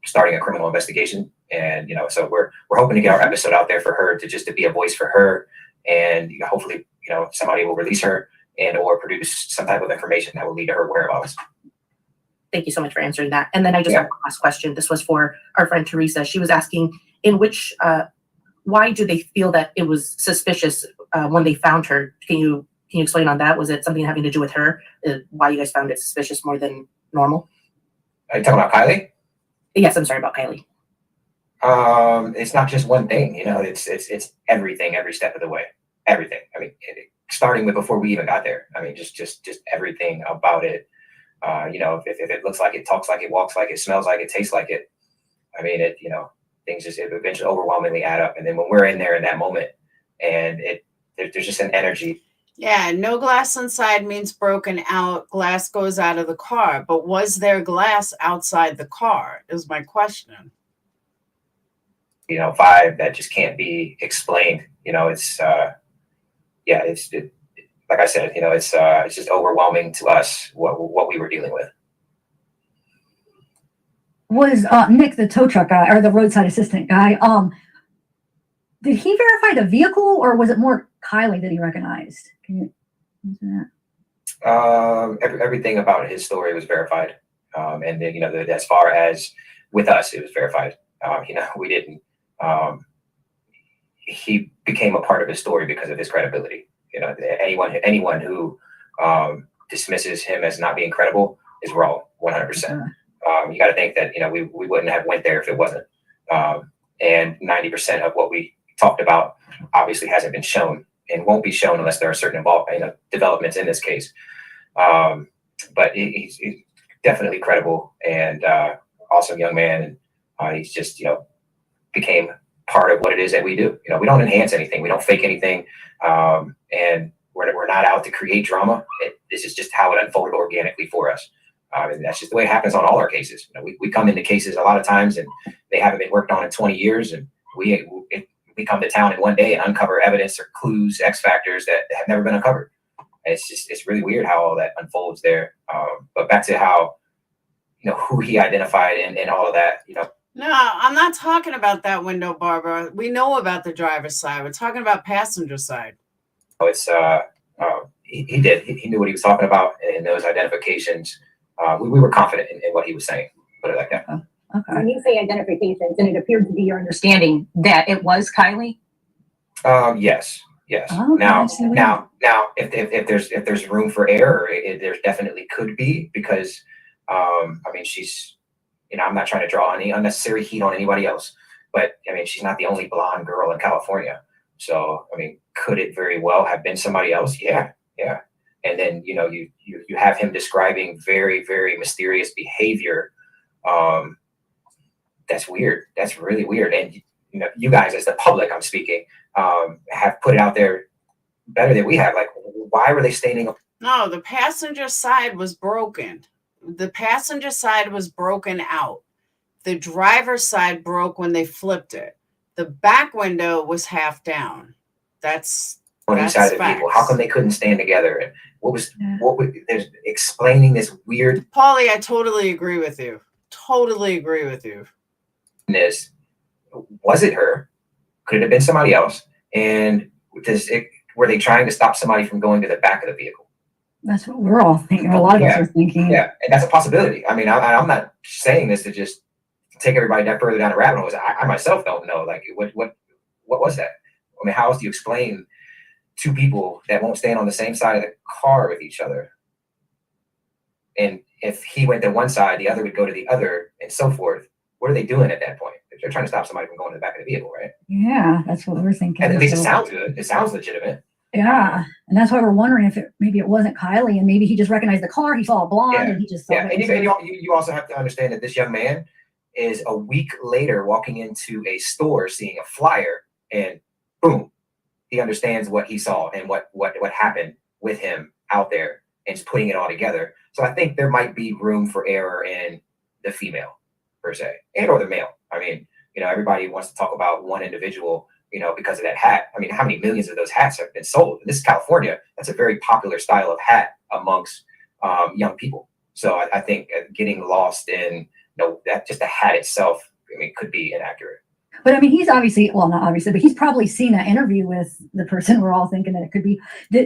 starting a criminal investigation. And so we're hoping to get our episode out there for her to be a voice for her, and hopefully somebody will release her and or produce some type of information that will lead to her whereabouts. Thank you so much for answering that. And then I just have one last question. This was for our friend Teresa. She was asking, why do they feel that it was suspicious when they found her? Can you explain on that? Was it something having to do with her? Why you guys found it suspicious more than normal? Are you talking about Kiely? Yes, I'm sorry about Kiely. It's not just one thing, you know, it's everything, every step of the way, everything. I mean, starting with before we even got there. I mean, just everything about it. You know, if it looks like it, talks like it, walks like it, smells like it, tastes like it. I mean, you know, things just eventually overwhelmingly add up. And then when we're in there in that moment, and there's just an energy. Yeah, no glass inside means broken out. Glass goes out of the car. But was there glass outside the car is my question. You know, vibe that just can't be explained. You know, it's like I said, you know, it's just overwhelming to us what we were dealing with. Was Nick the tow truck guy or the roadside assistant guy? Did he verify the vehicle, or was it more Kiely that he recognized? Can you answer that? Everything about his story was verified, and then, you know, as far as with us, it was verified. You know, we didn't. He became a part of his story because of his credibility. You know, anyone who dismisses him as not being credible is wrong, 100%. You got to think that, you know, we wouldn't have went there if it wasn't. And 90% of what we talked about obviously hasn't been shown and won't be shown unless there are certain developments in this case. But he's definitely credible and awesome young man, and he's just, you know, became part of what it is that we do. You know, we don't enhance anything, we don't fake anything, and we're not out to create drama. This is just how it unfolded organically for us. And that's just the way it happens on all our cases. You know, we come into cases a lot of times and they haven't been worked on in 20 years, and we come to town in one day and uncover evidence or clues, X factors that have never been uncovered. And it's really weird how all that unfolds there. But back to how, you know, who he identified and all of that, you know. No, I'm not talking about that window, Barbara. We know about the driver's side. We're talking about passenger side. It's he did. He knew what he was talking about, and those identifications. We were confident in what he was saying. Put it like that. Okay. When you say identifications, and it appeared to be your understanding that it was Kiely. Yes. Oh, now, if there's room for error, there definitely could be, because I mean, she's, you know, I'm not trying to draw any unnecessary heat on anybody else, but I mean, she's not the only blonde girl in California. So I mean, could it very well have been somebody else? Yeah. And then, you know, you have him describing very, very mysterious behavior. That's weird. That's really weird. And, you know, you guys as the public, I'm speaking, have put it out there better than we have. Like, why were they staining? No, the passenger side was broken. The passenger side was broken out. The driver's side broke when they flipped it. The back window was half down. That's on each side of the vehicle. How come they couldn't stand together? And what was there's explaining this weird. Paulie, I totally agree with you. Totally agree with you. Was it her? Could it have been somebody else? And were they trying to stop somebody from going to the back of the vehicle? That's what we're all thinking. A lot of us are thinking. Yeah, and that's a possibility. I mean, I'm not saying this to just take everybody further down the rabbit hole. I myself don't know. Like, what was that? I mean, how else do you explain two people that won't stand on the same side of the car with each other? And if he went to one side, the other would go to the other, and so forth. What are they doing at that point? They're trying to stop somebody from going to the back of the vehicle, right? Yeah, that's what we're thinking. And at least it sounds good. It sounds legitimate. Yeah, and that's why we're wondering if maybe it wasn't Kiely, and maybe he just recognized the car. He saw a blonde, and he just saw it. And you also have to understand that this young man is a week later walking into a store, seeing a flyer, and boom, he understands what he saw and what happened with him out there, and just putting it all together. So I think there might be room for error in the female, per se, and or the male. I mean, you know, everybody wants to talk about one individual, you know, because of that hat. I mean, how many millions of those hats have been sold? This is California. That's a very popular style of hat amongst young people. So I think getting lost in, you know, that just the hat itself, I mean, could be inaccurate. But I mean, he's obviously, well, not obviously, but he's probably seen that interview with the person we're all thinking that it could be.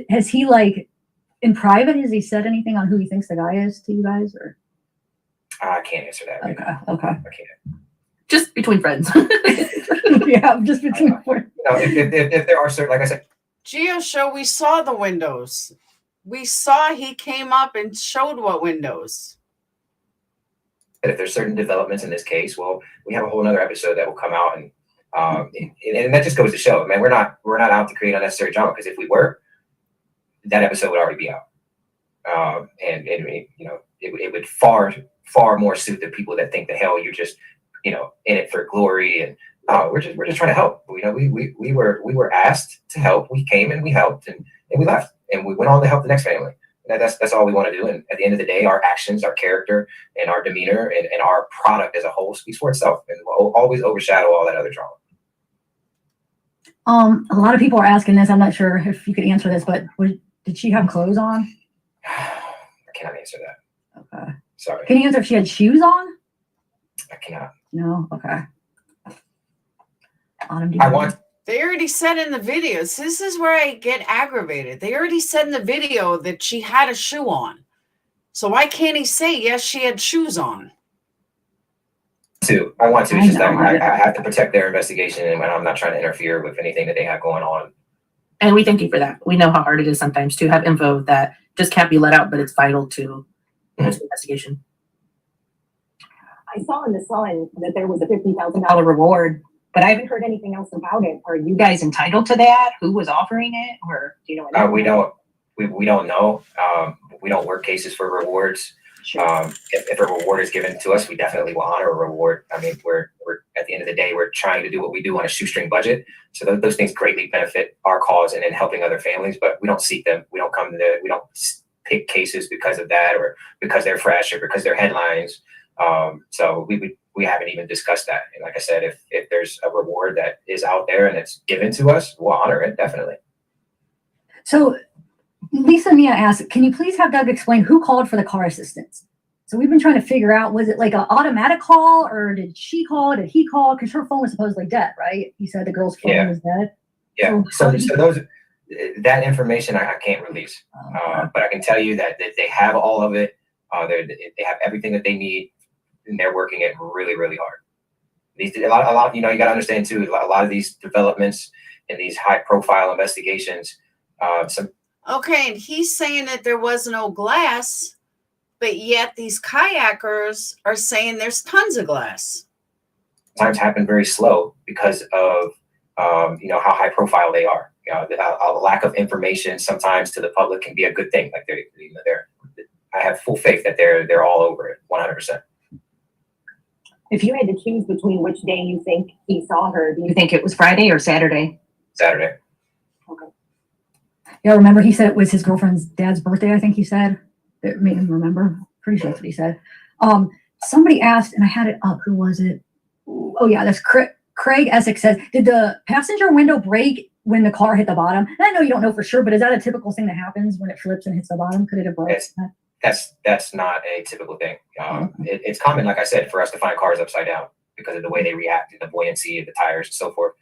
Has he, like, in private, has he said anything on who he thinks the guy is to you guys, or? I can't answer that. Right now. Okay. I can't. Just between friends. Yeah, just between friends. You know, if there are certain, like I said, Geo show, we saw the windows. We saw he came up and showed what windows. if there's certain developments in this case, well, we have a whole other episode that will come out, and that just goes to show, man, we're not out to create unnecessary drama, because if we were, that episode would already be out. And you know, it would far more suit the people that think that, hell, you're just, you know, in it for glory, and we're just trying to help. You know, we were asked to help. We came and we helped, and we left, and we went on to help the next family. That's all we want to do. And at the end of the day, our actions, our character, and our demeanor, and our product as a whole speaks for itself, and will always overshadow all that other drama. A lot of people are asking this. I'm not sure if you could answer this, but did she have clothes on? I cannot answer that. Okay. Sorry. Can you answer if she had shoes on? I cannot. No. Okay. They already said in the videos. This is where I get aggravated. They already said in the video that she had a shoe on. So why can't he say, yes, she had shoes on? I want to. It's just that I have to protect their investigation, and I'm not trying to interfere with anything that they have going on. And we thank you for that. We know how hard it is sometimes to have info that just can't be let out, but it's vital to the investigation. I saw in the Sun that there was a $50,000 reward, but I haven't heard anything else about it. Are you guys entitled to that? Who was offering it, or do you know? We don't know. We don't work cases for rewards. Sure. If a reward is given to us, we definitely will honor a reward. I mean, we're at the end of the day, we're trying to do what we do on a shoestring budget. So those things greatly benefit our cause and in helping other families, but we don't seek them. We don't we don't pick cases because of that, or because they're fresh, or because they're headlines. So we haven't even discussed that. And like I said, if there's a reward that is out there and it's given to us, we'll honor it, definitely. So Lisa Mia asked, can you please have Doug explain who called for the car assistance? So we've been trying to figure out, was it like an automatic call, or did she call? Did he call? Because her phone was supposedly dead, right? He said the girl's phone was dead. Yeah. So that information I can't release, but I can tell you that they have all of it. They have everything that they need, and they're working it really, really hard. A lot. You know, you got to understand too. A lot of these developments and these high-profile investigations. Okay, and he's saying that there was no glass, but yet these kayakers are saying there's tons of glass. Times happen very slow because of you know, how high profile they are. You know, a lack of information sometimes to the public can be a good thing. Like I have full faith that they're all over it, 100%. If you had to choose between which day you think he saw her, do you think it was Friday or Saturday? Saturday. Okay. Yeah, remember he said it was his girlfriend's dad's birthday, I think he said. It made him remember. Pretty sure that's what he said. Somebody asked, and I had it up. Who was it? Oh, yeah, that's Craig Essex says, did the passenger window break when the car hit the bottom? And I know you don't know for sure, but is that a typical thing that happens when it flips and hits the bottom? Could it have broken? That's not a typical thing. It's common, like I said, for us to find cars upside down because of the way they react and the buoyancy of the tires and so forth.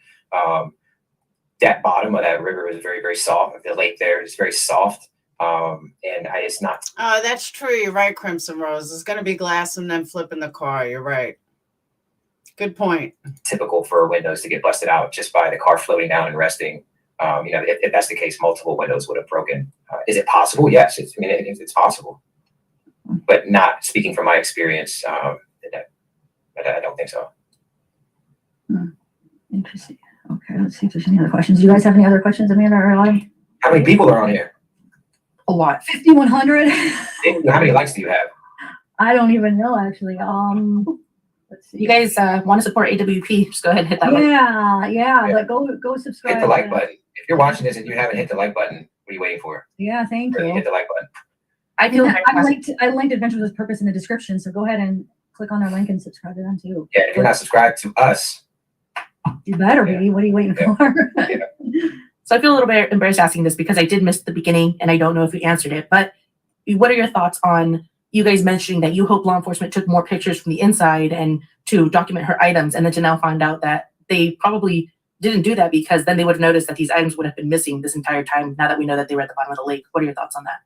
That bottom of that river is very, very soft. The lake there is very soft. And it's not. Oh, that's true. You're right, Crimson Rose. There's going to be glass and then flipping the car. You're right. Good point. Typical for windows to get busted out just by the car floating down and resting. You know, if that's the case, multiple windows would have broken. Is it possible? Yes, it's possible, but not speaking from my experience. I don't think so. Interesting. Okay, let's see if there's any other questions. Do you guys have any other questions, Amanda or Eli? How many people are on here? A lot. 5,100. How many likes do you have? I don't even know, actually. Let's see. You guys want to support AWP? Just go ahead and hit that Yeah, but go subscribe. Hit the like button. If you're watching this and you haven't hit the like button, what are you waiting for? Yeah, thank you. Hit the like button. I feel I linked Adventures with Purpose in the description, so go ahead and click on their link and subscribe to them too. Yeah, if you're not subscribed to us, you better be. What are you waiting for? So I feel a little bit embarrassed asking this because I did miss the beginning and I don't know if you answered it, but what are your thoughts on you guys mentioning that you hope law enforcement took more pictures from the inside and to document her items, and then to now find out that they probably didn't do that because then they would have noticed that these items would have been missing this entire time now that we know that they were at the bottom of the lake? What are your thoughts on that?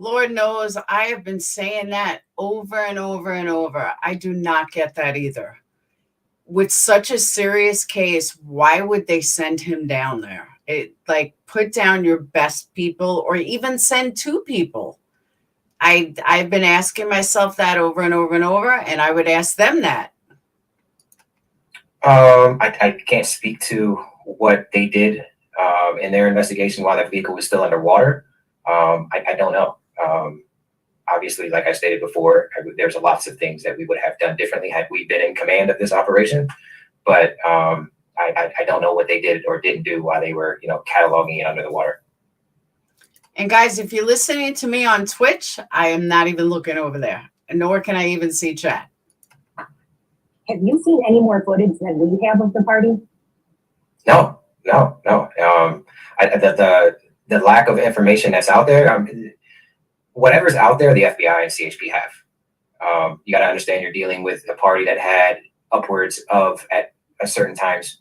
Lord knows I have been saying that over and over and over. I do not get that either. With such a serious case, why would they send him down there? Like, put down your best people, or even send 2 people. I've been asking myself that over and over and over, and I would ask them that. I can't speak to what they did in their investigation while that vehicle was still underwater. I don't know. Obviously, like I stated before, there's lots of things that we would have done differently had we been in command of this operation. But I don't know what they did or didn't do while they were, cataloging it under the water. And guys, if you're listening to me on Twitch, I am not even looking over there, nor can I even see chat. Have you seen any more footage than we have of the party? No. The lack of information that's out there, whatever's out there, the FBI and CHP have. You got to understand you're dealing with a party that had upwards of, at a certain times,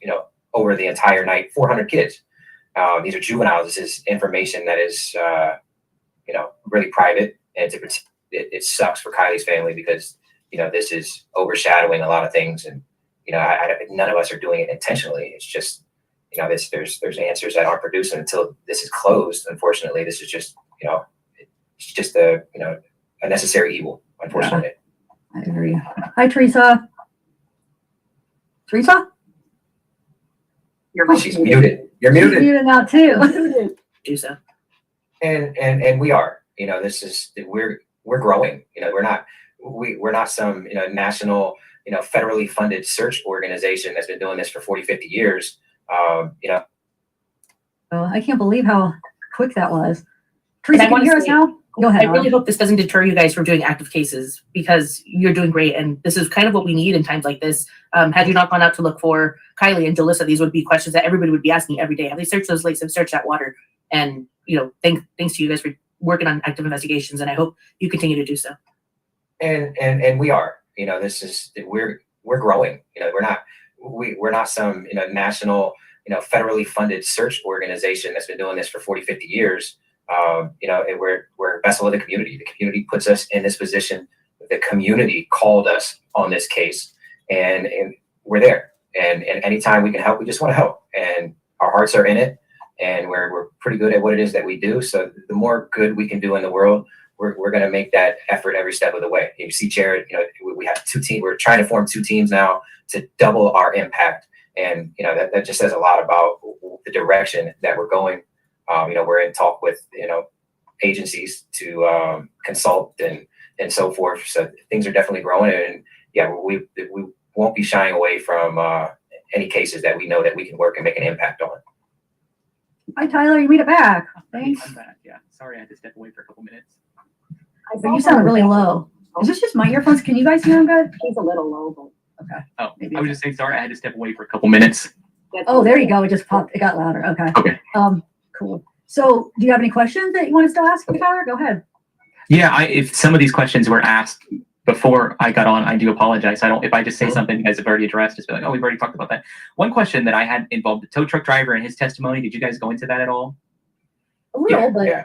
over the entire night, 400 kids. These are juveniles. This is information that is, really private, and it sucks for Kiely's family because, this is overshadowing a lot of things, and none of us are doing it intentionally. It's just, there's answers that aren't produced until this is closed. Unfortunately, this is just, it's just a necessary evil. Unfortunately, I agree. Hi, Teresa. Teresa? She's muted. You're She's muted. muted now too. Do so. And we are. This is we're growing. We're not some national federally funded search organization that's been doing this for 40, 50 years. Oh, I can't believe how quick that was. Teresa, can you hear us now? Go ahead. I really hope this doesn't deter you guys from doing active cases, because you're doing great, and this is kind of what we need in times like this. Had you not gone out to look for Kiely and Jalissa, these would be questions that everybody would be asking every day. Have they searched those lakes and searched that water? And thanks to you guys for working on active investigations, and I hope you continue to do so. And we are. This is we're growing. We're not some national federally funded search organization that's been doing this for 40, 50 years. We're a vessel of the community. The community puts us in this position. The community called us on this case, and we're there. And anytime we can help, we just want to help. And our hearts are in it, and we're pretty good at what it is that we do. So the more good we can do in the world, we're going to make that effort every step of the way. You see, Jared, we have 2 teams. We're trying to form 2 teams now to double our impact. And, that just says a lot about the direction that we're going. We're in talk with, agencies to consult and so forth. So things are definitely growing. And yeah, we won't be shying away from any cases that we know that we can work and make an impact on. Hi, Tyler. You made it back. Thanks. I'm back. Yeah. Sorry, I had to step away for a couple minutes. But you sound really low. Is this just my earphones? Can you guys hear him good? He's a little low, but okay. Oh, Maybe I was just saying sorry, I had to step away for a couple minutes. Oh, there you go. It just popped. It got louder. Okay. Okay. Cool. So, do you have any questions that you want to still ask, Tyler? Go ahead. Yeah, if some of these questions were asked before I got on, I do apologize. If I just say something you guys have already addressed, just be like, oh, we've already talked about that. One question that I had involved the tow truck driver and his testimony. Did you guys go into that at all? A little, but yeah.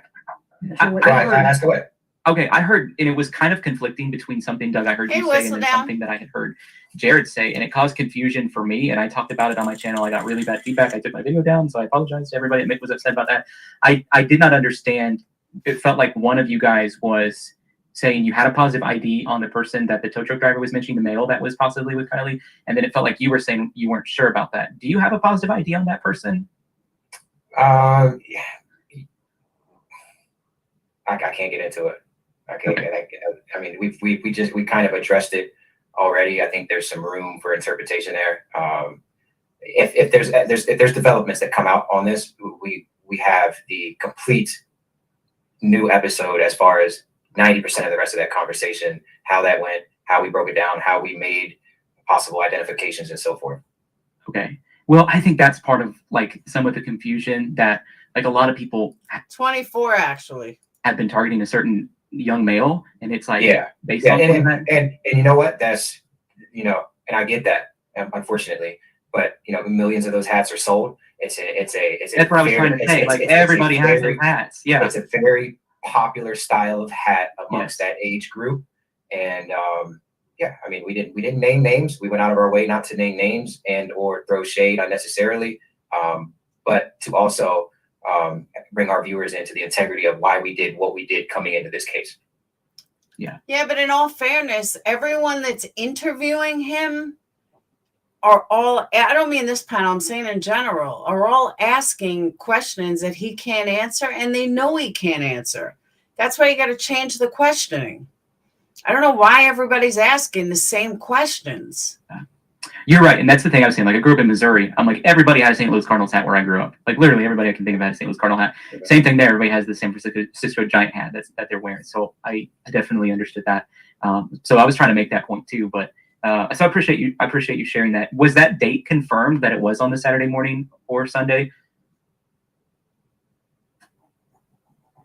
I Ask away. Okay, I heard, and it was kind of conflicting between something, Doug, I heard you say, and then something that I had heard Jared say, and it caused confusion for me, and I talked about it on my channel. I got really bad feedback. I took my video down, so I apologize to everybody that was upset about that. I did not understand. It felt like one of you guys was saying you had a positive ID on the person that the tow truck driver was mentioning, the male that was possibly with Kiely, and then it felt like you were saying you weren't sure about that. Do you have a positive ID on that person? Yeah. I can't get into it. I can't. Okay. I mean, we kind of addressed it already. I think there's some room for interpretation there. If there's developments that come out on this, we have the complete new episode as far as 90% of the rest of that conversation, how that went, how we broke it down, how we made possible identifications, and so forth. Okay. Well, I think that's part of like some of the confusion that like a lot of people 24 actually have been targeting a certain young male, and it's like based on and you know what, that's and I get that, unfortunately, but millions of those hats are sold. It's that's what I was trying to say. Like everybody has their hats. Yeah, it's a very popular style of hat amongst that age group. And yeah, I mean, we didn't name names. We went out of our way not to name names and or throw shade unnecessarily, but to also bring our viewers into the integrity of why we did what we did coming into this case. Yeah, but in all fairness, everyone that's interviewing him are all, I don't mean this panel, I'm saying in general, are all asking questions that he can't answer, and they know he can't answer. That's why you got to change the questioning. I don't know why everybody's asking the same questions. You're right, and that's the thing I was saying. Like, I grew up in Missouri. I'm like, everybody had a St. Louis Cardinals hat where I grew up. Like, literally everybody I can think of had a St. Louis Cardinal hat. Same thing there. Everybody has the San Francisco Giant hat that they're wearing. So I definitely understood that. So I was trying to make that point too. But so I appreciate you sharing that. Was that date confirmed that it was on the Saturday morning or Sunday?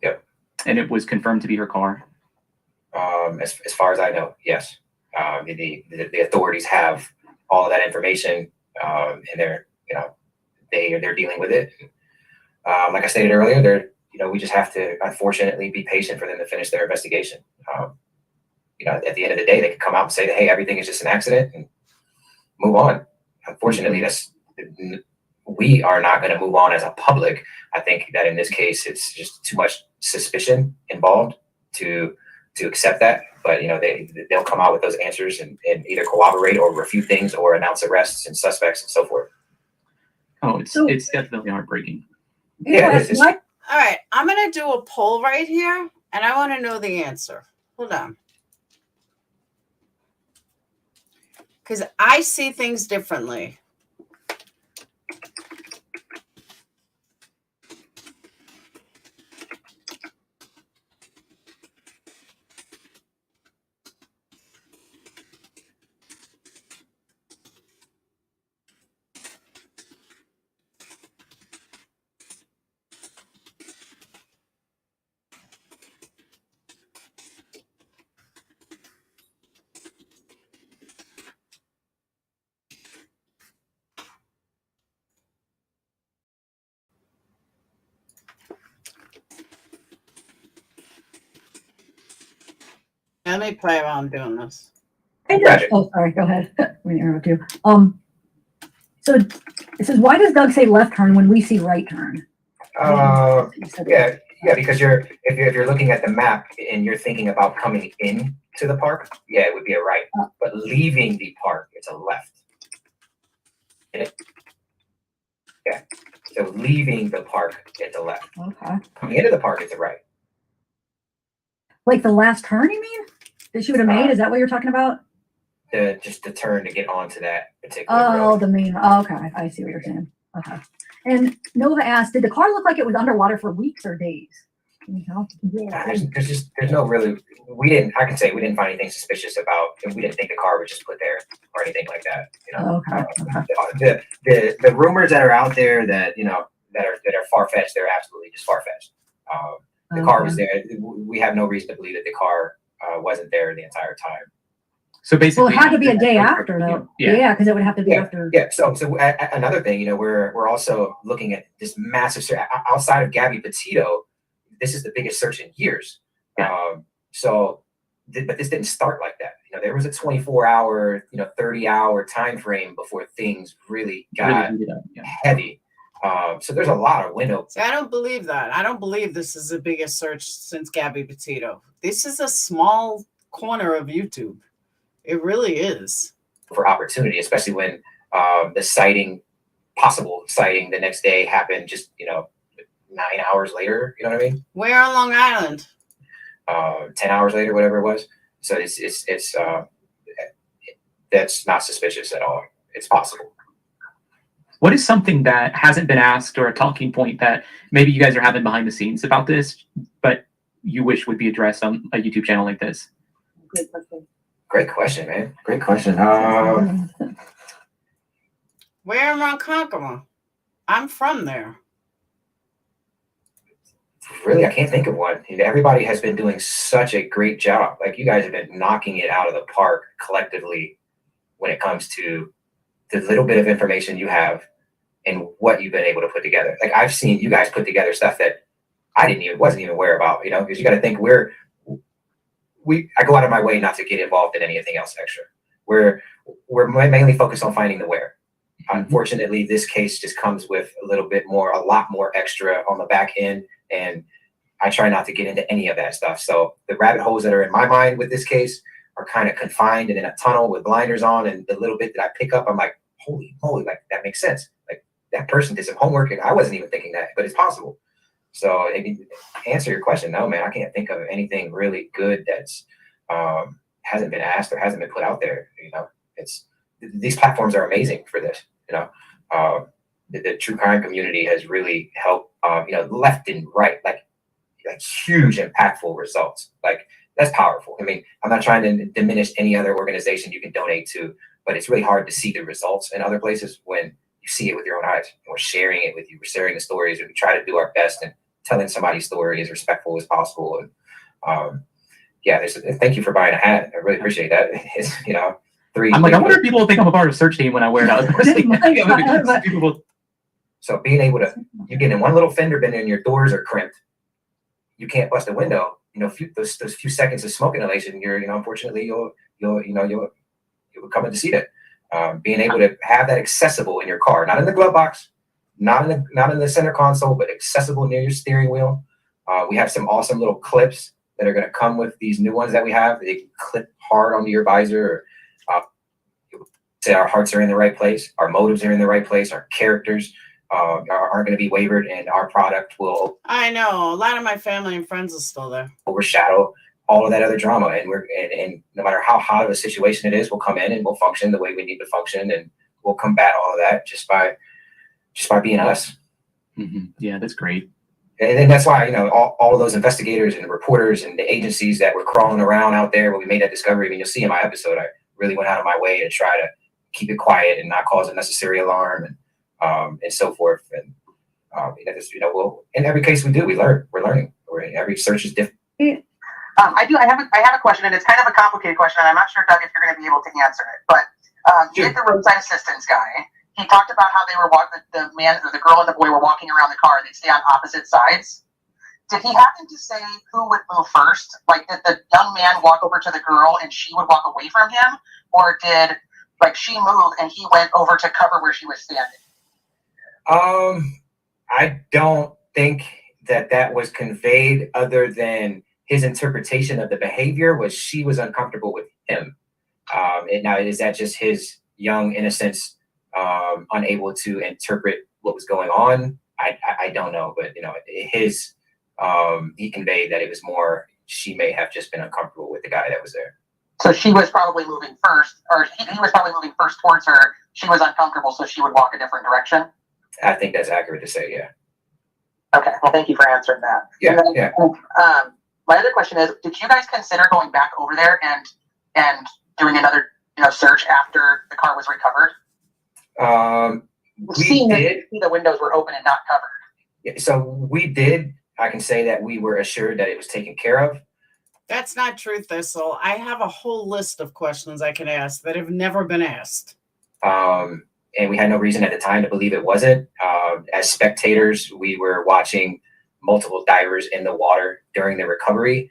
Yep. And it was confirmed to be her car. As far as I know, yes. The authorities have all of that information, and they're dealing with it. Like I stated earlier, we just have to unfortunately be patient for them to finish their investigation. At the end of the day, they could come out and say that, hey, everything is just an accident and move on. Unfortunately, we are not going to move on as a public. I think that in this case, it's just too much suspicion involved to accept that. But they'll come out with those answers and either corroborate or refute things or announce arrests and suspects and so forth. Oh, it's definitely heartbreaking. Yeah, it is. All right, I'm gonna do a poll right here, and I want to know the answer. Hold on, because I see things differently. Let me play while I'm doing this. Oh, sorry. Go ahead. We interrupt you. So it says, why does Doug say left turn when we see right turn? Yeah, because if you're looking at the map and you're thinking about coming in to the park, yeah, it would be a right. But leaving the park, it's a left. Yeah. So leaving the park, it's a left. Okay. Coming into the park, it's a right. Like the last turn, you mean? That she would have made? Is that what you're talking about? Just the turn to get onto that particular Oh, road. the main. Oh, okay. I see what you're saying. Okay. And Nova asked, did the car look like it was underwater for weeks or days? Can you tell? There's no really, I can say we didn't find anything suspicious about, and we didn't think the car was just put there or anything like that. Okay. The rumors that are out there that that are far-fetched, they're absolutely just far-fetched. The car was there. We have no reason to believe that the car wasn't there the entire time. So basically, well, it had to be a day after, though. Yeah, because it would have to be after. Yeah. So another thing, we're also looking at this massive search outside of Gabby Petito. This is the biggest search in years. Yeah. But this didn't start like that. There was a 24-hour, 30-hour time frame before things really got heavy. So there's a lot of window. See, I don't believe that. I don't believe this is the biggest search since Gabby Petito. This is a small corner of YouTube. It really is. For opportunity, especially when the possible sighting the next day happened just, 9 hours later. You know what I mean? Where on Long Island? 10 hours later, whatever it was. So it's that's not suspicious at all. It's possible. What is something that hasn't been asked or a talking point that maybe you guys are having behind the scenes about this, but you wish would be addressed on a YouTube channel like this? Good question. Great question, man. Great question. Where in Ronkonkoma? I'm from there. Really, I can't think of one. Everybody has been doing such a great job. Like, you guys have been knocking it out of the park collectively when it comes to the little bit of information you have and what you've been able to put together. Like, I've seen you guys put together stuff that wasn't even aware about, because you got to think I go out of my way not to get involved in anything else extra. We're mainly focused on finding the where. Unfortunately, this case just comes with a lot more extra on the back end, and I try not to get into any of that stuff. So the rabbit holes that are in my mind with this case are kind of confined and in a tunnel with blinders on, and the little bit that I pick up, I'm like, holy moly, like that makes sense. Like that person did some homework, and I wasn't even thinking that, but it's possible. So to answer your question, no, man, I can't think of anything really good that's hasn't been asked or hasn't been put out there. These platforms are amazing for this. The true crime community has really helped, left and right, like huge impactful results. Like that's powerful. I mean, I'm not trying to diminish any other organization you can donate to, but it's really hard to see the results in other places when you see it with your own eyes. And we're sharing it with you. We're sharing the stories, and we try to do our best and telling somebody's story as respectful as possible. And thank you for buying a hat. I really appreciate that. It's, I'm like, I wonder if people will think I'm a part of the search team when I wear it out. So being able to, you get in one little fender bender and your doors are crimped, you can't bust a window. Those few seconds of smoke inhalation, unfortunately, you'll come in to see that. Being able to have that accessible in your car, not in the glove box, not in the center console, but accessible near your steering wheel. We have some awesome little clips that are going to come with these new ones that we have. They clip hard onto your visor. Say our hearts are in the right place, our motives are in the right place, our characters aren't going to be wavered, and our product will. I know a lot of my family and friends are still there. Overshadow all of that other drama, and no matter how hot of a situation it is, we'll come in and we'll function the way we need to function, and we'll combat all of that just by being us. Yeah, that's great. And that's why, all of those investigators and reporters and the agencies that were crawling around out there when we made that discovery. I mean, you'll see in my episode, I really went out of my way to try to keep it quiet and not cause unnecessary alarm and so forth. And in every case we do, we're learning. Every search is different. I have a question, and it's kind of a complicated question, and I'm not sure, Doug, if you're going to be able to answer it. But you did the roadside assistance guy. He talked about how they were the man or the girl and the boy were walking around the car. They'd stay on opposite sides. Did he happen to say who would move first? Like, did the young man walk over to the girl and she would walk away from him, or did she move and he went over to cover where she was standing? I don't think that was conveyed, other than his interpretation of the behavior was she was uncomfortable with him. And now, is that just his young innocence, unable to interpret what was going on? I don't know, but he conveyed that it was more she may have just been uncomfortable with the guy that was there. So she was probably moving first, or he was probably moving first towards her. She was uncomfortable, so she would walk a different direction. I think that's accurate to say, yeah. Okay, well, thank you for answering that. Yeah, then, yeah. My other question is, did you guys consider going back over there and doing another search after the car was recovered? We did. The windows were open and not covered. Yeah, so we did. I can say that we were assured that it was taken care of. That's not true, Thistle. I have a whole list of questions I can ask that have never been asked. And we had no reason at the time to believe it wasn't. As spectators, we were watching multiple divers in the water during the recovery.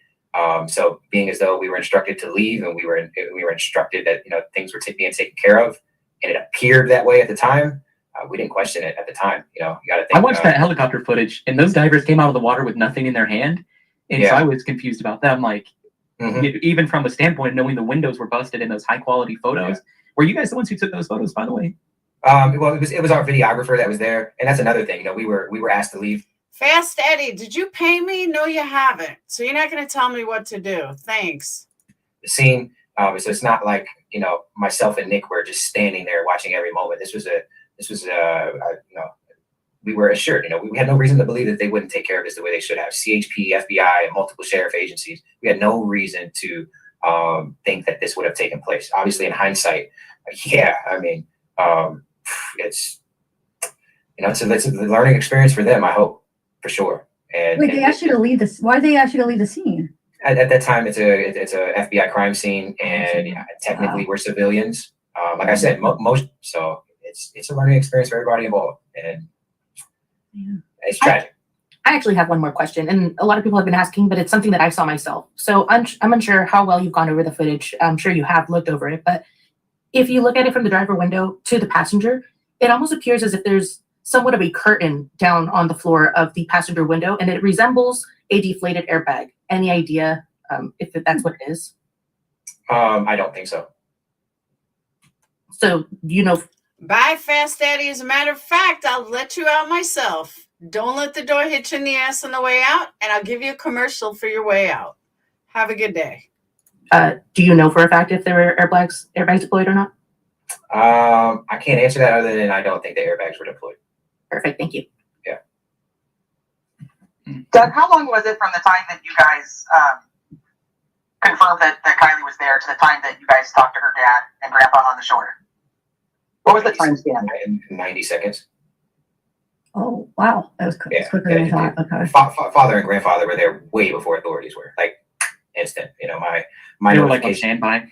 So being as though we were instructed to leave, and we were instructed that things were being taken care of, and it appeared that way at the time. We didn't question it at the time. You got to think. I watched that helicopter footage, and those divers came out of the water with nothing in their hand, and so I was confused about them. Like, even from the standpoint of knowing the windows were busted in those high quality photos. Were you guys the ones who took those photos, by the way? Well, it was our videographer that was there, and that's another thing. We were asked to leave. Fast Eddie, did you pay me? No, you haven't. So you're not going to tell me what to do. Thanks. The scene. So it's not like myself and Nick were just standing there watching every moment. This was we were assured. We had no reason to believe that they wouldn't take care of this the way they should have. CHP, FBI, and multiple sheriff agencies. We had no reason to think that this would have taken place. Obviously, in hindsight, yeah. I mean, it's it's a learning experience for them. I hope, for sure. And wait, they asked you to leave this. Why did they ask you to leave the scene? At that time, it's a FBI crime scene, and technically we're civilians. Like I said, most. So it's a learning experience for everybody involved, and it's tragic. I actually have one more question, and a lot of people have been asking, but it's something that I saw myself. So I'm unsure how well you've gone over the footage. I'm sure you have looked over it, but if you look at it from the driver window to the passenger, it almost appears as if there's somewhat of a curtain down on the floor of the passenger window, and it resembles a deflated airbag. Any idea if that's what it is? I don't think so. So, you know. Bye, Fast Daddy. As a matter of fact, I'll let you out myself. Don't let the door hit you in the ass on the way out, and I'll give you a commercial for your way out. Have a good day. Do you know for a fact if there were airbags deployed or not? I can't answer that other than I don't think the airbags were deployed. Perfect. Thank you. Yeah. Doug, how long was it from the time that you guys confirmed that Kiely was there to the time that you guys talked to her dad and grandpa on the shore? What was the time span? 90 seconds. Oh, wow. That was quick. Yeah. Quicker than I thought. Okay. Father and grandfather were there way before authorities were. Like instant. You know, my They were like on notification. standby.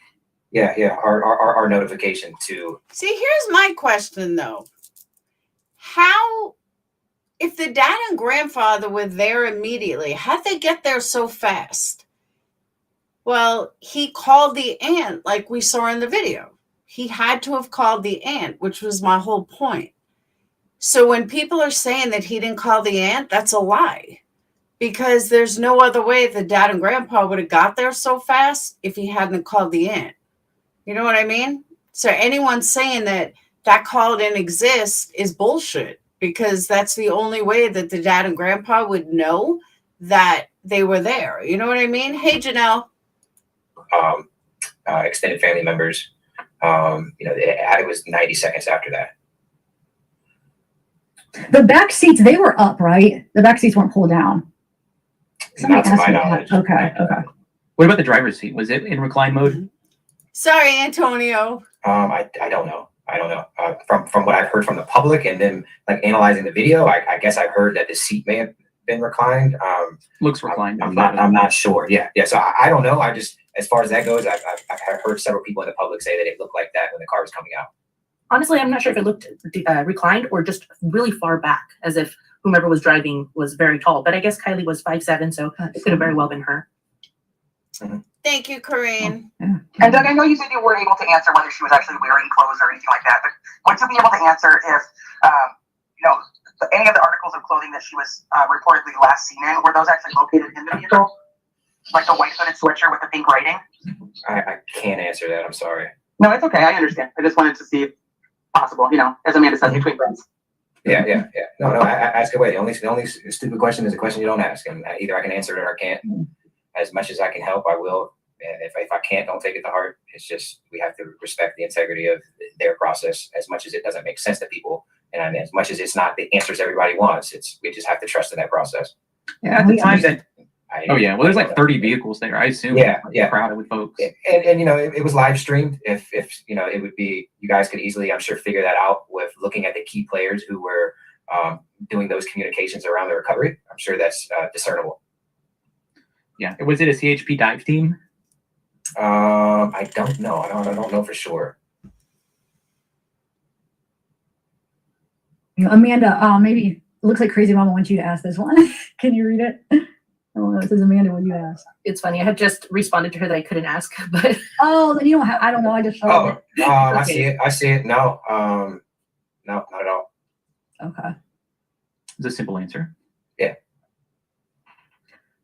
Yeah. Our notification to. See, here's my question though. How, if the dad and grandfather were there immediately, how'd they get there so fast? Well, he called the aunt like we saw in the video. He had to have called the aunt, which was my whole point. So when people are saying that he didn't call the aunt, that's a lie. Because there's no other way the dad and grandpa would have got there so fast if he hadn't called the aunt. You know what I mean? So anyone saying that call didn't exist is bullshit, because that's the only way that the dad and grandpa would know that they were there. You know what I mean? Hey, Janelle. Extended family members. It was 90 seconds after that. The back seats, they were up, right? The back seats weren't pulled down. Not to asked my me that. knowledge. Okay. What about the driver's seat? Was it in recline mode? Sorry, Antonio. I don't know. From what I've heard from the public and then like analyzing the video, I guess I've heard that the seat may have been reclined. Looks reclined. I'm not sure. Yeah. So I don't know. I just, as far as that goes, I've heard several people in the public say that it looked like that when the car was coming out. Honestly, I'm not sure if it looked reclined or just really far back, as if whomever was driving was very tall. But I guess Kiely was 5'7", so it could have very well been her. Mm-hmm. Thank you, Corinne. And Doug, I know you said you weren't able to answer whether she was actually wearing clothes or anything like that, but would you be able to answer if, any of the articles of clothing that she was reportedly last seen in, were those actually located in the vehicle? Like the white hooded sweatshirt with the pink writing? I can't answer that. I'm sorry. No, it's okay. I understand. I just wanted to see if possible, as Amanda said, between friends. Yeah. No, ask away. The only stupid question is a question you don't ask, and either I can answer it or I can't. As much as I can help, I will. And if I can't, don't take it to heart. It's just, we have to respect the integrity of their process, as much as it doesn't make sense to people, and as much as it's not the answers everybody wants. We just have to trust in that process. Yeah, at the time that. Well, there's like 30 vehicles there. I assume. Yeah. Crowded with folks. And it was live streamed. If it would be, you guys could easily, I'm sure, figure that out with looking at the key players who were doing those communications around the recovery. I'm sure that's discernible. Yeah. Was it a CHP dive team? I don't know. I don't know for sure. Amanda, maybe it looks like Crazy Mama wants you to ask this one. Can you read it? Oh, no, it says Amanda, what you ask? It's funny. I had just responded to her that I couldn't ask, but oh, then you don't have. I don't know. I just. Okay. I see it. No, no, not at all. Okay. It's a simple answer. Yeah.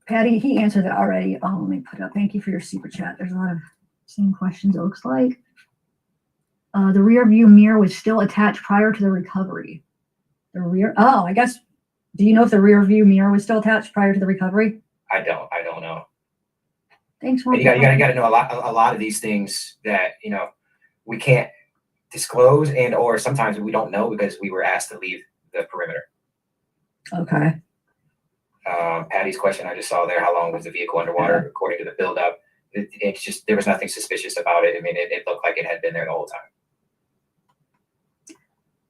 Patty, he answered that already. Oh, let me put it up. Thank you for your super chat. There's a lot of same questions. It looks like the rear view mirror was still attached prior to the recovery. The rear. Oh, I guess. Do you know if the rear view mirror was still attached prior to the recovery? I don't know. Thanks. You got to know a lot of these things that we can't disclose, and or sometimes we don't know because we were asked to leave the perimeter. Okay. Patty's question I just saw there: how long was the vehicle underwater? Yeah. According to the buildup, it's just, there was nothing suspicious about it. I mean, it looked like it had been there the whole time.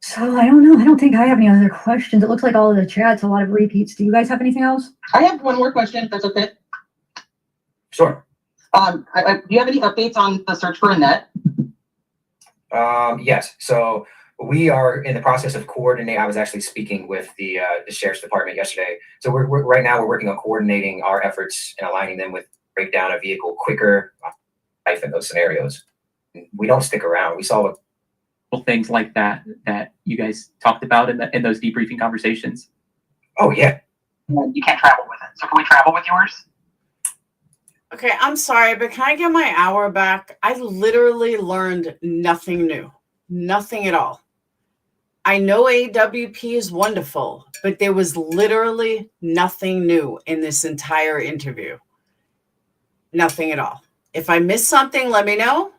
So I don't know. I don't think I have any other questions. It looks like all of the chats, a lot of repeats. Do you guys have anything else? I have one more question, if that's okay. Sure. Do you have any updates on the search for Annette? Yes. So We are in the process of coordinating. I was actually speaking with the sheriff's department yesterday. So we're right now we're working on coordinating our efforts and aligning them with break down a vehicle quicker life in those scenarios. We don't stick around. We saw things like that that you guys talked about in those debriefing conversations. Oh yeah. You can't travel with it. So can we travel with yours? Okay, I'm sorry, but can I get my hour back? I literally learned nothing new. Nothing at all. I know AWP is wonderful, but there was literally nothing new in this entire interview. Nothing at all. If I missed something, let me know.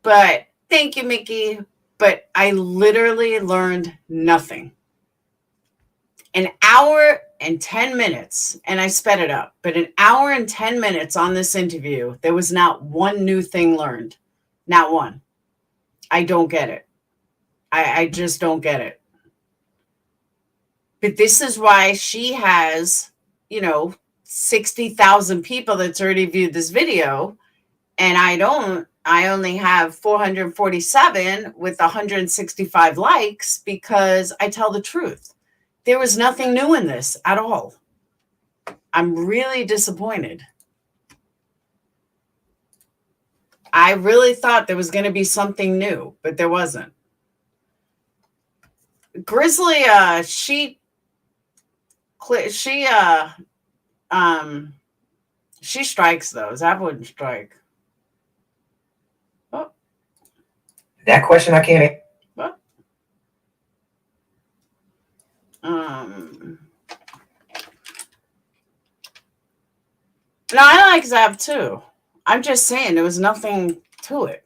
But thank you, Mickey. But I literally learned nothing. An hour and 10 minutes, and I sped it up, but an hour and 10 minutes on this interview, there was not one new thing learned. Not one. I don't get it. I just don't get it. But this is why she has, 60,000 people that's already viewed this video. And I don't. I only have 447 with 165 likes because I tell the truth. There was nothing new in this at all. I'm really disappointed. I really thought there was going to be something new, but there wasn't. Grizzly, she strikes those. I wouldn't strike. Oh. That question I can't. What? No, I like Zab too. I'm just saying there was nothing to it.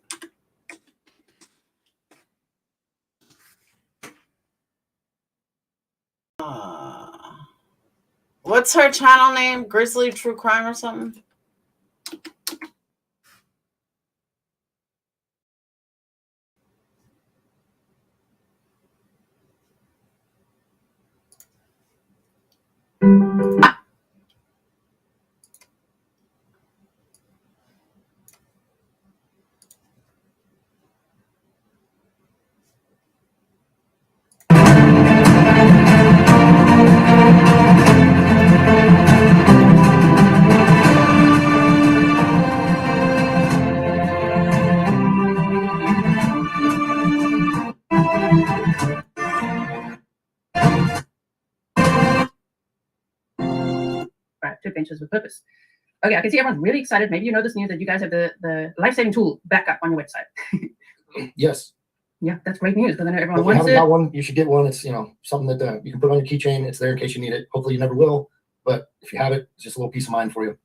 What's her channel name? Grizzly True Crime or something? Right, two adventures with purpose. Okay, I can see everyone's really excited. Maybe you know this news that you guys have the life-saving tool backup on your website. Yes. Yeah, that's great news because I know everyone If you wants haven't it. got one, you should get one. It's something that you can put on your keychain. It's there in case you need it. Hopefully you never will, but if you have it, it's just a little peace of mind for you.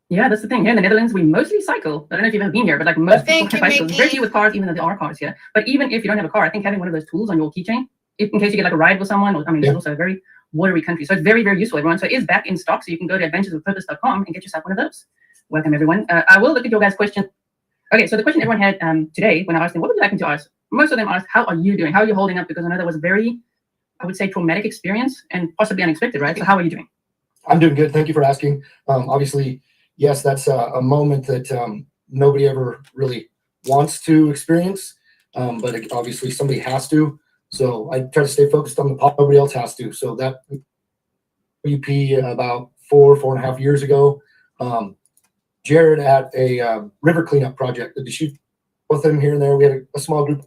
Yeah, that's the thing. Here in the Netherlands, we mostly cycle. I don't know if you've ever been here, but like most people have bicycles. It's very few with cars, even though there are cars here. But even if you don't have a car, I think having one of those tools on your keychain, in case you get like a ride with someone, or, it's also a very watery country. So it's very, very useful, everyone. So it is back in stock. So you can go to adventureswithpurpose.com and get yourself one of those. Welcome, everyone. I will look at your guys' question. Okay, so the question everyone had today when I asked them, what would you like me to ask? Most of them asked, how are you doing? How are you holding up? Because I know that was a very, I would say, traumatic experience and possibly unexpected, right? So how are you doing? I'm doing good. Thank you for asking. Obviously, yes, that's a moment that nobody ever really wants to experience, but obviously somebody has to. So I try to stay focused on the pop. Nobody else has to. So that WP about 4.5 years ago, Jared at a river cleanup project that shoot with him here and there. We had a small group,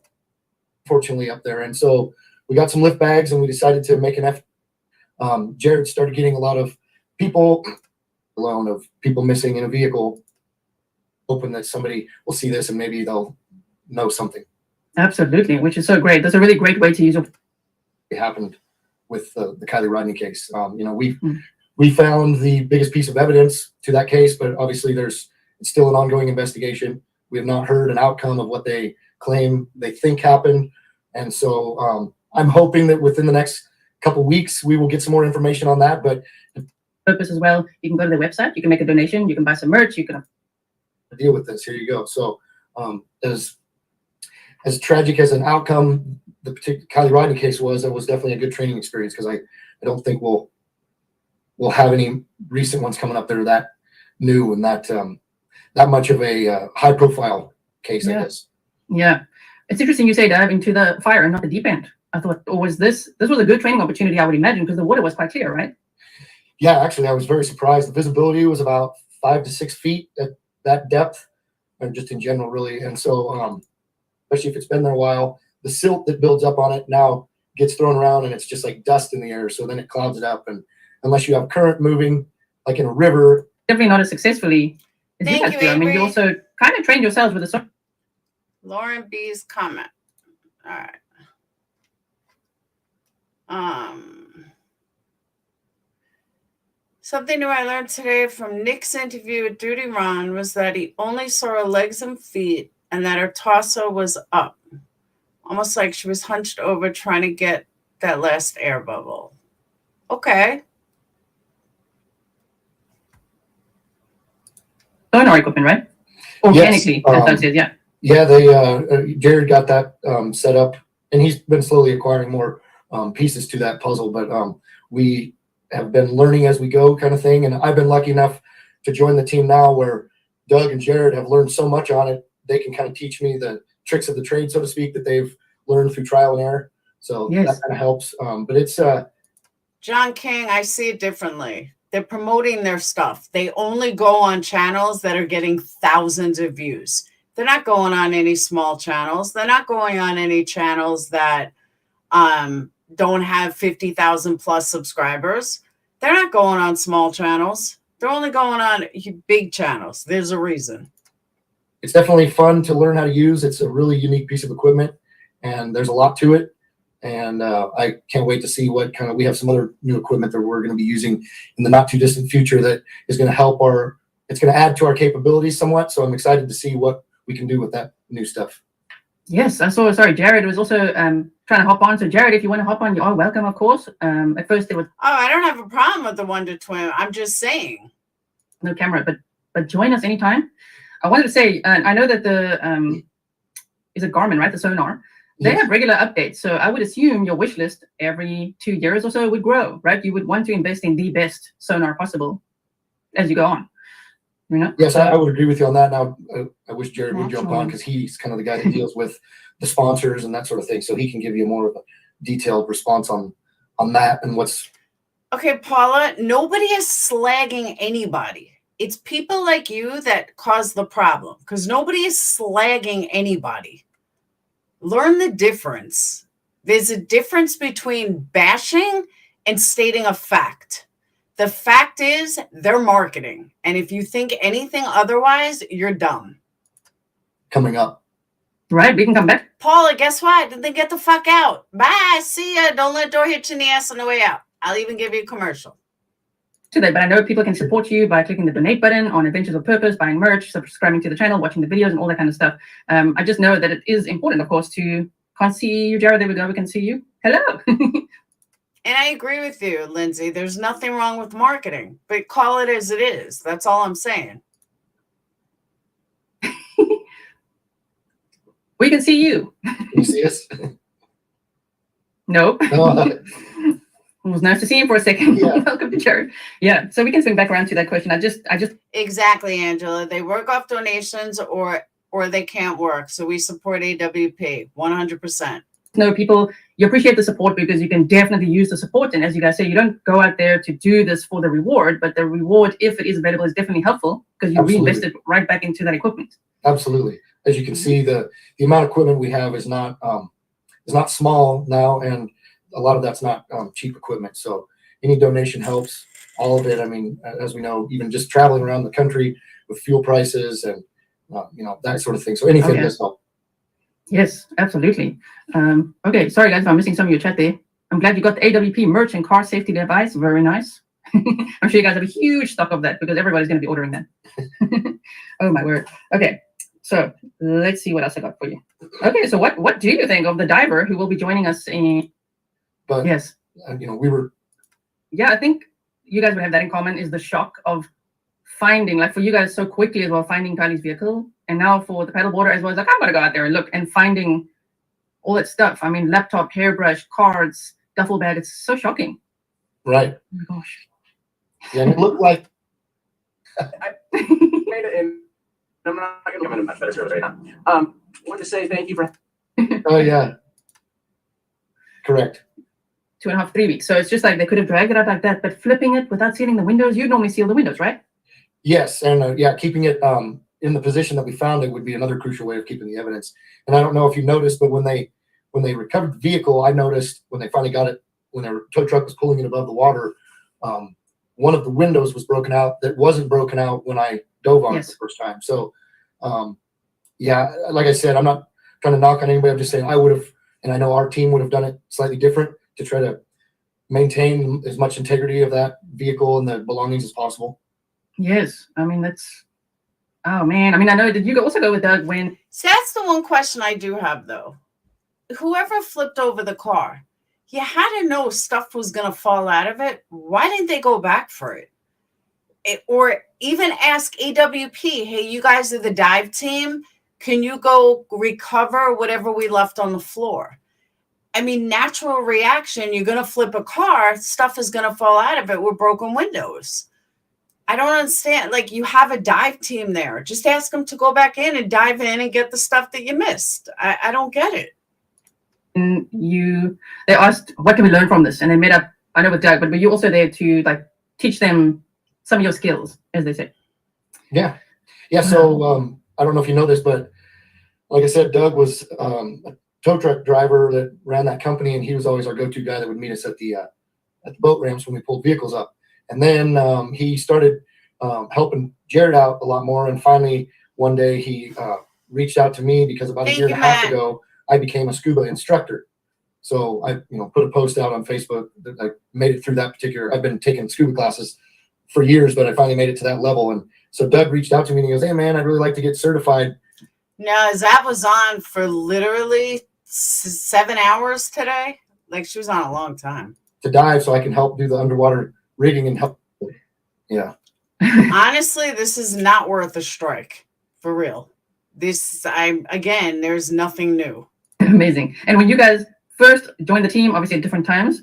fortunately, up there, and so we got some lift bags, and we decided to make an effort. Jared started getting a lot of people missing in a vehicle, hoping that somebody will see this and maybe they'll know something. Absolutely, which is so great. That's a really great way to use it. It happened with the Kiely Rodni case. We found the biggest piece of evidence to that case, but obviously it's still an ongoing investigation. We have not heard an outcome of what they claim they think happened, and so I'm hoping that within the next couple weeks we will get some more information on that. But Purpose as well, you can go to the website, you can make a donation, you can buy some merch, you can deal with this. Here you go. So as tragic as an outcome the particular Kiely Rodni case was, it was definitely a good training experience, because I don't think we'll have any recent ones coming up that are that new and that much of a high profile case, I guess. Yeah. It's interesting you say dive into the fire and not the deep end. I thought, or was this was a good training opportunity, I would imagine, because the water was quite clear, right? Yeah, actually, I was very surprised. The visibility was about 5 to 6 feet at that depth, and just in general, really. And so, especially if it's been there a while, the silt that builds up on it now gets thrown around, and it's just like dust in the air. So then it clouds it up, and unless you have current moving, like in a river, Definitely not as successfully as you Thank guys you, do. I mean, Avery. you also kind of trained yourselves with the Lauren B's comment. All right. Something new I learned today from Nick's interview with Duty Ron was that he only saw her legs and feet and that her torso was up, almost like she was hunched over trying to get that last air bubble. Okay. sonar equipment, right? Organically, as Doug says, yeah. Yeah, they Jared got that set up, and he's been slowly acquiring more pieces to that puzzle. But we have been learning as we go, kind of thing. And I've been lucky enough to join the team now, where Doug and Jared have learned so much on it. They can kind of teach me the tricks of the trade, so to speak, that they've learned through trial and error. So that kind of helps. But it's John King, I see it differently. They're promoting their stuff. They only go on channels that are getting thousands of views. They're not going on any small channels. They're not going on any channels that don't have 50,000 plus subscribers. They're not going on small channels. They're only going on big channels. There's a reason. It's definitely fun to learn how to use. It's a really unique piece of equipment, and there's a lot to it. And I can't wait to see what we have some other new equipment that we're going to be using in the not too distant future that is going to help it's going to add to our capabilities somewhat. So I'm excited to see what we can do with that new stuff. Yes, I saw. Sorry, Jared was also trying to hop on. So Jared, if you want to hop on, you are welcome, of course. At first there was I don't have a problem with the Wonder Twin. I'm just saying. No camera, but join us anytime. I wanted to say, I know that the is a Garmin, right? The sonar. They have regular updates, so I would assume your wish list every 2 years or so would grow, right? You would want to invest in the best sonar possible as you go on. You know? Yes, I would agree with you on that. Now, I wish Jared would jump on because he's kind of the guy that deals with the sponsors and that sort of thing, so he can give you more of a detailed response on that and what's. Okay, Paula, nobody is slagging anybody. It's people like you that cause the problem because nobody is slagging anybody. Learn the difference. There's a difference between bashing and stating a fact. The fact is they're marketing. And if you think anything otherwise, you're dumb. Coming up. Right, we can come back. Paula, guess what? Then get the fuck out. Bye. See ya. Don't let the door hit you in the ass on the way out. I'll even give you a commercial. Today, but I know people can support you by clicking the donate button on Adventures of Purpose, buying merch, subscribing to the channel, watching the videos, and all that kind of stuff. I just know that it is important, of course, to can't see you, Jared. There we go. We can see you. Hello. And I agree with you, Lindsay. There's nothing wrong with marketing, but call it as it is. That's all I'm saying. We can see you. Can you see us? Nope. It was nice to see you for a second. Yeah. Welcome to Jared. Yeah, so we can swing back around to that question. I just Exactly, Angela. They work off donations or they can't work. So we support AWP 100%. No, people, you appreciate the support because you can definitely use the support. And as you guys say, you don't go out there to do this for the reward, but the reward, if it is available, is definitely helpful because you reinvested right back into that equipment. Absolutely. As you can see, the amount of equipment we have is not small now, and a lot of that's not cheap equipment. So any donation helps. All of it. I mean, as we know, even just traveling around the country with fuel prices and that sort of thing. So anything does help. Yes, absolutely. Okay, sorry guys if I'm missing some of your chat there. I'm glad you got the AWP merch and car safety device. Very nice. I'm sure you guys have a huge stock of that because everybody's going to be ordering that. Oh my word. Okay, so let's see what else I got for you. Okay, so what do you think of the diver who will be joining us in? But yes, we were. Yeah, I think you guys would have that in common is the shock of finding, like for you guys so quickly as well, finding Kiely's vehicle. And now for the paddleboarder as well, it's like, I'm going to go out there and look and finding all that stuff. I mean, laptop, hairbrush, cards, duffel bag. It's so shocking. Right. Oh my gosh. Yeah, and it looked like. I made it in. I'm not going to give it a much better service right now. I want to say thank you for Oh yeah. Correct. 2.5, 3 weeks. So it's just like they could have dragged it out like that, but flipping it without sealing the windows, you'd normally seal the windows, right? Yes, and yeah, keeping it in the position that we found it would be another crucial way of keeping the evidence. And I don't know if you noticed, but when they recovered the vehicle, I noticed when they finally got it, when their tow truck was pulling it above the water, one of the windows was broken out that wasn't broken out when I dove on it the first time. So yeah, like I said, I'm not trying to knock on anybody. I'm just saying I would have, and I know our team would have done it slightly different to try to maintain as much integrity of that vehicle and the belongings as possible. Yes, I mean that's. Oh man, I mean I know. Did you also go with Doug when? See, that's the one question I do have though. Whoever flipped over the car, you had to know stuff was gonna fall out of it. Why didn't they go back for it? Or even ask AWP, hey, you guys are the dive team. Can you go recover whatever we left on the floor? I mean, natural reaction, you're going to flip a car, stuff is going to fall out of it with broken windows. I don't understand. Like, you have a dive team there. Just ask them to go back in and dive in and get the stuff that you missed. I don't get it. And they asked, what can we learn from this? And they made up, I know with Doug, but were you also there to like teach them some of your skills, as they say? Yeah. Yeah. So I don't know if you know this, but like I said, Doug was a tow truck driver that ran that company, and he was always our go-to guy that would meet us at the boat ramps when we pulled vehicles up. And then he started helping Jared out a lot more. And finally, one day he reached out to me because about a year and a half ago, I became a scuba instructor. So I, put a post out on Facebook that I made it through that particular. I've been taking scuba classes for years, but I finally made it to that level. And so Doug reached out to me and he goes, "Hey man, I'd really like to get certified." No, that was on for literally 7 hours today. Like, she was on a long time. To dive so I can help do the underwater rigging and help. Yeah. Honestly, this is not worth a strike. For real. Again, there's nothing new. Amazing. And when you guys first joined the team, obviously at different times,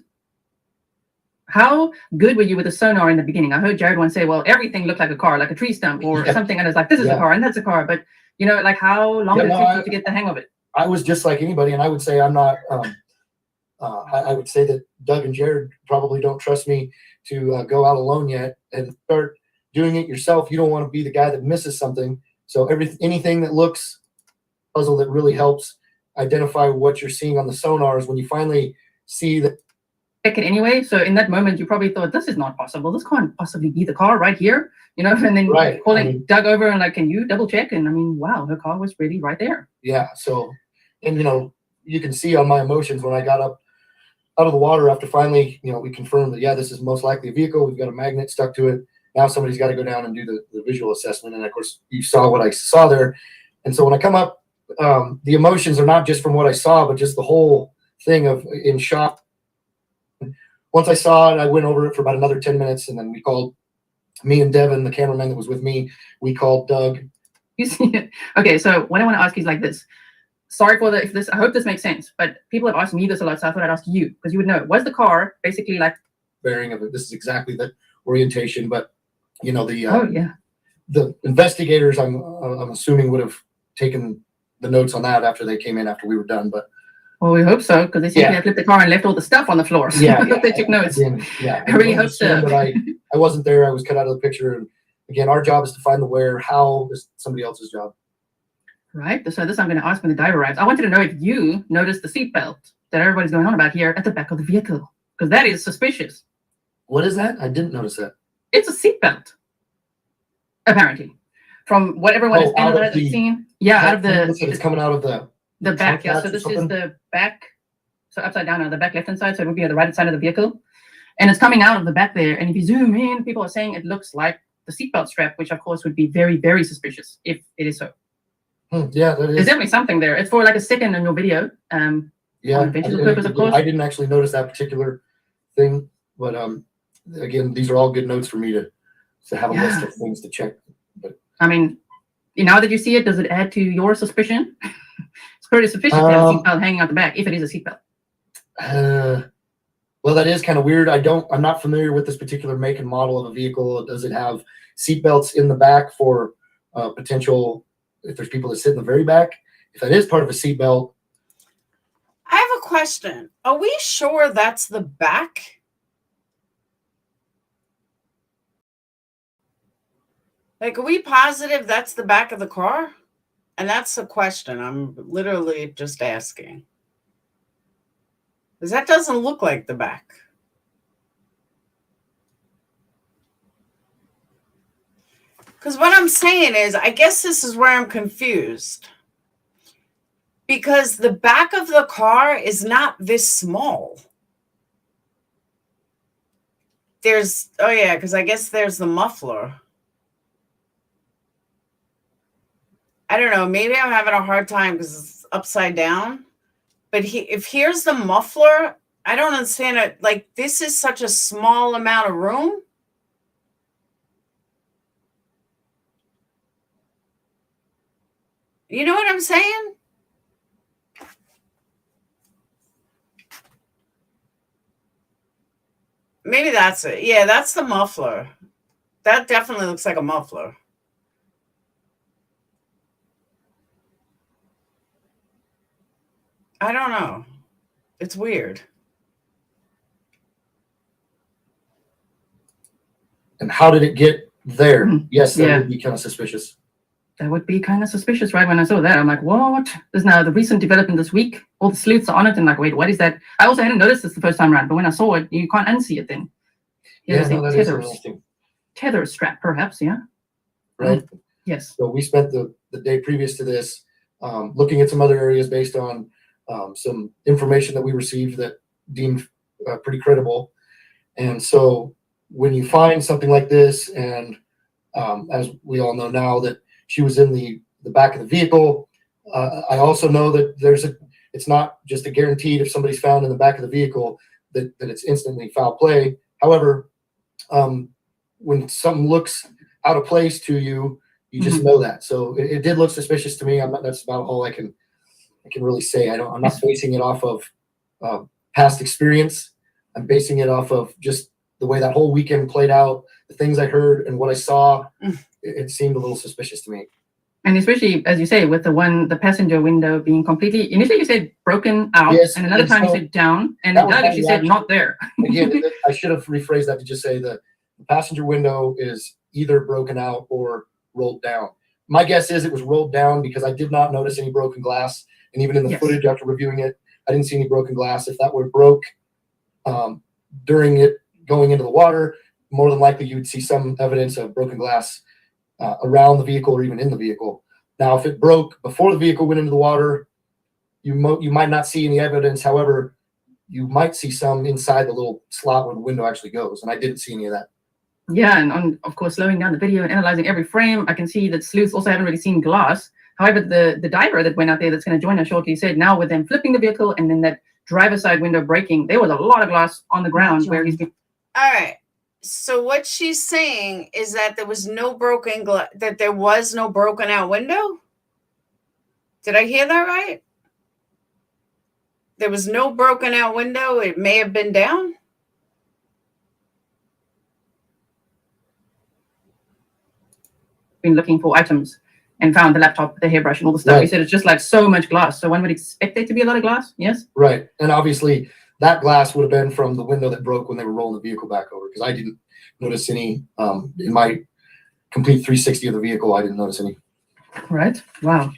how good were you with the sonar in the beginning? I heard Jared once say, well, everything looked like a car, like a tree stump or something. And it's like, this is a car and that's a car. But, like how long did it take you to get the hang of it? I was just like anybody. And I would say I'm not, I would say that Doug and Jared probably don't trust me to go out alone yet and start doing it yourself. You don't want to be the guy that misses something. So anything that looks puzzle that really helps identify what you're seeing on the sonars when you finally see that. Check it anyway. So in that moment, you probably thought, this is not possible. This can't possibly be the car right here, and then calling Doug over and like, can you double check? And I mean, wow, her car was really right there. Yeah. So, and you can see on my emotions when I got up out of the water after finally, we confirmed that, yeah, this is most likely a vehicle. We've got a magnet stuck to it. Now somebody's got to go down and do the visual assessment. And of course, you saw what I saw there. And so when I come up, the emotions are not just from what I saw, but just the whole thing of in shock. Once I saw it, I went over it for about another 10 minutes, and then we called me and Devin, the cameraman that was with me. We called Doug. You see it? Okay, so what I want to ask is like this. Sorry for if this. I hope this makes sense. But people have asked me this a lot, so I thought I'd ask you because you would know. Was the car basically like bearing of it? This is exactly the orientation, but the the investigators, I'm assuming would have taken the notes on that after they came in after we were done, but. Well, we hope so, because they seem to have flipped the car and left all the stuff on the floor. So yeah, they took notes. Yeah, I really hope so. I wasn't there. I was cut out of the picture. And again, our job is to find the where. How is somebody else's job? Right. So this I'm going to ask when the diver arrives. I wanted to know if you noticed the seatbelt that everybody's going on about here at the back of the vehicle, because that is suspicious. What is that? I didn't notice that. It's a seatbelt, apparently, from what everyone has seen. Yeah, out of the. It's coming out of the back, yeah. So this is the back, so upside down on the back left-hand side, so it would be on the right side of the vehicle. And it's coming out of the back there. And if you zoom in, people are saying it looks like the seatbelt strap, which of course would be very, very suspicious if it is so. Yeah, that is. There's definitely something there. It's for like a second in your video. Yeah, purpose, of course. I didn't actually notice that particular thing, but again, these are all good notes for me to have a list of things to check. But I mean, now that you see it, does it add to your suspicion? It's pretty suspicious to have a seatbelt hanging out the back if it is a seatbelt. Well, that is kind of weird. I'm not familiar with this particular make and model of a vehicle. Does it have seatbelts in the back for potential if there's people that sit in the very back? If that is part of a seatbelt, question. Are we sure that's the back? Like, are we positive that's the back of the car? And that's the question. I'm literally just asking. Because that doesn't look like the back. Because what I'm saying is, I guess this is where I'm confused. Because the back of the car is not this small. There's, oh yeah, because I guess there's the muffler. I don't know, maybe I'm having a hard time because it's upside down. But if here's the muffler, I don't understand it. Like, this is such a small amount of room. You know what I'm saying? Maybe that's it. Yeah, that's the muffler. That definitely looks like a muffler. I don't know. It's weird. And how did it get there? Yes, that Yeah. would be kind of suspicious. That would be kind of suspicious, right? When I saw that, I'm like, what? There's now the recent development this week. All the sleuths are on it, and like, wait, what is that? I also hadn't noticed this the first time around, but when I saw it, you can't unsee it then. Yeah, Here's no, a that is interesting. tether strap, perhaps, yeah? Right. Yes. So we spent the day previous to this looking at some other areas based on some information that we received that deemed pretty credible. And so when you find something like this, and as we all know now that she was in the back of the vehicle, I also know that it's not just a guaranteed if somebody's found in the back of the vehicle that it's instantly foul play. However, when something looks out of place to you, you just know that. So it did look suspicious to me. That's about all I can really say. I'm not basing it off of past experience. I'm basing it off of just the way that whole weekend played out, the things I heard and what I saw. It seemed a little suspicious to me. And especially, as you say, with the passenger window being completely, initially you said broken out, Yes, and another and time you so said down, and that then was my you said reaction. not there. Again, I should have rephrased that to just say that the passenger window is either broken out or rolled down. My guess is it was rolled down because I did not notice any broken glass. And even in the footage after reviewing it, I didn't see any broken glass. If that were broke during it going into the water, more than likely you would see some evidence of broken glass around the vehicle or even in the vehicle. Now, if it broke before the vehicle went into the water, you might not see any evidence. However, you might see some inside the little slot where the window actually goes. And I didn't see any of that. Yeah, and of course, slowing down the video and analyzing every frame, I can see that sleuths also haven't really seen glass. However, the diver that went out there that's going to join us shortly said now with them flipping the vehicle and then that driver's side window breaking, there was a lot of glass on the ground where he's been. All right. So what she's saying is that there was no broken glass, that there was no broken out window? Did I hear that right? There was no broken out window. It may have been down. Been looking for items and found the laptop, the hairbrush, and all the stuff. Right. He said it's just like so much glass. So one would expect there to be a lot of glass. Yes. Right. And obviously that glass would have been from the window that broke when they were rolling the vehicle back over, because I didn't notice any in my complete 360 of the vehicle. I didn't notice any. Right. Wow.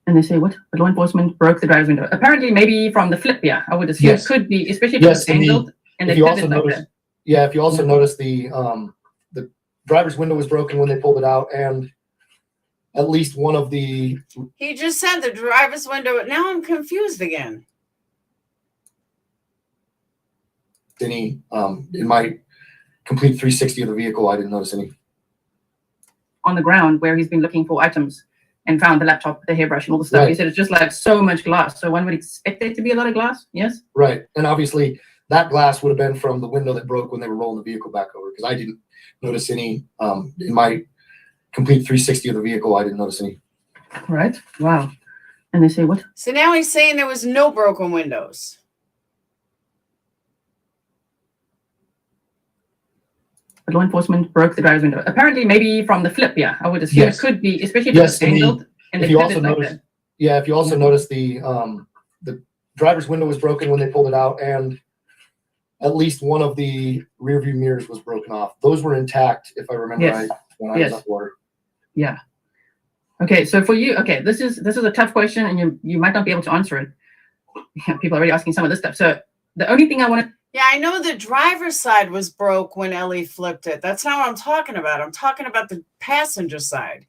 And they say what? The law enforcement broke the driver's window. Apparently, maybe from the flip. Yeah, I would assume it could be, especially if it's angled and they pivoted like that. Yeah, if you also notice the driver's window was broken when they pulled it out, and at least one of the. He just said the driver's window. Now I'm confused again. Any in my complete 360 of the vehicle, I didn't notice any. On the ground where he's been looking for items and found the laptop, the hairbrush, and all the stuff. Right. He said it's just like so much glass. So one would expect there to be a lot of glass. Yes. Right. And obviously that glass would have been from the window that broke when they were rolling the vehicle back over, because I didn't notice any in my complete 360 of the vehicle. I didn't notice any. Right. Wow. And they say what? So now he's saying there was no broken windows. But law enforcement broke the driver's window. Apparently, maybe from the flip. Yeah, I would assume it could be, especially if it's angled and they if you pivoted also like notice, that. yeah, if you also notice the driver's window was broken when they pulled it out, and at least one of the rear view mirrors was broken off. Those were intact, if I remember Yes. right, when I was on water. Yeah. Okay, so for you, okay, this is a tough question, and you might not be able to answer it. Yeah, people are already asking some of this stuff. So the only thing I want to Yeah, I know the driver's side was broke when Ellie flipped it. That's not what I'm talking about. I'm talking about the passenger side.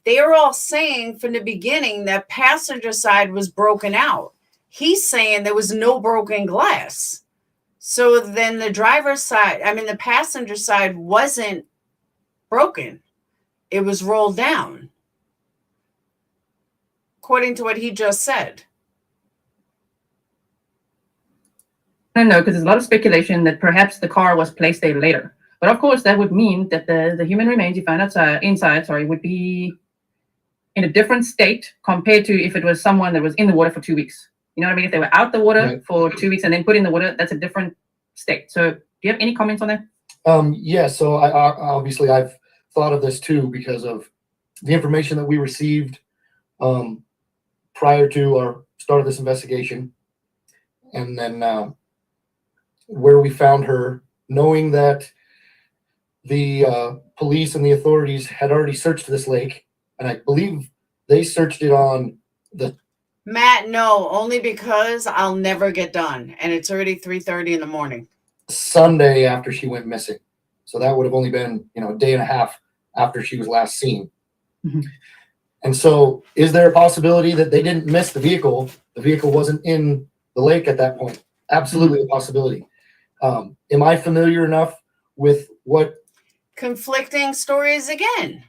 They were all saying from the beginning that passenger side was broken out. He's saying there was no broken glass. So then the driver's side, I mean, the passenger side wasn't broken. It was rolled down, according to what he just said. know, because there's a lot of speculation that perhaps the car was placed there later. But of course, that would mean that the human remains you found inside would be in a different state compared to if it was someone that was in the water for 2 weeks. You know what I mean? If they were out the water for 2 weeks and then put in the water, that's a different state. So do you have any comments on that? Yeah, so obviously I've thought of this too because of the information that we received prior to our start of this investigation, and then where we found her, knowing that the police and the authorities had already searched this lake, and I believe they searched it on the Matt, no, only because I'll never get done, and it's already 3:30 in the morning. Sunday after she went missing. So that would have only been, a day and a half after she was last seen. Mm-hmm. And so is there a possibility that they didn't miss the vehicle? The vehicle wasn't in the lake at that point. Absolutely a possibility. Am I familiar enough with what? Conflicting stories again.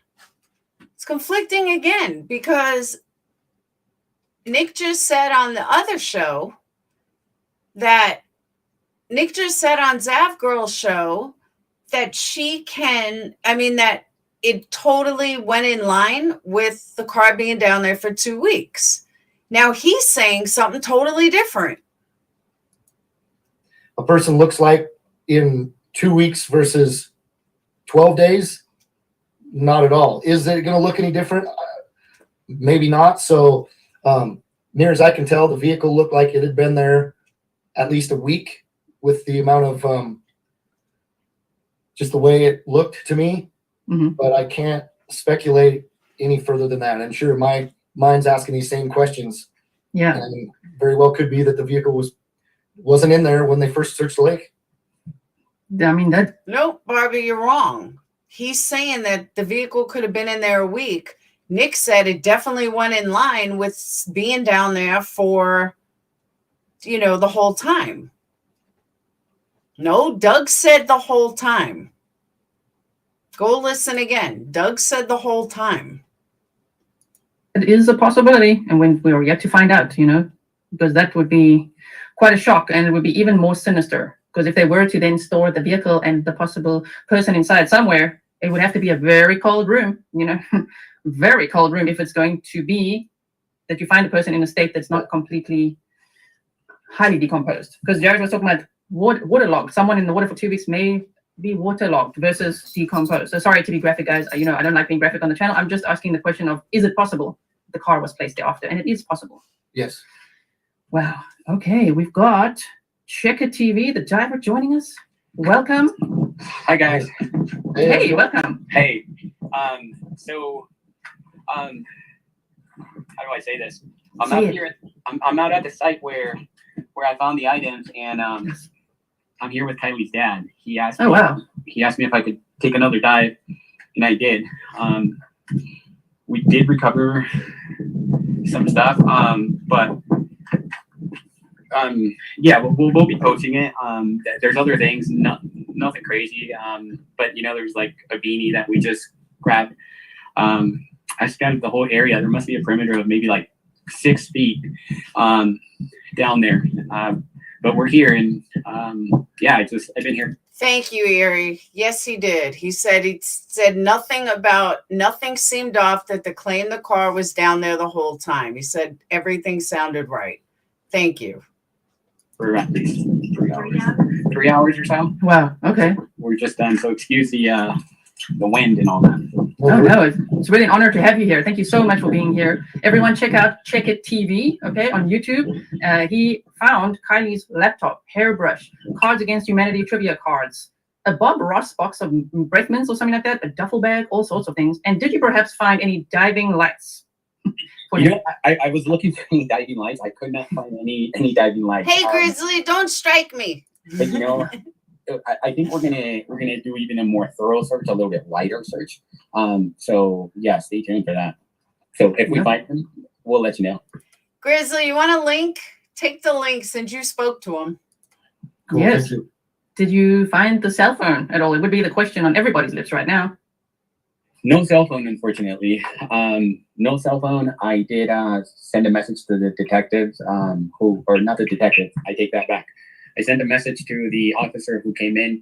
It's conflicting again because Nick just said on the other show that Nick just said on Zav Girl's show that that it totally went in line with the car being down there for 2 weeks. Now he's saying something totally different. A person looks like in 2 weeks versus 12 days? Not at all. Is it going to look any different? Maybe not. So near as I can tell, the vehicle looked like it had been there at least a week with the amount of just the way it looked to me. Mm-hmm. But I can't speculate any further than that. And sure, my mind's asking these same questions. Yeah. And very well could be that the vehicle wasn't in there when they first searched the lake. I mean, that. No, Barbie, you're wrong. He's saying that the vehicle could have been in there a week. Nick said it definitely went in line with being down there for, the whole time. No, Doug said the whole time. Go listen again. Doug said the whole time. It is a possibility, and when we are yet to find out, because that would be quite a shock, and it would be even more sinister. Because if they were to then store the vehicle and the possible person inside somewhere, it would have to be a very cold room, very cold room if it's going to be that you find a person in a state that's not completely highly decomposed. Because Jared was talking about waterlogged. Someone in the water for 2 weeks may be waterlogged versus decomposed. So sorry to be graphic, guys. I don't like being graphic on the channel. I'm just asking the question of, is it possible the car was placed there after? And it is possible. Yes. Wow. Okay, we've got Checker TV, the diver, joining us. Welcome. Hi, guys. Hey, welcome. Hey. How do I say this? I'm out here. I'm out at the site where I found the items, and I'm here with Kiely's dad. He asked me. Oh, wow. He asked me if I could take another dive, and I did. We did recover some stuff, but yeah, we'll be posting it. There's other things, nothing crazy. But there's like a beanie that we just grabbed. I scanned the whole area. There must be a perimeter of maybe like 6 feet down there. But we're here, and yeah, I've been here. Thank you, Erie. Yes, he did. He said nothing seemed off, that the claim the car was down there the whole time. He said everything sounded right. Thank you. For at least 3 hours. 3 hours or so. Wow. Okay. We're just done. So excuse the wind and all that. Oh no, it's really an honor to have you here. Thank you so much for being here. Everyone check out Check It TV, okay, on YouTube. He found Kiely's laptop, hairbrush, Cards Against Humanity trivia cards, a Bob Ross box of Bregmans or something like that, a duffel bag, all sorts of things. And did you perhaps find any diving lights? You know, I was looking for any diving lights. I could not find any diving lights. Hey, Grizzly, don't strike me. But you know, I think we're gonna do even a more thorough search, a little bit lighter search. So yeah, stay tuned for that. So if we find them, we'll let you know. Grizzly, you want a link? Take the link since you spoke to him. Cool, Yes. thank you. Did you find the cell phone at all? It would be the question on everybody's lips right now. No cell phone, unfortunately. No cell phone. I did send a message to the detectives, or not the detective. I take that back. I sent a message to the officer who came in.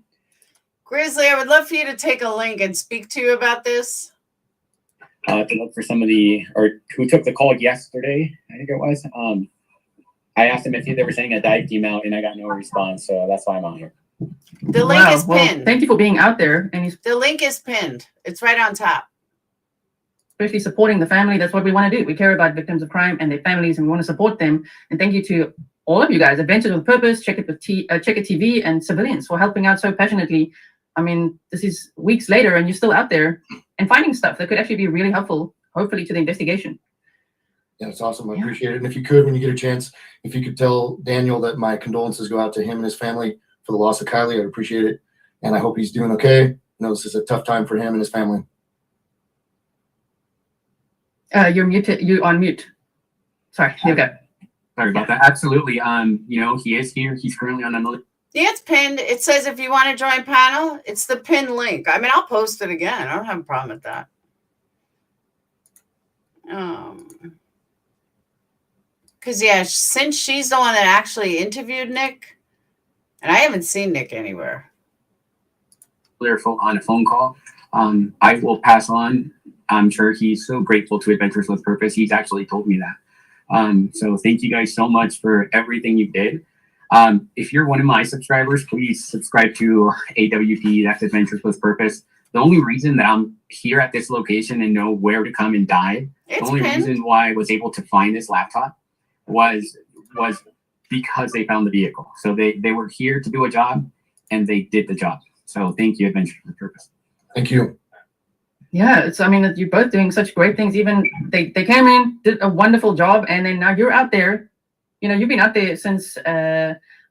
Grizzly, I would love for you to take a link and speak to you about this. To look for somebody who took the call yesterday, I think it was. I asked him if they were sending a dive team out, and I got no response. So that's why I'm out here. The link is Well, pinned. thank you for being out there and The link is pinned. It's right on top. especially supporting the family. That's what we want to do. We care about victims of crime and their families, and we want to support them. And thank you to all of you guys, Adventures with Purpose, Check It TV, and civilians for helping out so passionately. I mean, this is weeks later, and you're still out there and finding stuff that could actually be really helpful, hopefully, to the investigation. Yeah, it's awesome. I appreciate it. And if you could, when you get a chance, if you could tell Daniel that my condolences go out to him and his family for the loss of Kiely, I'd appreciate it. And I hope he's doing okay. I know this is a tough time for him and his family. You're muted. You're on mute. Sorry. Here we go. Sorry about that. Absolutely. You know, he is here. He's currently on another. Yeah, it's pinned. It says if you want to join panel, it's the pinned link. I mean, I'll post it again. I don't have a problem with that. Because, yeah, since she's the one that actually interviewed Nick, and I haven't seen Nick anywhere. On a phone call. I will pass on. I'm sure he's so grateful to Adventures with Purpose. He's actually told me that. So thank you guys so much for everything you did. If you're one of my subscribers, please subscribe to AWP, that's Adventures with Purpose. The only reason that I'm here at this location and know where to come and dive, the only reason why I was able to find this laptop was because they found the vehicle. So they were here to do a job, and they did the job. So thank you, Adventures with Purpose. Thank you. Yeah, I mean, you're both doing such great things. Even they came in, did a wonderful job, and then now you're out there. You know, you've been out there since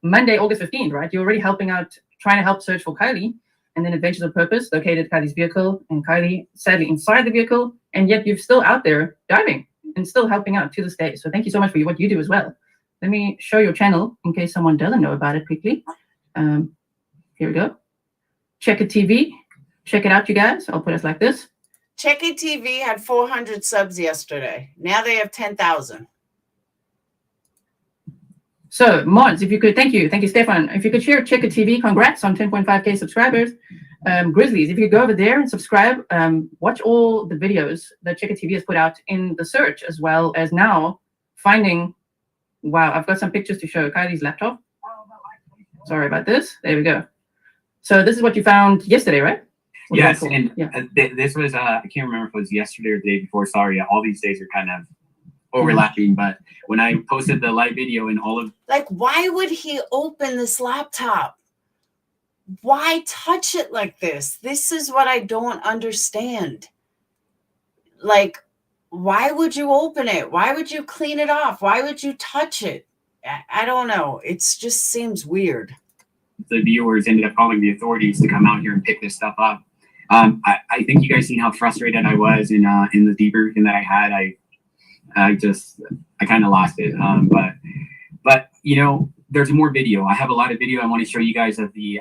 Monday, August 15th, right? You're already helping out, trying to help search for Kiely. And then Adventures of Purpose located Kiely's vehicle, and Kiely sadly inside the vehicle, and yet you're still out there diving and still helping out to this day. So thank you so much for what you do as well. Let me show your channel in case someone doesn't know about it quickly. Here we go. Check It TV. Check it out, you guys. I'll put it like this. Check It TV had 400 subs yesterday. Now they have 10,000. So, mods, if you could, thank you, Stefan. If you could share Check It TV, congrats on 10.5K subscribers. Grizzlies, if you could go over there and subscribe, watch all the videos that Check It TV has put out in the search, as well as now finding, wow, I've got some pictures to show Kiely's laptop. Sorry about this. There we go. So this is what you found yesterday, right? Yes, and this was, I can't remember if it was yesterday or the day before. Sorry, all these days are kind of overlapping, but when I posted the live video and all of, like, why would he open this laptop? Why touch it like this? This is what I don't understand. Like, why would you open it? Why would you clean it off? Why would you touch it? I don't know. It just seems weird. the viewers ended up calling the authorities to come out here and pick this stuff up. I think you guys seen how frustrated I was in the debriefing that I had. I kind of lost it. But you know, there's more video. I have a lot of video I want to show you guys of me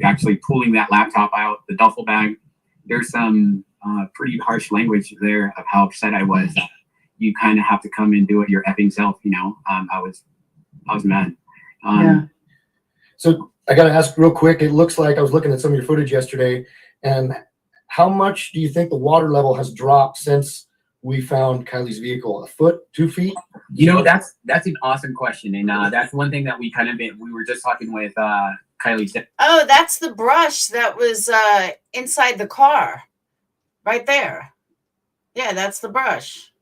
actually pulling that laptop out, the duffel bag. There's some pretty harsh language there of how upset I was. You kind of have to come and do it your effing self, you know. I was mad. Yeah. So I got to ask real quick. It looks like I was looking at some of your footage yesterday, and how much do you think the water level has dropped since we found Kiely's vehicle? A foot, 2 feet? You know, that's an awesome question, and that's one thing that we were just talking with Kiely. Oh, that's the brush that was inside the car. Right there. Yeah, that's the brush.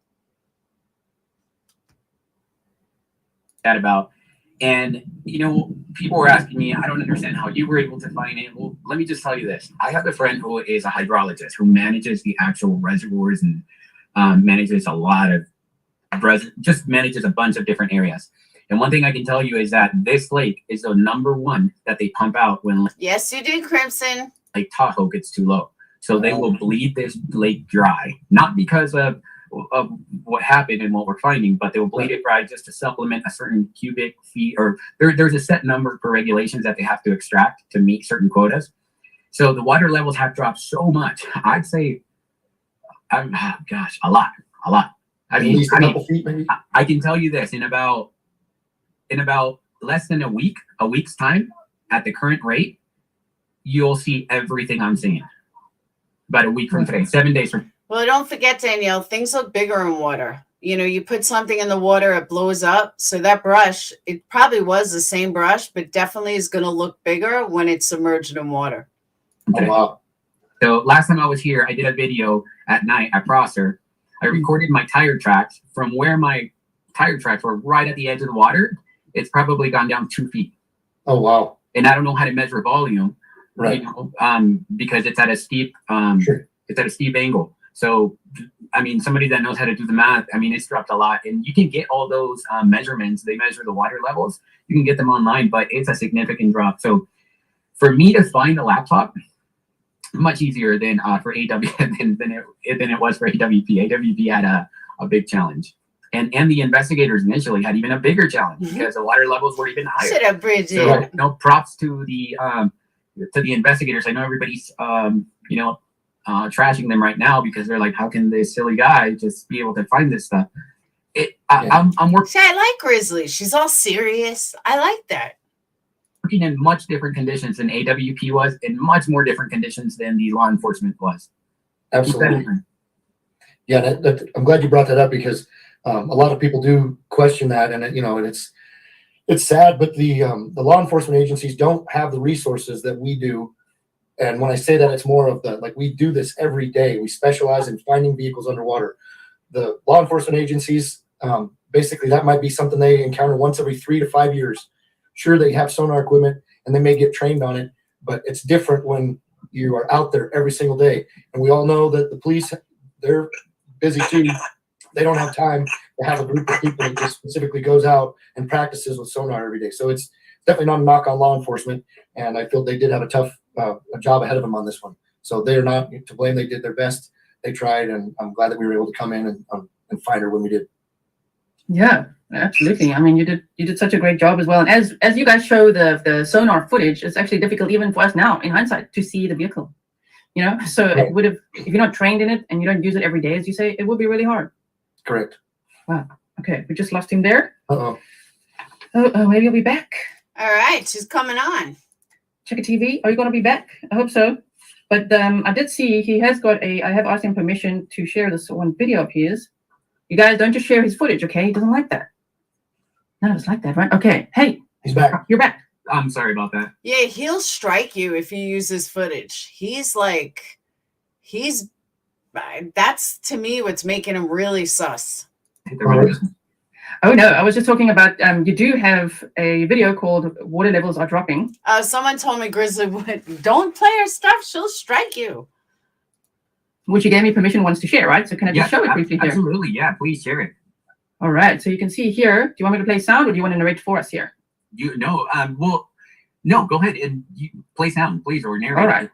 That about. And, people were asking me, I don't understand how you were able to find it. Well, let me just tell you this. I have a friend who is a hydrologist who manages the actual reservoirs and manages a lot of, just manages a bunch of different areas. And one thing I can tell you is that this lake is the #1 that they pump out when Yes, you did, Crimson. Lake Tahoe gets too low. So they will bleed this lake dry, not because of what happened and what we're finding, but they will bleed it dry just to supplement a certain cubic feet, or there's a set number for regulations that they have to extract to meet certain quotas. So the water levels have dropped so much. I'd say, a lot. I mean, I can tell you this, in about less than a week's time, at the current rate, you'll see everything I'm seeing. About a week from today, 7 days from. Well, don't forget, Danielle, things look bigger in water. You put something in the water, it blows up. So that brush, it probably was the same brush, but definitely is going to look bigger when it's submerged in water. Oh, wow. So last time I was here, I did a video at night at Prosser. I recorded my tire tracks from where my tire tracks were right at the edge of the water. It's probably gone down 2 feet. Oh, wow. And I don't know how to measure volume, right? Because it's at a steep, it's at a steep angle. So, I mean, somebody that knows how to do the math, I mean, it's dropped a lot. And you can get all those measurements. They measure the water levels. You can get them online, but it's a significant drop. So for me to find a laptop, much easier than for AW than it was for AWP. AWP had a big challenge. And the investigators initially had even a bigger challenge because the water levels were even higher. Shut up, Bridget. So, props to the investigators. I know everybody's trashing them right now because they're like, how can this silly guy just be able to find this stuff? I'm working. See, I like Grizzly. She's all serious. I like that. Working in much different conditions than AWP was, in much more different conditions than the law enforcement was. Absolutely. Yeah, I'm glad you brought that up because a lot of people do question that, and it's sad, but the law enforcement agencies don't have the resources that we do. And when I say that, it's more of we do this every day. We specialize in finding vehicles underwater. The law enforcement agencies, basically, that might be something they encounter once every 3 to 5 years. Sure, they have sonar equipment and they may get trained on it, but it's different when you are out there every single day. And we all know that the police, they're busy too. They don't have time to have a group of people that just specifically goes out and practices with sonar every day. So it's definitely not a knock on law enforcement. And I feel they did have a tough a job ahead of them on this one. So they're not to blame. They did their best. They tried, and I'm glad that we were able to come in and find her when we did. Yeah, absolutely. I mean, you did such a great job as well. And as you guys show the sonar footage, it's actually difficult even for us now in hindsight to see the vehicle. So it would have, if you're not trained in it and you don't use it every day, as you say, it would be really hard. Correct. Wow. Okay, we just lost him there. Uh-oh. Oh, maybe he'll be back. All right, she's coming on. Check a TV. Are you going to be back? I hope so. But I did see he has got I have asked him permission to share this one video of his. You guys don't just share his footage, okay? He doesn't like that. None of us like that, right? Okay. Hey. He's back. You're back. I'm sorry about that. Yeah, he'll strike you if you use his footage. That's to me what's making him really sus. Oh no, I was just talking about you do have a video called Water Levels Are Dropping. Someone told me Grizzly would don't play her stuff, she'll strike you. Which you gave me permission once to share, right? So can I just show it briefly here? Absolutely, yeah, please share it. All right, so you can see here. Do you want me to play sound or do you want to narrate for us here? No, go ahead and you play sound, please, or narrate. All right.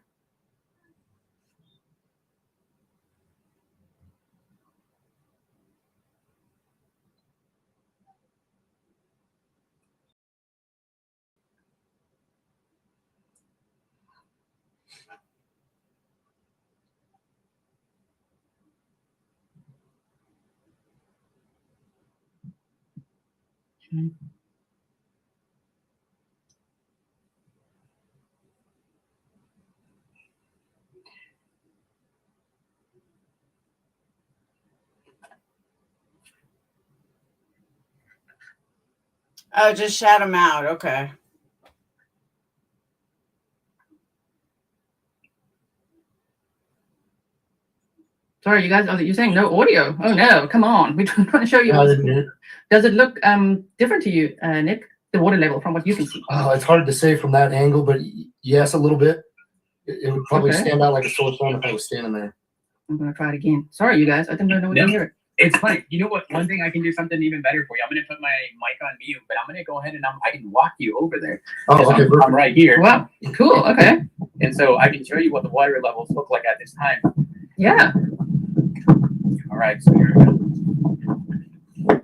Okay. Oh, just shout him out. Okay. Sorry, you guys. You're saying no audio. Oh no, come on. We're trying to show you. No, I didn't hear it. Does it look different to you, Nick? The water level from what you can see. Oh, it's hard to say from that angle, but yes, a little bit. It would probably Okay. stand out like a sore thumb if I was standing there. I'm gonna try it again. Sorry, you guys. I didn't know what to hear it. It's funny. You know what? One thing I can do something even better for you. I'm gonna put my mic on mute, but I'm gonna go ahead and I can walk you over there. Oh, okay. I'm right here. Wow. Cool. Okay. And so I can show you what the water levels look like at this time. Yeah. All right. So here we go.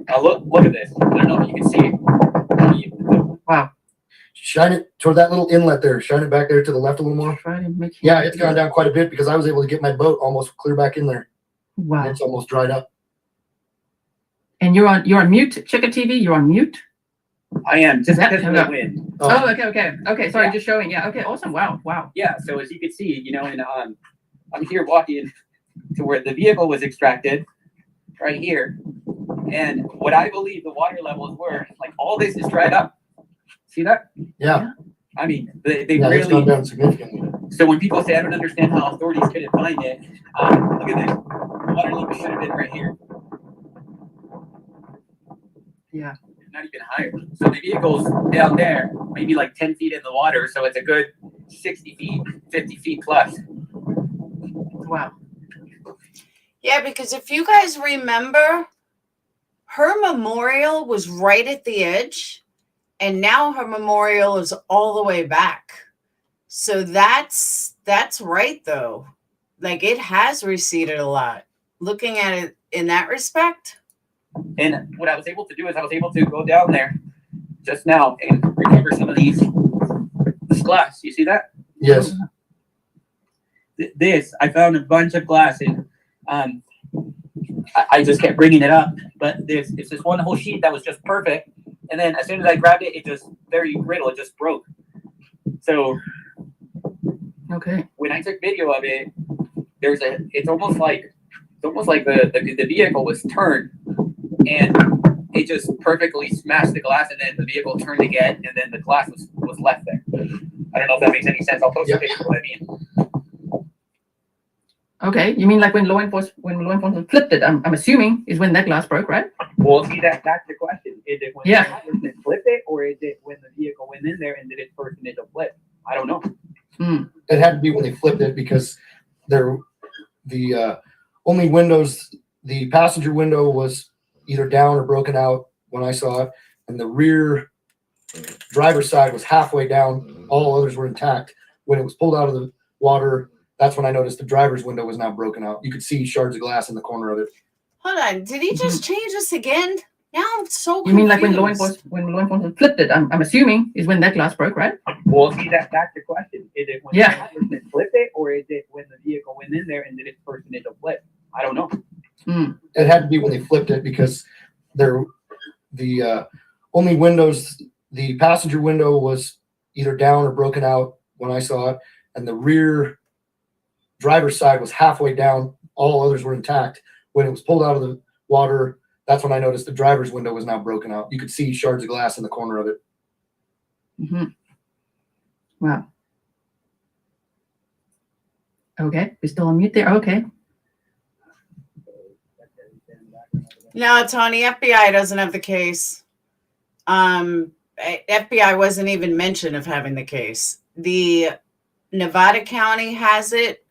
Now look at this. I don't know if you can see it. Wow. Shine it toward that little inlet there. Shine it back there to the left a little more. Try to make. Yeah, it's gone down quite a bit because I was able to get my boat almost clear back in there. Wow. It's almost dried up. And you're on mute, Checker TV. You're on mute. I am just Yeah, because of yeah. the wind. Oh, okay. Sorry, just showing. Yeah. Okay. Awesome. Wow. Yeah. So as you can see, you know, and I'm here walking to where the vehicle was extracted, right here, and what I believe the water levels were, like all this is dried up. See that? Yeah. I mean, they Yeah, it's gone really. down significantly. So when people say I don't understand how authorities couldn't find it, look at this. The water level should have been right here. Yeah. Not even higher. So the vehicle's down there, maybe like 10 feet in the water. So it's a good 60 feet, 50 feet plus. Wow. Yeah, because if you guys remember, her memorial was right at the edge, and now her memorial is all the way back. So that's right though. Like it has receded a lot. Looking at it in that respect. And what I was able to do is I was able to go down there just now and recover some of this glass. You see that? Yes. This, I found a bunch of glass and I just kept bringing it up. But it's this one whole sheet that was just perfect. And then as soon as I grabbed it, it just very brittle. It just broke. So okay, when I took video of it, it's almost like the vehicle was turned and it just perfectly smashed the glass, and then the vehicle turned again, and then the glass was left there. I don't know if that makes any sense. I'll post a picture of what I mean. Okay, you mean like when law enforcement flipped it? I'm assuming is when that glass broke, right? Well, see, that's the question. Is it when Yeah. the enforcement flipped it, or is it when the vehicle went in there and did its first initial flip? I don't know. It had to be when they flipped it because the only windows, the passenger window was either down or broken out when I saw it, and the rear driver's side was halfway down. All others were intact. When it was pulled out of the water, that's when I noticed the driver's window was now broken out. You could see shards of glass in the corner of it. Hold on. Did he just change this again? Now I'm so confused. You mean like when law enforcement flipped it? I'm assuming is when that glass broke, right? Well, see, that's the question. Is it when Yeah. the enforcement flipped it, or is it when the vehicle went in there and did its first initial flip? I don't know. It had to be when they flipped it because the only windows, the passenger window was either down or broken out when I saw it, and the rear driver's side was halfway down. All others were intact. When it was pulled out of the water, that's when I noticed the driver's window was now broken out. You could see shards of glass in the corner of it. Wow. Okay, we're still on mute there. Okay. No, Tony, FBI doesn't have the case. FBI wasn't even mentioned of having the case. The Nevada County has it,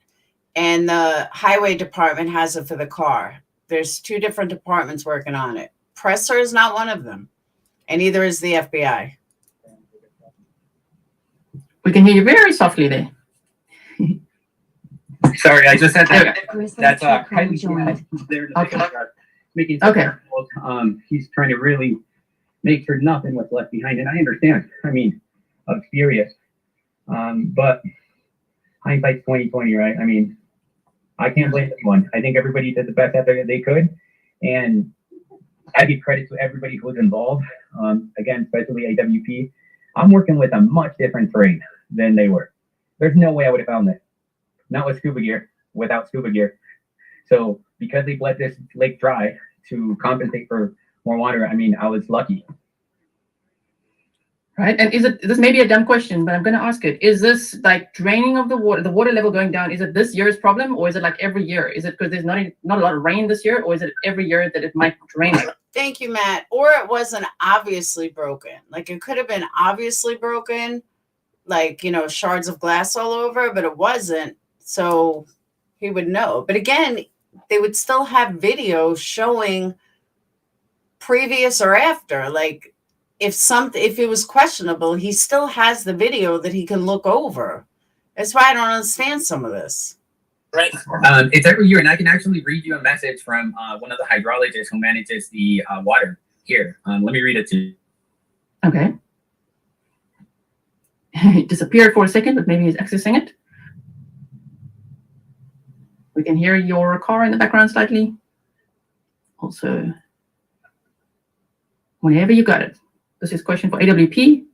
and the Highway Department has it for the car. There's two different departments working on it. Presser is not one of them, and neither is the FBI. We can hear you very softly there. Sorry, I just said that. Grizzly That's True Crime Kiely Joins. there to Okay. making some Okay. calls. He's trying to really make sure nothing was left behind, and I understand. I mean, I was furious. But hindsight's 20/20, right? I mean, I can't blame anyone. I think everybody did the best that they could, and I give credit to everybody who was involved. Again, especially AWP. I'm working with a much different terrain than they were. There's no way I would have found this. Not with scuba gear, without scuba gear. So because they let this lake dry to compensate for more water, I mean, I was lucky. Right. And is it, this may be a dumb question, but I'm going to ask it. Is this like draining of the water level going down? Is it this year's problem, or is it like every year? Is it because there's not a lot of rain this year, or is it every year that it might drain? Thank you, Matt. Or it wasn't obviously broken. Like it could have been obviously broken, like, you know, shards of glass all over, but it wasn't. So he would know. But again, they would still have video showing previous or after. Like if it was questionable, he still has the video that he can look over. That's why I don't understand some of this. Right. It's every year, and I can actually read you a message from one of the hydrologists who manages the water here. Let me read it to you. Okay. It disappeared for a second, but maybe he's accessing it. We can hear your car in the background slightly. Also, whenever you got it. This is a question for AWP.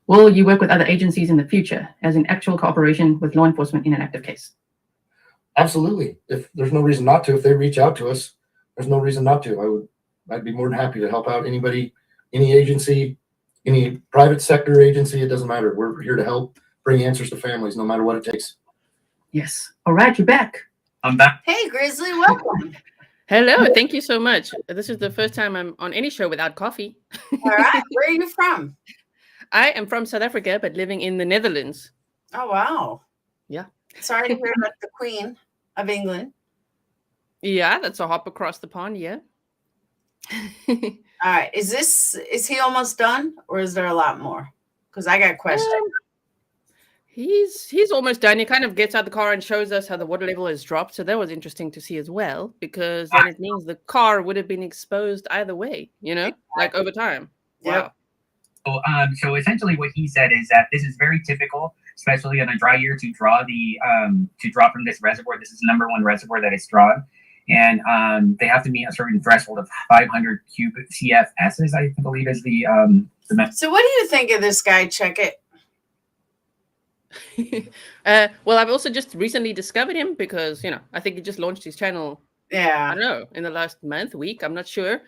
Will you work with other agencies in the future, as in actual cooperation with law enforcement in an active case? Absolutely. If there's no reason not to, if they reach out to us, there's no reason not to. I'd be more than happy to help out anybody, any agency, any private sector agency. It doesn't matter. We're here to help bring answers to families, no matter what it takes. Yes. All right, you're back. I'm back. Hey, Grizzly, welcome. Hello, thank you so much. This is the first time I'm on any show without coffee. All right, where are you from? I am from South Africa, but living in the Netherlands. Oh, wow. Yeah. Sorry to hear about the Queen of England. Yeah, that's a hop across the pond, yeah. All right, is he almost done, or is there a lot more? Because I got questions. He's almost done. He kind of gets out the car and shows us how the water level has dropped. So that was interesting to see as well, because then it means the car would have been exposed either way, you know, like over time. Wow. So essentially what he said is that this is very typical, especially on a dry year, to draw from this reservoir. This is the #1 reservoir that is drawn. And they have to meet a certain threshold of 500 cubic CFSs, I believe is the So what do you think of this guy? Check it. Well, I've also just recently discovered him because, you know, I think he just launched his channel. Yeah. I don't know, in the last week, I'm not sure.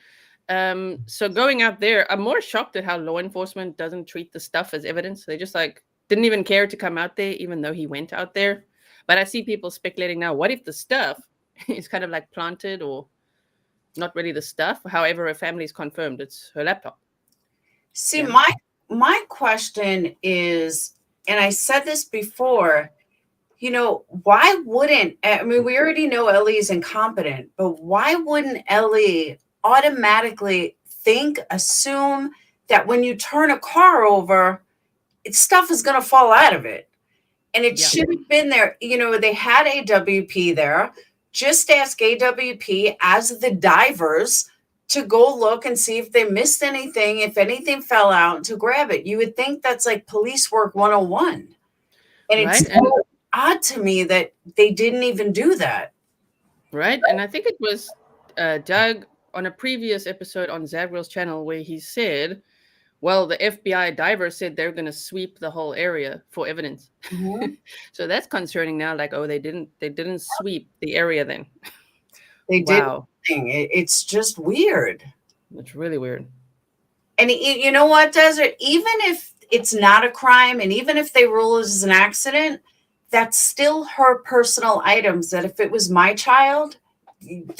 So going out there, I'm more shocked at how law enforcement doesn't treat the stuff as evidence. They just like didn't even care to come out there, even though he went out there. But I see people speculating now, what if the stuff is kind of like planted or not really the stuff? However, a family's confirmed it's her laptop. See, my question is, and I said this before, you know, why wouldn't, I mean, we already know Ellie is incompetent, but why wouldn't Ellie automatically assume that when you turn a car over, stuff is going to fall out of it? And it should have been there. You know, they had AWP there. Just ask AWP as the divers to go look and see if they missed anything, if anything fell out, to grab it. You would think that's like police work 101. And it's so odd to me that they didn't even do that. Right. And I think it was Doug on a previous episode on Zavril's channel where he said, well, the FBI divers said they're going to sweep the whole area for evidence. Mm-hmm. So that's concerning now. Like, oh, they didn't sweep the area then. They did. It's just weird. It's really weird. And you know what, Desert? Even if it's not a crime, and even if they rule it as an accident, that's still her personal items that if it was my child,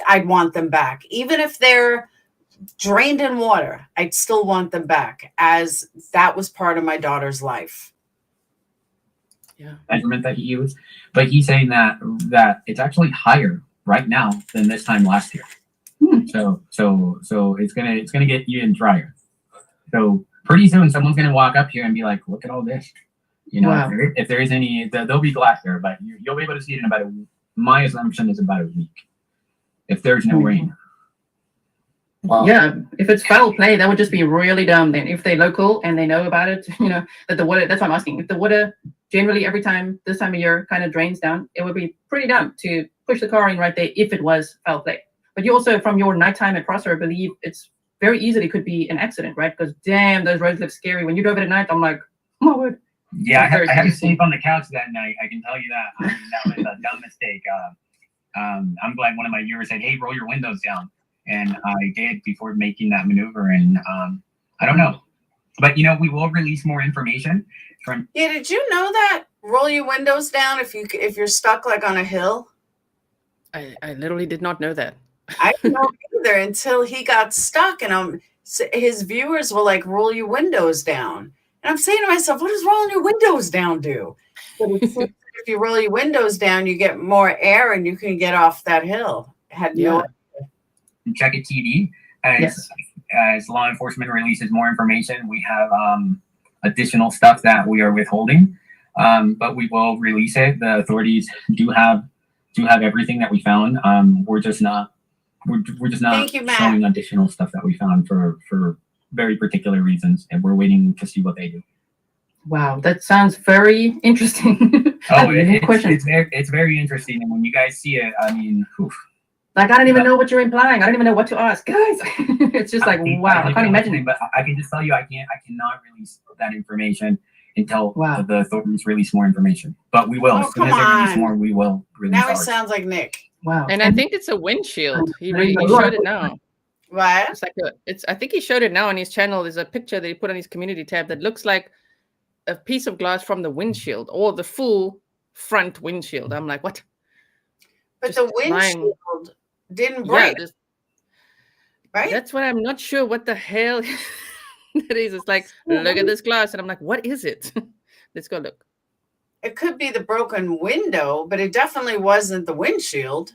I'd want them back. Even if they're drained in water, I'd still want them back, as that was part of my daughter's life. Yeah. Measurement that he used, but he's saying that it's actually higher right now than this time last year. So it's gonna get even drier. So pretty soon someone's gonna walk up here and be like, look at all this. You know, Wow. if there is any, there'll be glass there, but you'll be able to see it in about my assumption is about a week, if there's no rain. Wow. Yeah, if it's foul play, that would just be really dumb then. If they're local and they know about it, you know, that the water, that's what I'm asking. If the water generally every time, this time of year, kind of drains down, it would be pretty dumb to push the car in right there if it was foul play. But you also, from your nighttime at Prosser, believe it's very easily could be an accident, right? Because damn, those roads look scary. When you drove it at night, I'm like, oh my word. Yeah, I had to sleep on the couch that night. I can tell you that. That was a dumb mistake. I'm glad one of my viewers said, hey, roll your windows down. And I did before making that maneuver. And I don't know. But you know, we will release more information from. Yeah, did you know that? Roll your windows down if you're stuck like on a hill. I literally did not know that. I didn't know either until he got stuck, and his viewers were like, "Roll your windows down," and I'm saying to myself, "What does rolling your windows down do?" But it seems that if you roll your windows down, you get more air and you can get off that hill. I had no idea. Check It TV as law enforcement releases more information. We have additional stuff that we are withholding, but we will release it. The authorities do have everything that we found. We're just not showing additional stuff that we found for very particular reasons, and we're waiting to see what they do. Wow, that sounds very interesting. Oh, it's very interesting, and when you guys see it, I mean, like I don't even know what you're implying. I don't even know what to ask, guys. It's just like wow, I can't imagine it. But I can just tell you, I cannot release that information until the authorities release more information. But we will. Oh, as soon as they release more, we will release. Now he ours. sounds like Nick. Wow. And I think it's a windshield. He showed it now. What? It's like I think he showed it now on his channel. There's a picture that he put on his community tab that looks like a piece of glass from the windshield or the full front windshield. I'm like, what? But Just the windshield didn't break. Yeah, right? That's why I'm not sure what the hell that is. It's like, look at this glass. And I'm like, what is it? Let's go look. It could be the broken window, but it definitely wasn't the windshield.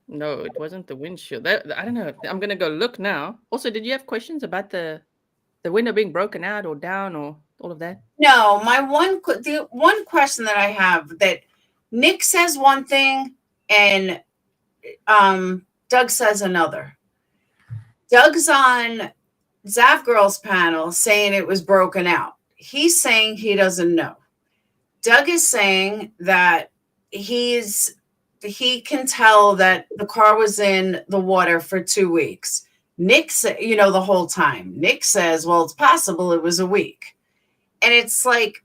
No, it wasn't the windshield. I don't know. I'm gonna go look now. Also, did you have questions about the window being broken out or down or all of that? No, the one question that I have, that Nick says one thing and Doug says another. Doug's on Zav Girl's panel saying it was broken out. He's saying he doesn't know. Doug is saying that he can tell that the car was in the water for 2 weeks. Nick said, the whole time. Nick says, well, it's possible it was a week. And it's like,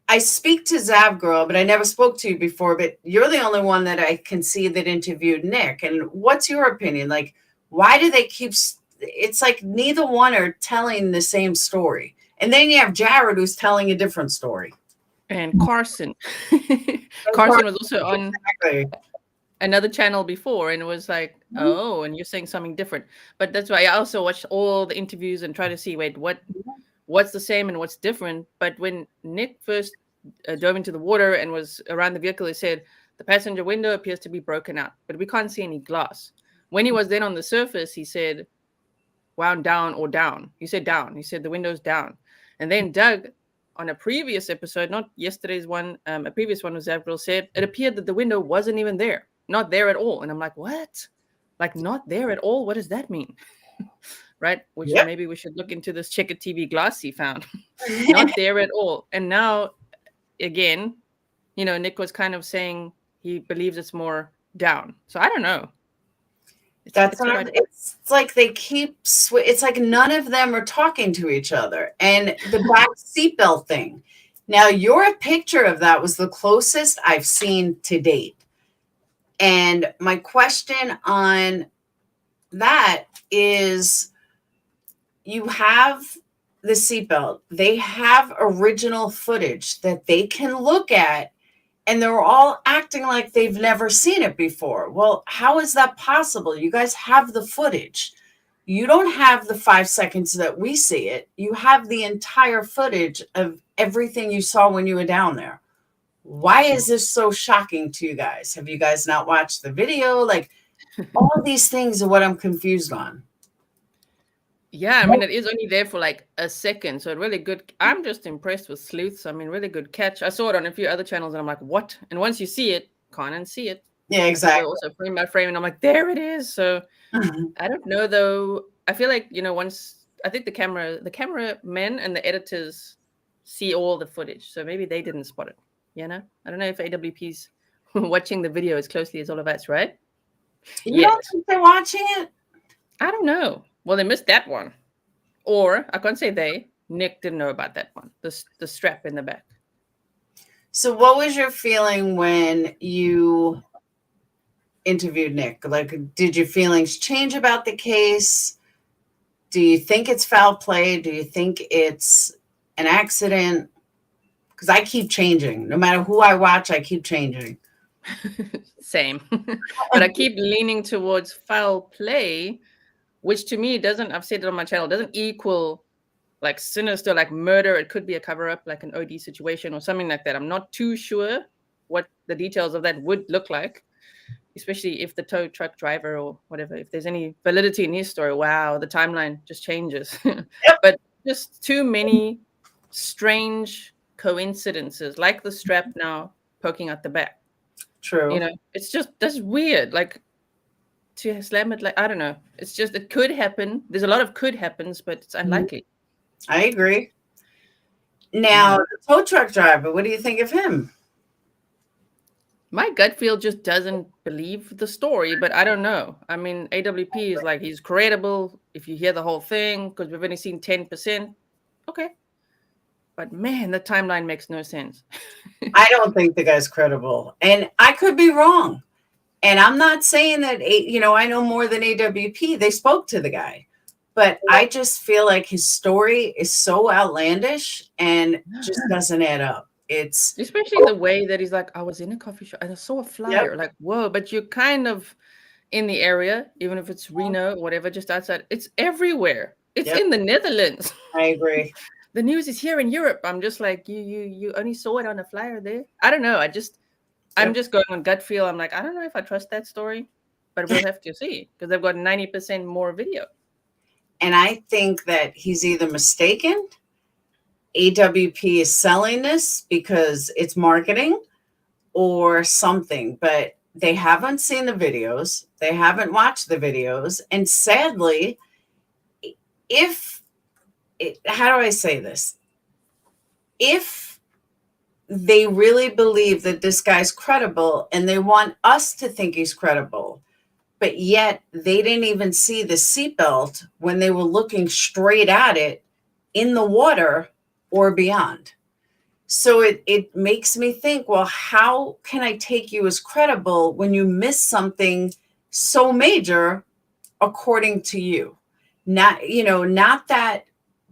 I speak to Zav Girl, but I never spoke to you before, but you're the only one that I can see that interviewed Nick. And what's your opinion? Like, why do they keep, it's like neither one are telling the same story. And then you have Jared who's telling a different story. And Carson. Carson was also on another channel before, and it was like, oh, and you're saying something different. But that's why I also watched all the interviews and try to see, what's the same and what's different. But when Nick first dove into the water and was around the vehicle, he said the passenger window appears to be broken out, but we can't see any glass. When he was then on the surface, he said wound down or down. He said down. He said the window's down. And then Doug, on a previous episode, not yesterday's one, a previous one, was April, said it appeared that the window wasn't even there, not there at all. And I'm like, what? Like not there at all? What does that mean? Right? Which maybe we should look into this Check It TV glass he found. Not there at all. And now, again, Nick was kind of saying he believes it's more down. So I don't know. It's like they keep it's like none of them are talking to each other. And the back seatbelt thing. Now, your picture of that was the closest I've seen to date. And my question on that is, you have the seatbelt. They have original footage that they can look at, and they're all acting like they've never seen it before. Well, how is that possible? You guys have the footage. You don't have the 5 seconds that we see it. You have the entire footage of everything you saw when you were down there. Why is this so shocking to you guys? Have you guys not watched the video? Like, all these things are what I'm confused on. Yeah, I mean, it is only there for like a second. So really good. I'm just impressed with sleuths. I mean, really good catch. I saw it on a few other channels and I'm like, what? And once you see it, can't unsee it. Yeah, exactly. Also frame by frame. And I'm like, there it is. So I don't know though. I feel like, once I think the cameramen and the editors see all the footage. So maybe they didn't spot it. I don't know if AWP's watching the video as closely as all of us, right? You don't think they're watching it? I don't know. Well, they missed that one. Or I can't say they. Nick didn't know about that one. The strap in the back. So what was your feeling when you interviewed Nick? Like, did your feelings change about the case? Do you think it's foul play? Do you think it's an accident? Because I keep changing. No matter who I watch, I keep changing. Same. But I keep leaning towards foul play, which to me doesn't, I've said it on my channel, doesn't equal like sinister, like murder. It could be a cover-up, like an OD situation or something like that. I'm not too sure what the details of that would look like, especially if the tow truck driver or whatever, if there's any validity in his story. Wow, the timeline just changes. But just too many strange coincidences, like the strap now poking out the back. True. You know, it's just, that's weird. Like, to slam it, like, I don't know. It's just, it could happen. There's a lot of could happens, but it's unlikely. I agree. Now, the tow truck driver, what do you think of him? My gut feel just doesn't believe the story, but I don't know. I mean, AWP is like, he's credible if you hear the whole thing, because we've only seen 10%. Okay. But man, the timeline makes no sense. I don't think the guy's credible. And I could be wrong. And I'm not saying that, you know, I know more than AWP. They spoke to the guy. But I just feel like his story is so outlandish and just doesn't add up. It's especially the way that he's like, I was in a coffee shop and I saw a flyer. Like, whoa, but you're kind of in the area, even if it's Reno or whatever, just outside. It's everywhere. It's in the Netherlands. I agree. The news is here in Europe. I'm just like, you only saw it on a flyer there. I don't know. I'm just going on gut feel. I'm like, I don't know if I trust that story, but we'll have to see, because they've got 90% more video. And I think that he's either mistaken, AWP is selling this because it's marketing or something, but they haven't seen the videos. They haven't watched the videos. And sadly, how do I say this? If they really believe that this guy's credible and they want us to think he's credible, but yet they didn't even see the seatbelt when they were looking straight at it in the water or beyond. So it makes me think, well, how can I take you as credible when you miss something so major according to you? Not that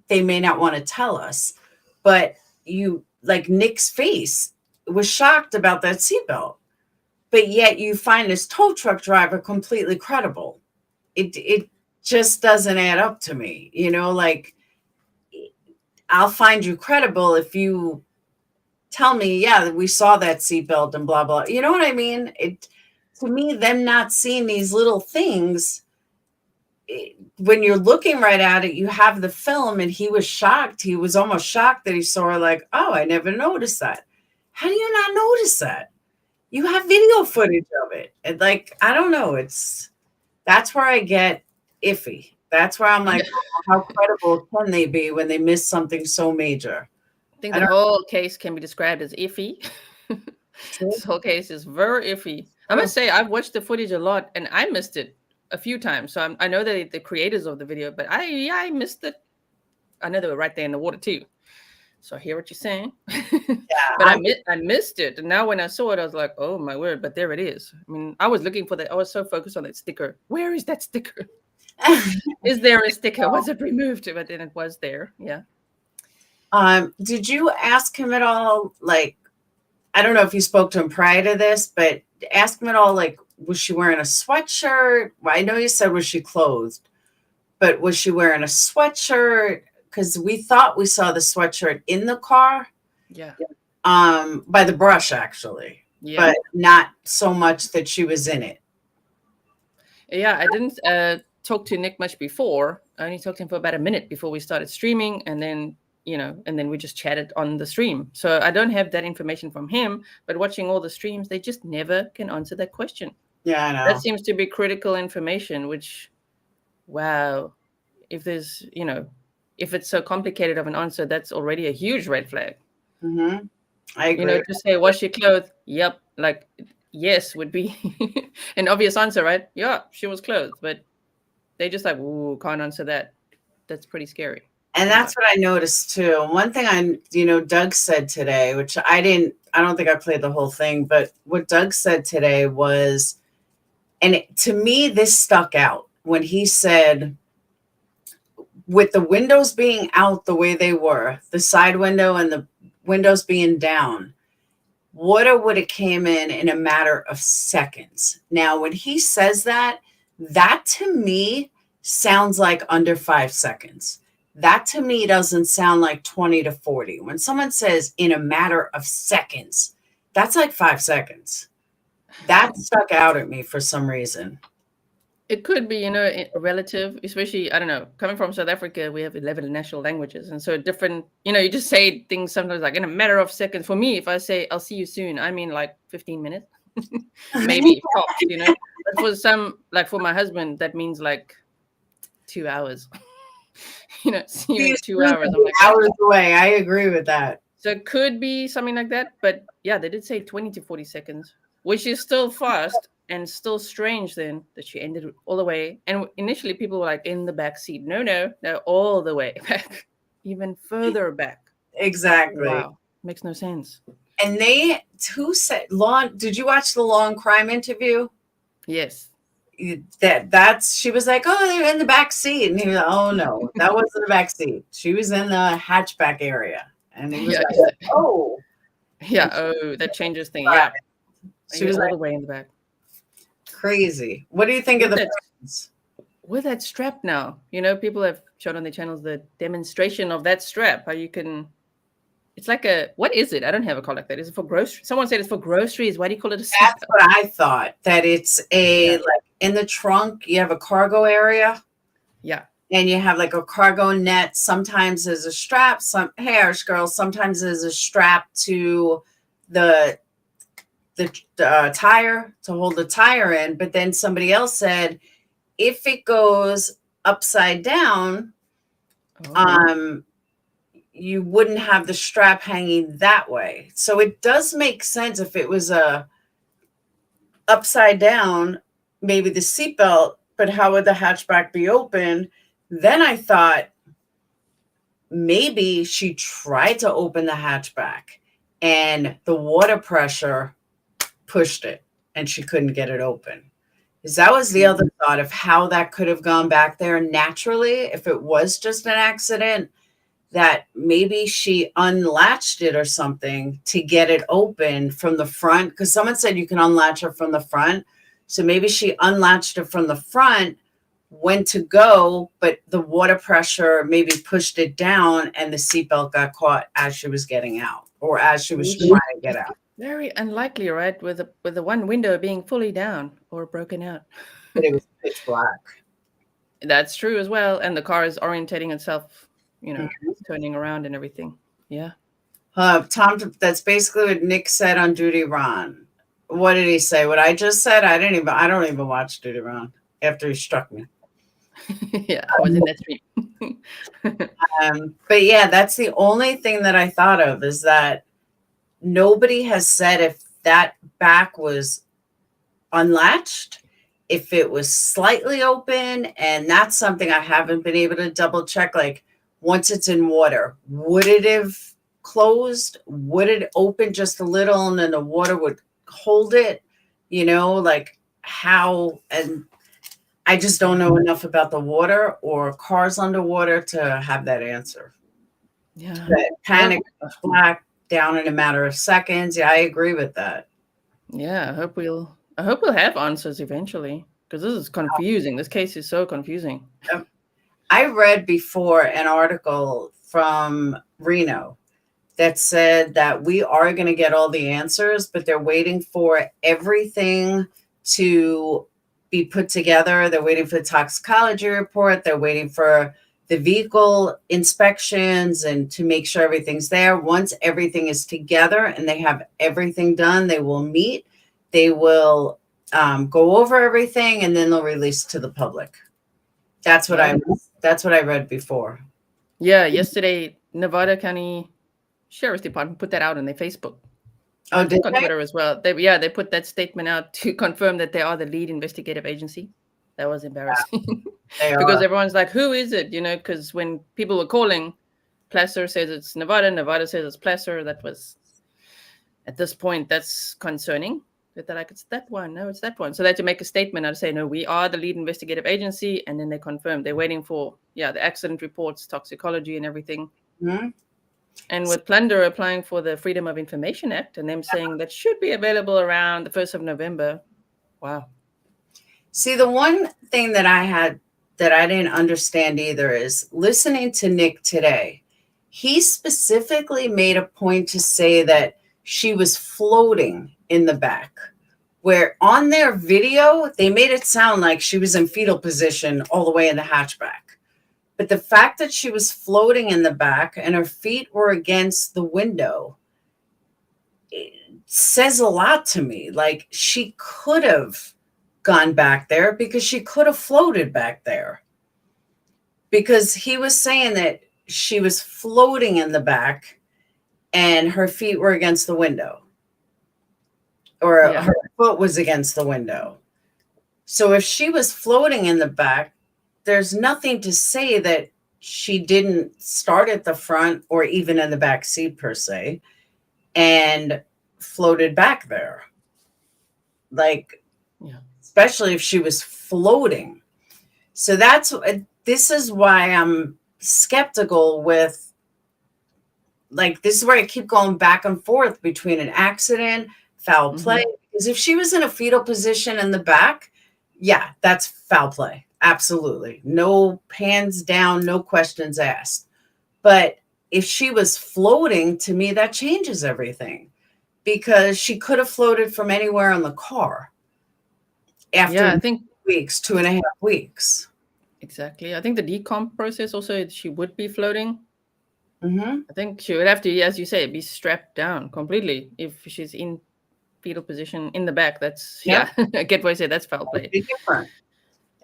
they may not want to tell us, but you, like Nick's face, was shocked about that seatbelt. But yet you find this tow truck driver completely credible. It just doesn't add up to me. You know, like, I'll find you credible if you tell me, yeah, we saw that seatbelt and blah, blah. You know what I mean? To me, them not seeing these little things, when you're looking right at it, you have the film, and he was shocked. He was almost shocked that he saw her, like, oh, I never noticed that. How do you not notice that? You have video footage of it. And like, I don't know. That's where I get iffy. That's where I'm like, how credible can they be when they miss something so major? I think the whole case can be described as iffy. This whole case is very iffy. I must say, I've watched the footage a lot, and I missed it a few times. So I know that the creators of the video, but I missed it. I know they were right there in the water too. So I hear what you're saying. But I missed it. And now when I saw it, I was like, oh my word, but there it is. I mean, I was looking for that. I was so focused on that sticker. Where is that sticker? Is there a sticker? Was it removed? But then it was there. Yeah. Did you ask him at all? Like, I don't know if you spoke to him prior to this, but ask him at all, like, was she wearing a sweatshirt? Well, I know you said, was she clothed, but was she wearing a sweatshirt? Because we thought we saw the sweatshirt in the car. Yeah. By the brush, actually. Yeah. But not so much that she was in it. Yeah, I didn't talk to Nick much before. I only talked to him for about a minute before we started streaming, and then, and then we just chatted on the stream. So I don't have that information from him, but watching all the streams, they just never can answer that question. Yeah, I know. That seems to be critical information, which, wow, if there's, if it's so complicated of an answer, that's already a huge red flag. Mm-hmm. I agree. Just say, was she clothed? Yep. Like, yes would be an obvious answer, right? Yeah, she was clothed, but they just like, ooh, can't answer that. That's pretty scary. And that's what I noticed too. One thing Doug said today, which I don't think I played the whole thing, but what Doug said today was, and to me, this stuck out when he said, with the windows being out the way they were, the side window and the windows being down, water would have came in a matter of seconds. Now, when he says that to me sounds like under 5 seconds. That to me doesn't sound like 20 to 40. When someone says in a matter of seconds, that's like 5 seconds. That stuck out at me for some reason. It could be, relative, especially, I don't know, coming from South Africa, we have 11 national languages. And so different, you just say things sometimes like in a matter of seconds. For me, if I say, I'll see you soon, I mean like 15 minutes, maybe tops, But for some, like for my husband, that means like 2 hours. See you in 2 hours. I'm like, hours away. I agree with that. So it could be something like that. But yeah, they did say 20 to 40 seconds, which is still fast. And still strange then that she ended all the way. And initially people were like in the back seat. No, all the way back, even further back. Exactly. Wow, makes no sense. And who said did you watch the Long Crime interview? Yes. She was like, oh, they're in the back seat. And he was like, oh no, that wasn't the back seat. She was in the hatchback area. And he was like, oh. Yeah, that changes things. Yeah. She was all the way in the back. Crazy. What do you think of the friends? With that strap now? People have shown on their channels the demonstration of that strap. How you can, it's like what is it? I don't have a call like that. Is it for groceries? Someone said it's for groceries. Why do you call it a strap? That's what I thought. That it's like in the trunk, you have a cargo area. Yeah. And you have like a cargo net. Sometimes there's a strap. Hey, Irish girls, sometimes there's a strap to the tire to hold the tire in. But then somebody else said, if it goes upside down, you wouldn't have the strap hanging that way. So it does make sense if it was upside down, maybe the seatbelt, but how would the hatchback be open? Then I thought maybe she tried to open the hatchback and the water pressure pushed it and she couldn't get it open. Because that was the other thought of how that could have gone back there naturally if it was just an accident, that maybe she unlatched it or something to get it open from the front. Because someone said you can unlatch it from the front. So maybe she unlatched it from the front, went to go, but the water pressure maybe pushed it down and the seatbelt got caught as she was getting out or as she was trying to get out. Very unlikely, right? With the one window being fully down or broken out. But it was pitch black. That's true as well. And the car is orientating itself, turning around and everything. Yeah. Tom, that's basically what Nick said on Duty Ron. What did he say? What I just said? I don't even watch Duty Ron after he struck me. Yeah, I was in that street. But yeah, that's the only thing that I thought of is that nobody has said if that back was unlatched, if it was slightly open, and that's something I haven't been able to double check. Like once it's in water, would it have closed? Would it open just a little and then the water would hold it? Like how? And I just don't know enough about the water or cars underwater to have that answer. Yeah. That panic, black down in a matter of seconds. Yeah, I agree with that. Yeah, I hope we'll have answers eventually, because this is confusing. This case is so confusing. I read before an article from Reno that said that we are going to get all the answers, but they're waiting for everything to be put together. They're waiting for the toxicology report. They're waiting for the vehicle inspections and to make sure everything's there. Once everything is together and they have everything done, they will meet. They will go over everything and then they'll release to the public. That's what I read before. Yeah, yesterday Nevada County Sheriff's Department put that out on their Facebook. Oh, did on they? Twitter as well. They put that statement out to confirm that they are the lead investigative agency. That was embarrassing. Because everyone's like, who is it? Because when people were calling, Placer says it's Nevada. Nevada says it's Placer. That was, at this point, that's concerning. But they're like, it's that one. No, it's that one. So they had to make a statement and say, no, we are the lead investigative agency. And then they confirmed they're waiting for, the accident reports, toxicology and everything. Mhm. And with Plunder applying for the Freedom of Information Act and them saying that should be available around the 1st of November. Wow. See, the one thing that I didn't understand either is listening to Nick today. He specifically made a point to say that she was floating in the back, where on their video, they made it sound like she was in fetal position all the way in the hatchback. But the fact that she was floating in the back and her feet were against the window, it says a lot to me. Like, she could have gone back there because she could have floated back there. Because he was saying that she was floating in the back and her feet were against the window. Or her foot was against the window. So if she was floating in the back, there's nothing to say that she didn't start at the front or even in the back seat per se and floated back there. Like, especially if she was floating. So this is why I'm skeptical with, like, this is where I keep going back and forth between an accident, foul play. Because if she was in a fetal position in the back, yeah, that's foul play. Absolutely. No, hands down, no questions asked. But if she was floating, to me, that changes everything. Because she could have floated from anywhere in the car after I think 2.5 weeks. Exactly. I think the decomp process also, she would be floating. Mm-hmm. I think she would have to, as you say, be strapped down completely if she's in fetal position in the back. That's, I get what I say. That's foul play. Different.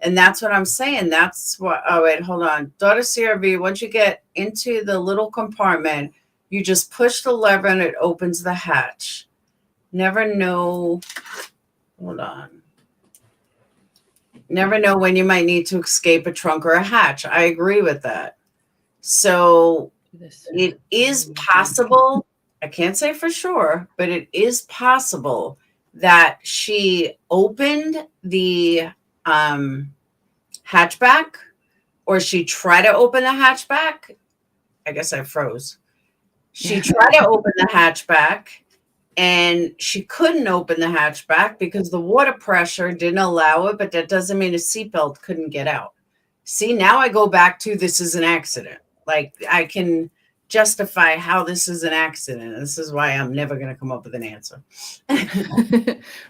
And that's what I'm saying. That's what, oh, wait, hold on. Daughter CRV, once you get into the little compartment, you just push the lever and it opens the hatch. Never know. Hold on. Never know when you might need to escape a trunk or a hatch. I agree with that. So it is possible. I can't say for sure, but it is possible that she opened the hatchback, or she tried to open the hatchback. I guess I froze. She tried to open the hatchback and she couldn't open the hatchback because the water pressure didn't allow it, but that doesn't mean a seatbelt couldn't get out. See, now I go back to this is an accident. Like, I can justify how this is an accident. This is why I'm never going to come up with an answer.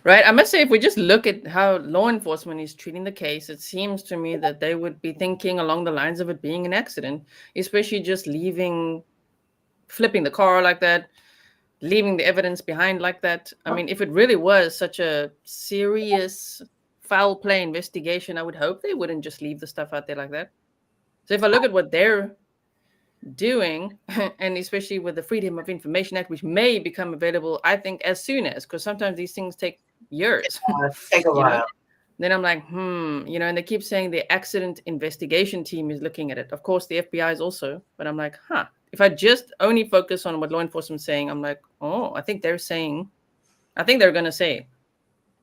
Right. I must say, if we just look at how law enforcement is treating the case, it seems to me that they would be thinking along the lines of it being an accident, especially just flipping the car like that, leaving the evidence behind like that. I mean, if it really was such a serious foul play investigation, I would hope they wouldn't just leave the stuff out there like that. So if I look at what they're doing, and especially with the Freedom of Information Act, which may become available, I think, as soon as, because sometimes these things take years. Take a while. Then I'm like, and they keep saying the accident investigation team is looking at it. Of course, the FBI is also, but I'm like, if I just only focus on what law enforcement is saying, I'm like, I think they're going to say,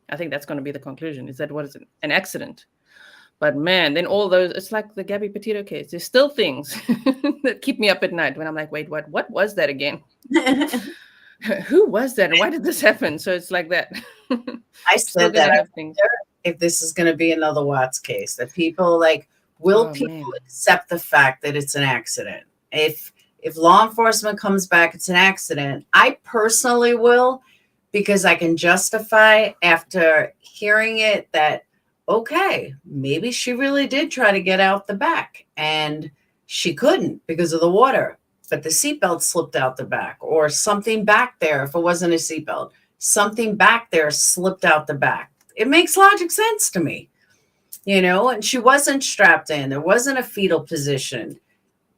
I think that's going to be the conclusion, is that what is an accident. But man, then all those, it's like the Gabby Petito case. There's still things that keep me up at night when I'm like, wait, what was that again? Who was that? And why did this happen? So it's like that. I said that if this is going to be another Watts case, that people will people accept the fact that it's an accident? If law enforcement comes back, it's an accident. I personally will, because I can justify after hearing it that, okay, maybe she really did try to get out the back and she couldn't because of the water, but the seatbelt slipped out the back, or something back there. If it wasn't a seatbelt, something back there slipped out the back. It makes logic sense to me, and she wasn't strapped in. There wasn't a fetal position,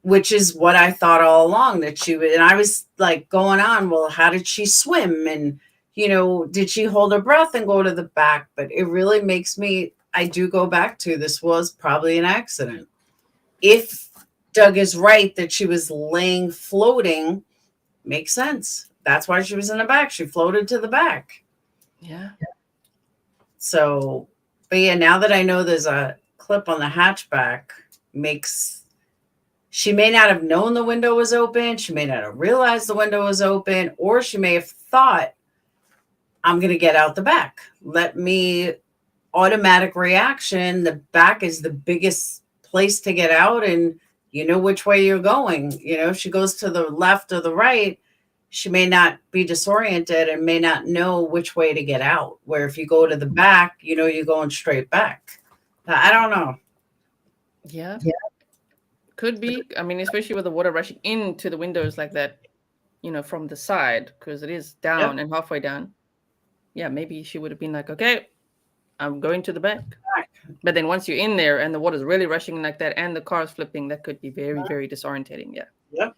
which is what I thought all along that she would. And I was like going on, well, how did she swim? And, did she hold her breath and go to the back? But it really makes I do go back to, this was probably an accident. If Doug is right that she was floating, makes sense. That's why she was in the back. She floated to the back. Yeah. So, but yeah, now that I know there's a clip on the hatchback, she may not have known the window was open. She may not have realized the window was open, or she may have thought, I'm going to get out the back. Let me automatic reaction. The back is the biggest place to get out, and you know which way you're going. You know, if she goes to the left or the right, she may not be disoriented and may not know which way to get out. Where if you go to the back, you know, you're going straight back. I don't know. Yeah. Could be. I mean, especially with the water rushing into the windows like that, you know, from the side, because it is down and halfway down. Yeah, maybe she would have been like, okay, I'm going to the back. But then once you're in there and the water's really rushing like that and the car's flipping, that could be very, very disorientating. Yeah. Yep.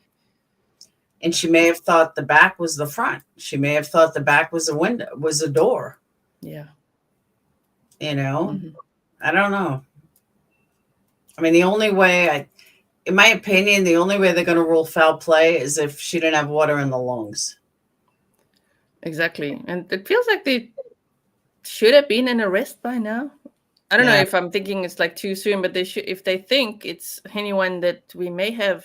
And she may have thought the back was the front. She may have thought the back was a window, was a door. Yeah. You know, I don't know. I mean, the only way in my opinion, the only way they're going to rule foul play is if she didn't have water in the lungs. Exactly. And it feels like they should have been an arrest by now. I don't know if I'm thinking it's like too soon, but they should, if they think it's anyone that we may have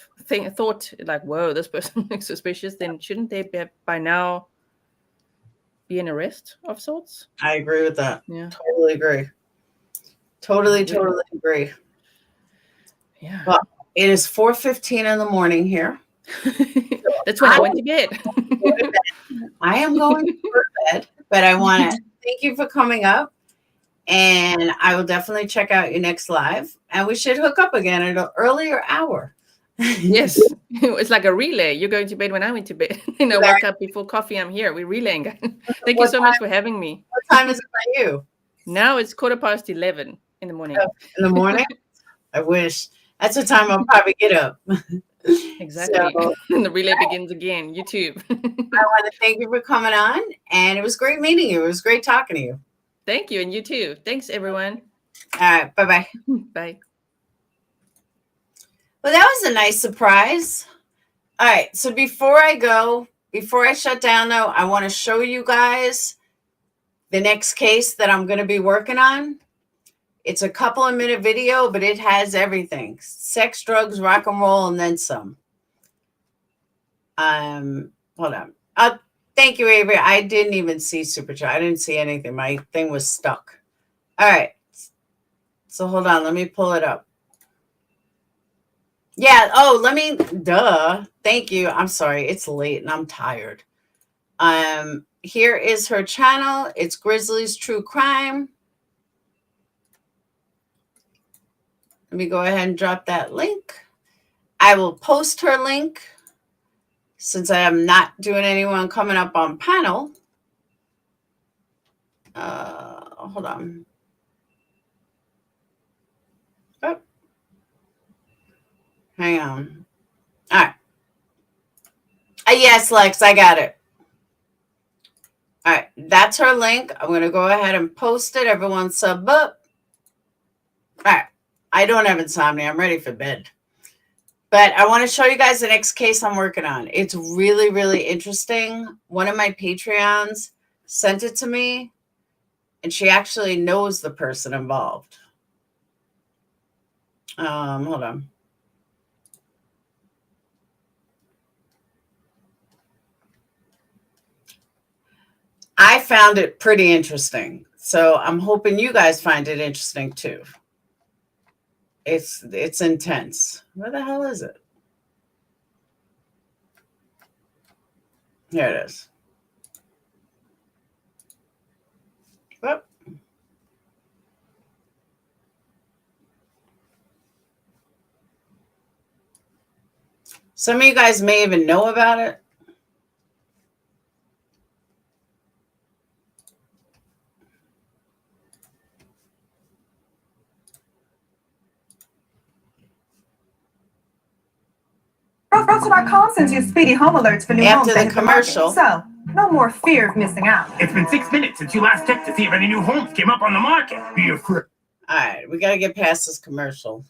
thought like, whoa, this person looks suspicious, then shouldn't they be, by now be an arrest of sorts? I agree with that. Yeah. Totally agree. Totally agree. Yeah. Well, it is 4:15 in the morning here. That's when I went to bed. I am going to go to bed, but I want to thank you for coming up. And I will definitely check out your next live. And we should hook up again at an earlier hour. Yes. It's like a relay. You're going to bed when I went to bed. You know, woke up before coffee. I'm here. We're relaying. Thank you so much for having me. What time is it by you? Now it's 11:15 in the morning. In the morning? I wish. That's the time I'll probably get up. Exactly. So, and the relay begins again. YouTube. I want to thank you for coming on. And it was great meeting you. It was great talking to you. Thank you. And you too. Thanks, everyone. All right. Bye-bye. Bye. Well, that was a nice surprise. All right. So before I shut down, though, I want to show you guys the next case that I'm going to be working on. It's a couple of minute video, but it has everything. Sex, drugs, rock and roll, and then some. Hold on. Thank you, Avery. I didn't even see Super Chat. I didn't see anything. My thing was stuck. All right. So hold on. Let me pull it up. Yeah. Oh, thank you. I'm sorry. It's late and I'm tired. Here is her channel. It's Grizzly's True Crime. Let me go ahead and drop that link. I will post her link since I am not doing anyone coming up on panel. Hold on. Oh. Hang on. All right. Yes, Lex, I got it. All right. That's her link. I'm going to go ahead and post it. Everyone sub up. All right. I don't have insomnia. I'm ready for bed. But I want to show you guys the next case I'm working on. It's really, really interesting. One of my Patreons sent it to me, and she actually knows the person involved. Hold on. I found it pretty interesting. So I'm hoping you guys find it interesting too. It's intense. Where the hell is it? Here it is. Whoop. Some of you guys may even know about it. Realtor.com sends you speedy home alerts for new homes. After the that hit market. commercial. So, no more fear of missing out. It's been 6 minutes since you last checked to see if any new homes came up on the market. Be afraid. All right, we got to get past this commercial.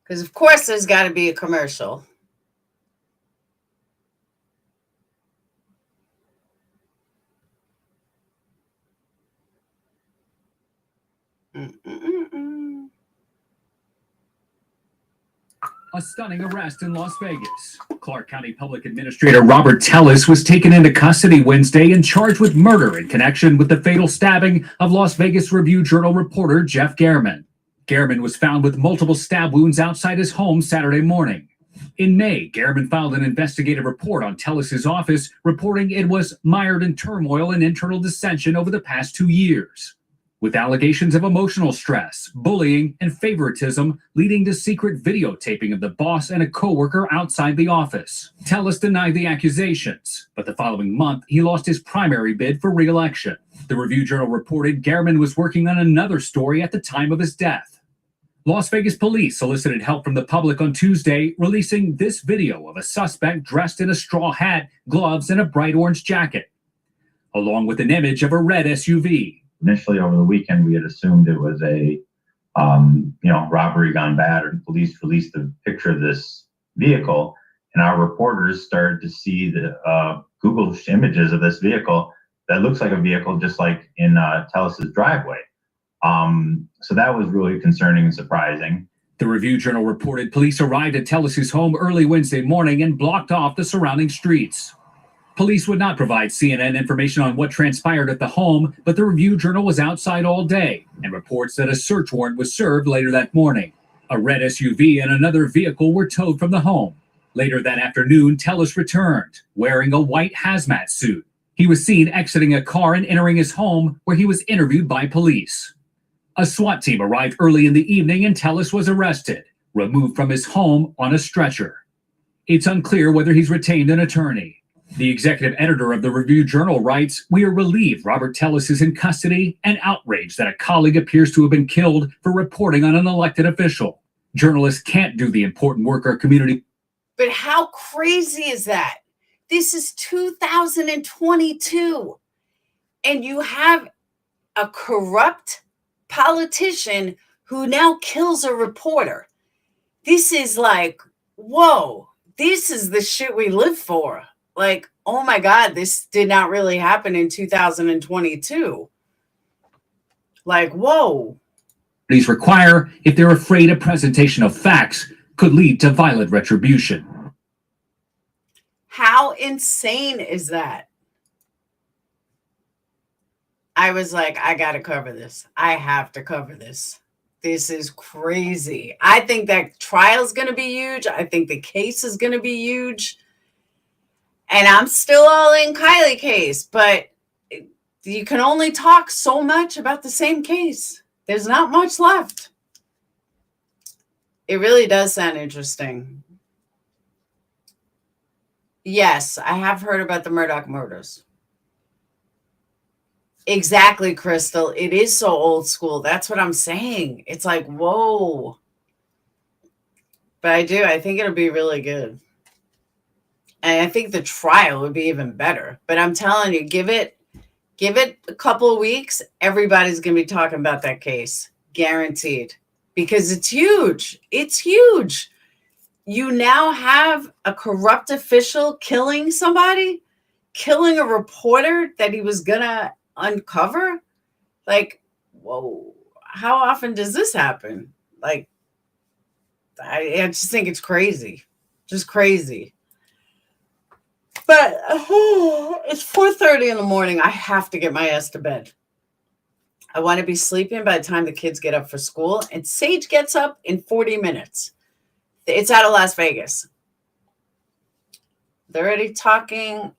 Because, of course, there's got to be a commercial. A stunning arrest in Las Vegas. Clark County Public Administrator Robert Tellis was taken into custody Wednesday and charged with murder in connection with the fatal stabbing of Las Vegas Review-Journal reporter Jeff Gehrman. Gehrman was found with multiple stab wounds outside his home Saturday morning. In May, Gehrman filed an investigative report on Tellis's office, reporting it was mired in turmoil and internal dissension over the past 2 years, with allegations of emotional stress, bullying, and favoritism leading to secret videotaping of the boss and a coworker outside the office. Tellis denied the accusations, but the following month, he lost his primary bid for re-election. The Review-Journal reported Gehrman was working on another story at the time of his death. Las Vegas police solicited help from the public on Tuesday, releasing this video of a suspect dressed in a straw hat, gloves, and a bright orange jacket, along with an image of a red SUV. Initially, over the weekend, we had assumed it was a, robbery gone bad, or police released a picture of this vehicle, and our reporters started to see the Google images of this vehicle that looks like a vehicle just like in Tellis's driveway. So that was really concerning and surprising. The Review-Journal reported police arrived at Tellis's home early Wednesday morning and blocked off the surrounding streets. Police would not provide CNN information on what transpired at the home, but the Review-Journal was outside all day and reports that a search warrant was served later that morning. A red SUV and another vehicle were towed from the home. Later that afternoon, Tellis returned, wearing a white hazmat suit. He was seen exiting a car and entering his home, where he was interviewed by police. A SWAT team arrived early in the evening and Tellis was arrested, removed from his home on a stretcher. It's unclear whether he's retained an attorney. The executive editor of the Review-Journal writes, "We are relieved Robert Tellis is in custody and outraged that a colleague appears to have been killed for reporting on an elected official. Journalists can't do the important work our community." But how crazy is that? This is 2022, and you have a corrupt politician who now kills a reporter. This is like, whoa, this is the shit we live for. Like, oh my God, this did not really happen in 2022. Like, whoa. These require if they're afraid a presentation of facts could lead to violent retribution. How insane is that? I was like, I got to cover this. I have to cover this. This is crazy. I think that trial's going to be huge. I think the case is going to be huge. And I'm still all in Kiely case, but you can only talk so much about the same case. There's not much left. It really does sound interesting. Yes, I have heard about the Murdaugh murders. Exactly, Crystal. It is so old school. That's what I'm saying. It's like, whoa. But I think it'll be really good. And I think the trial would be even better. But I'm telling you, give it a couple of weeks. Everybody's going to be talking about that case. Guaranteed. Because it's huge. It's huge. You now have a corrupt official killing somebody, killing a reporter that he was going to uncover. Like, whoa. How often does this happen? Like, I just think it's crazy. Just crazy. But it's 4:30 in the morning. I have to get my ass to bed. I want to be sleeping by the time the kids get up for school. And Sage gets up in 40 minutes. It's out of Las Vegas. They're already talking,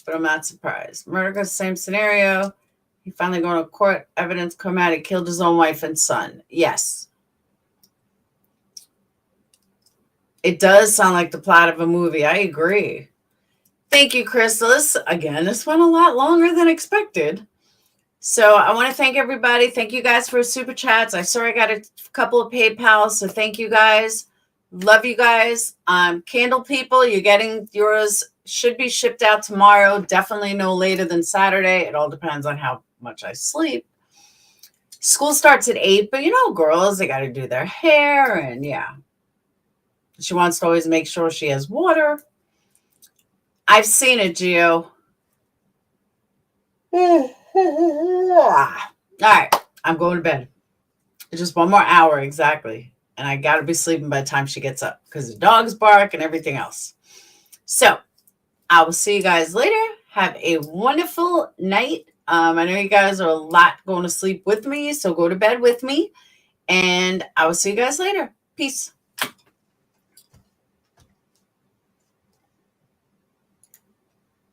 but I'm not surprised. Murder, same scenario. He finally going to court. Evidence come out. He killed his own wife and son. Yes. It does sound like the plot of a movie. I agree. Thank you, Crystal. This went a lot longer than expected. So I want to thank everybody. Thank you guys for super chats. I saw I got a couple of PayPals, so thank you guys. Love you guys. Candle people, you're getting yours. Should be shipped out tomorrow. Definitely no later than Saturday. It all depends on how much I sleep. School starts at 8, but girls, they got to do their hair, and yeah. She wants to always make sure she has water. I've seen it, Gio. All right, I'm going to bed. Just 1 more hour exactly. And I got to be sleeping by the time she gets up because the dogs bark and everything else. So I will see you guys later. Have a wonderful night. I know you guys are a lot going to sleep with me, so go to bed with me. And I will see you guys later. Peace.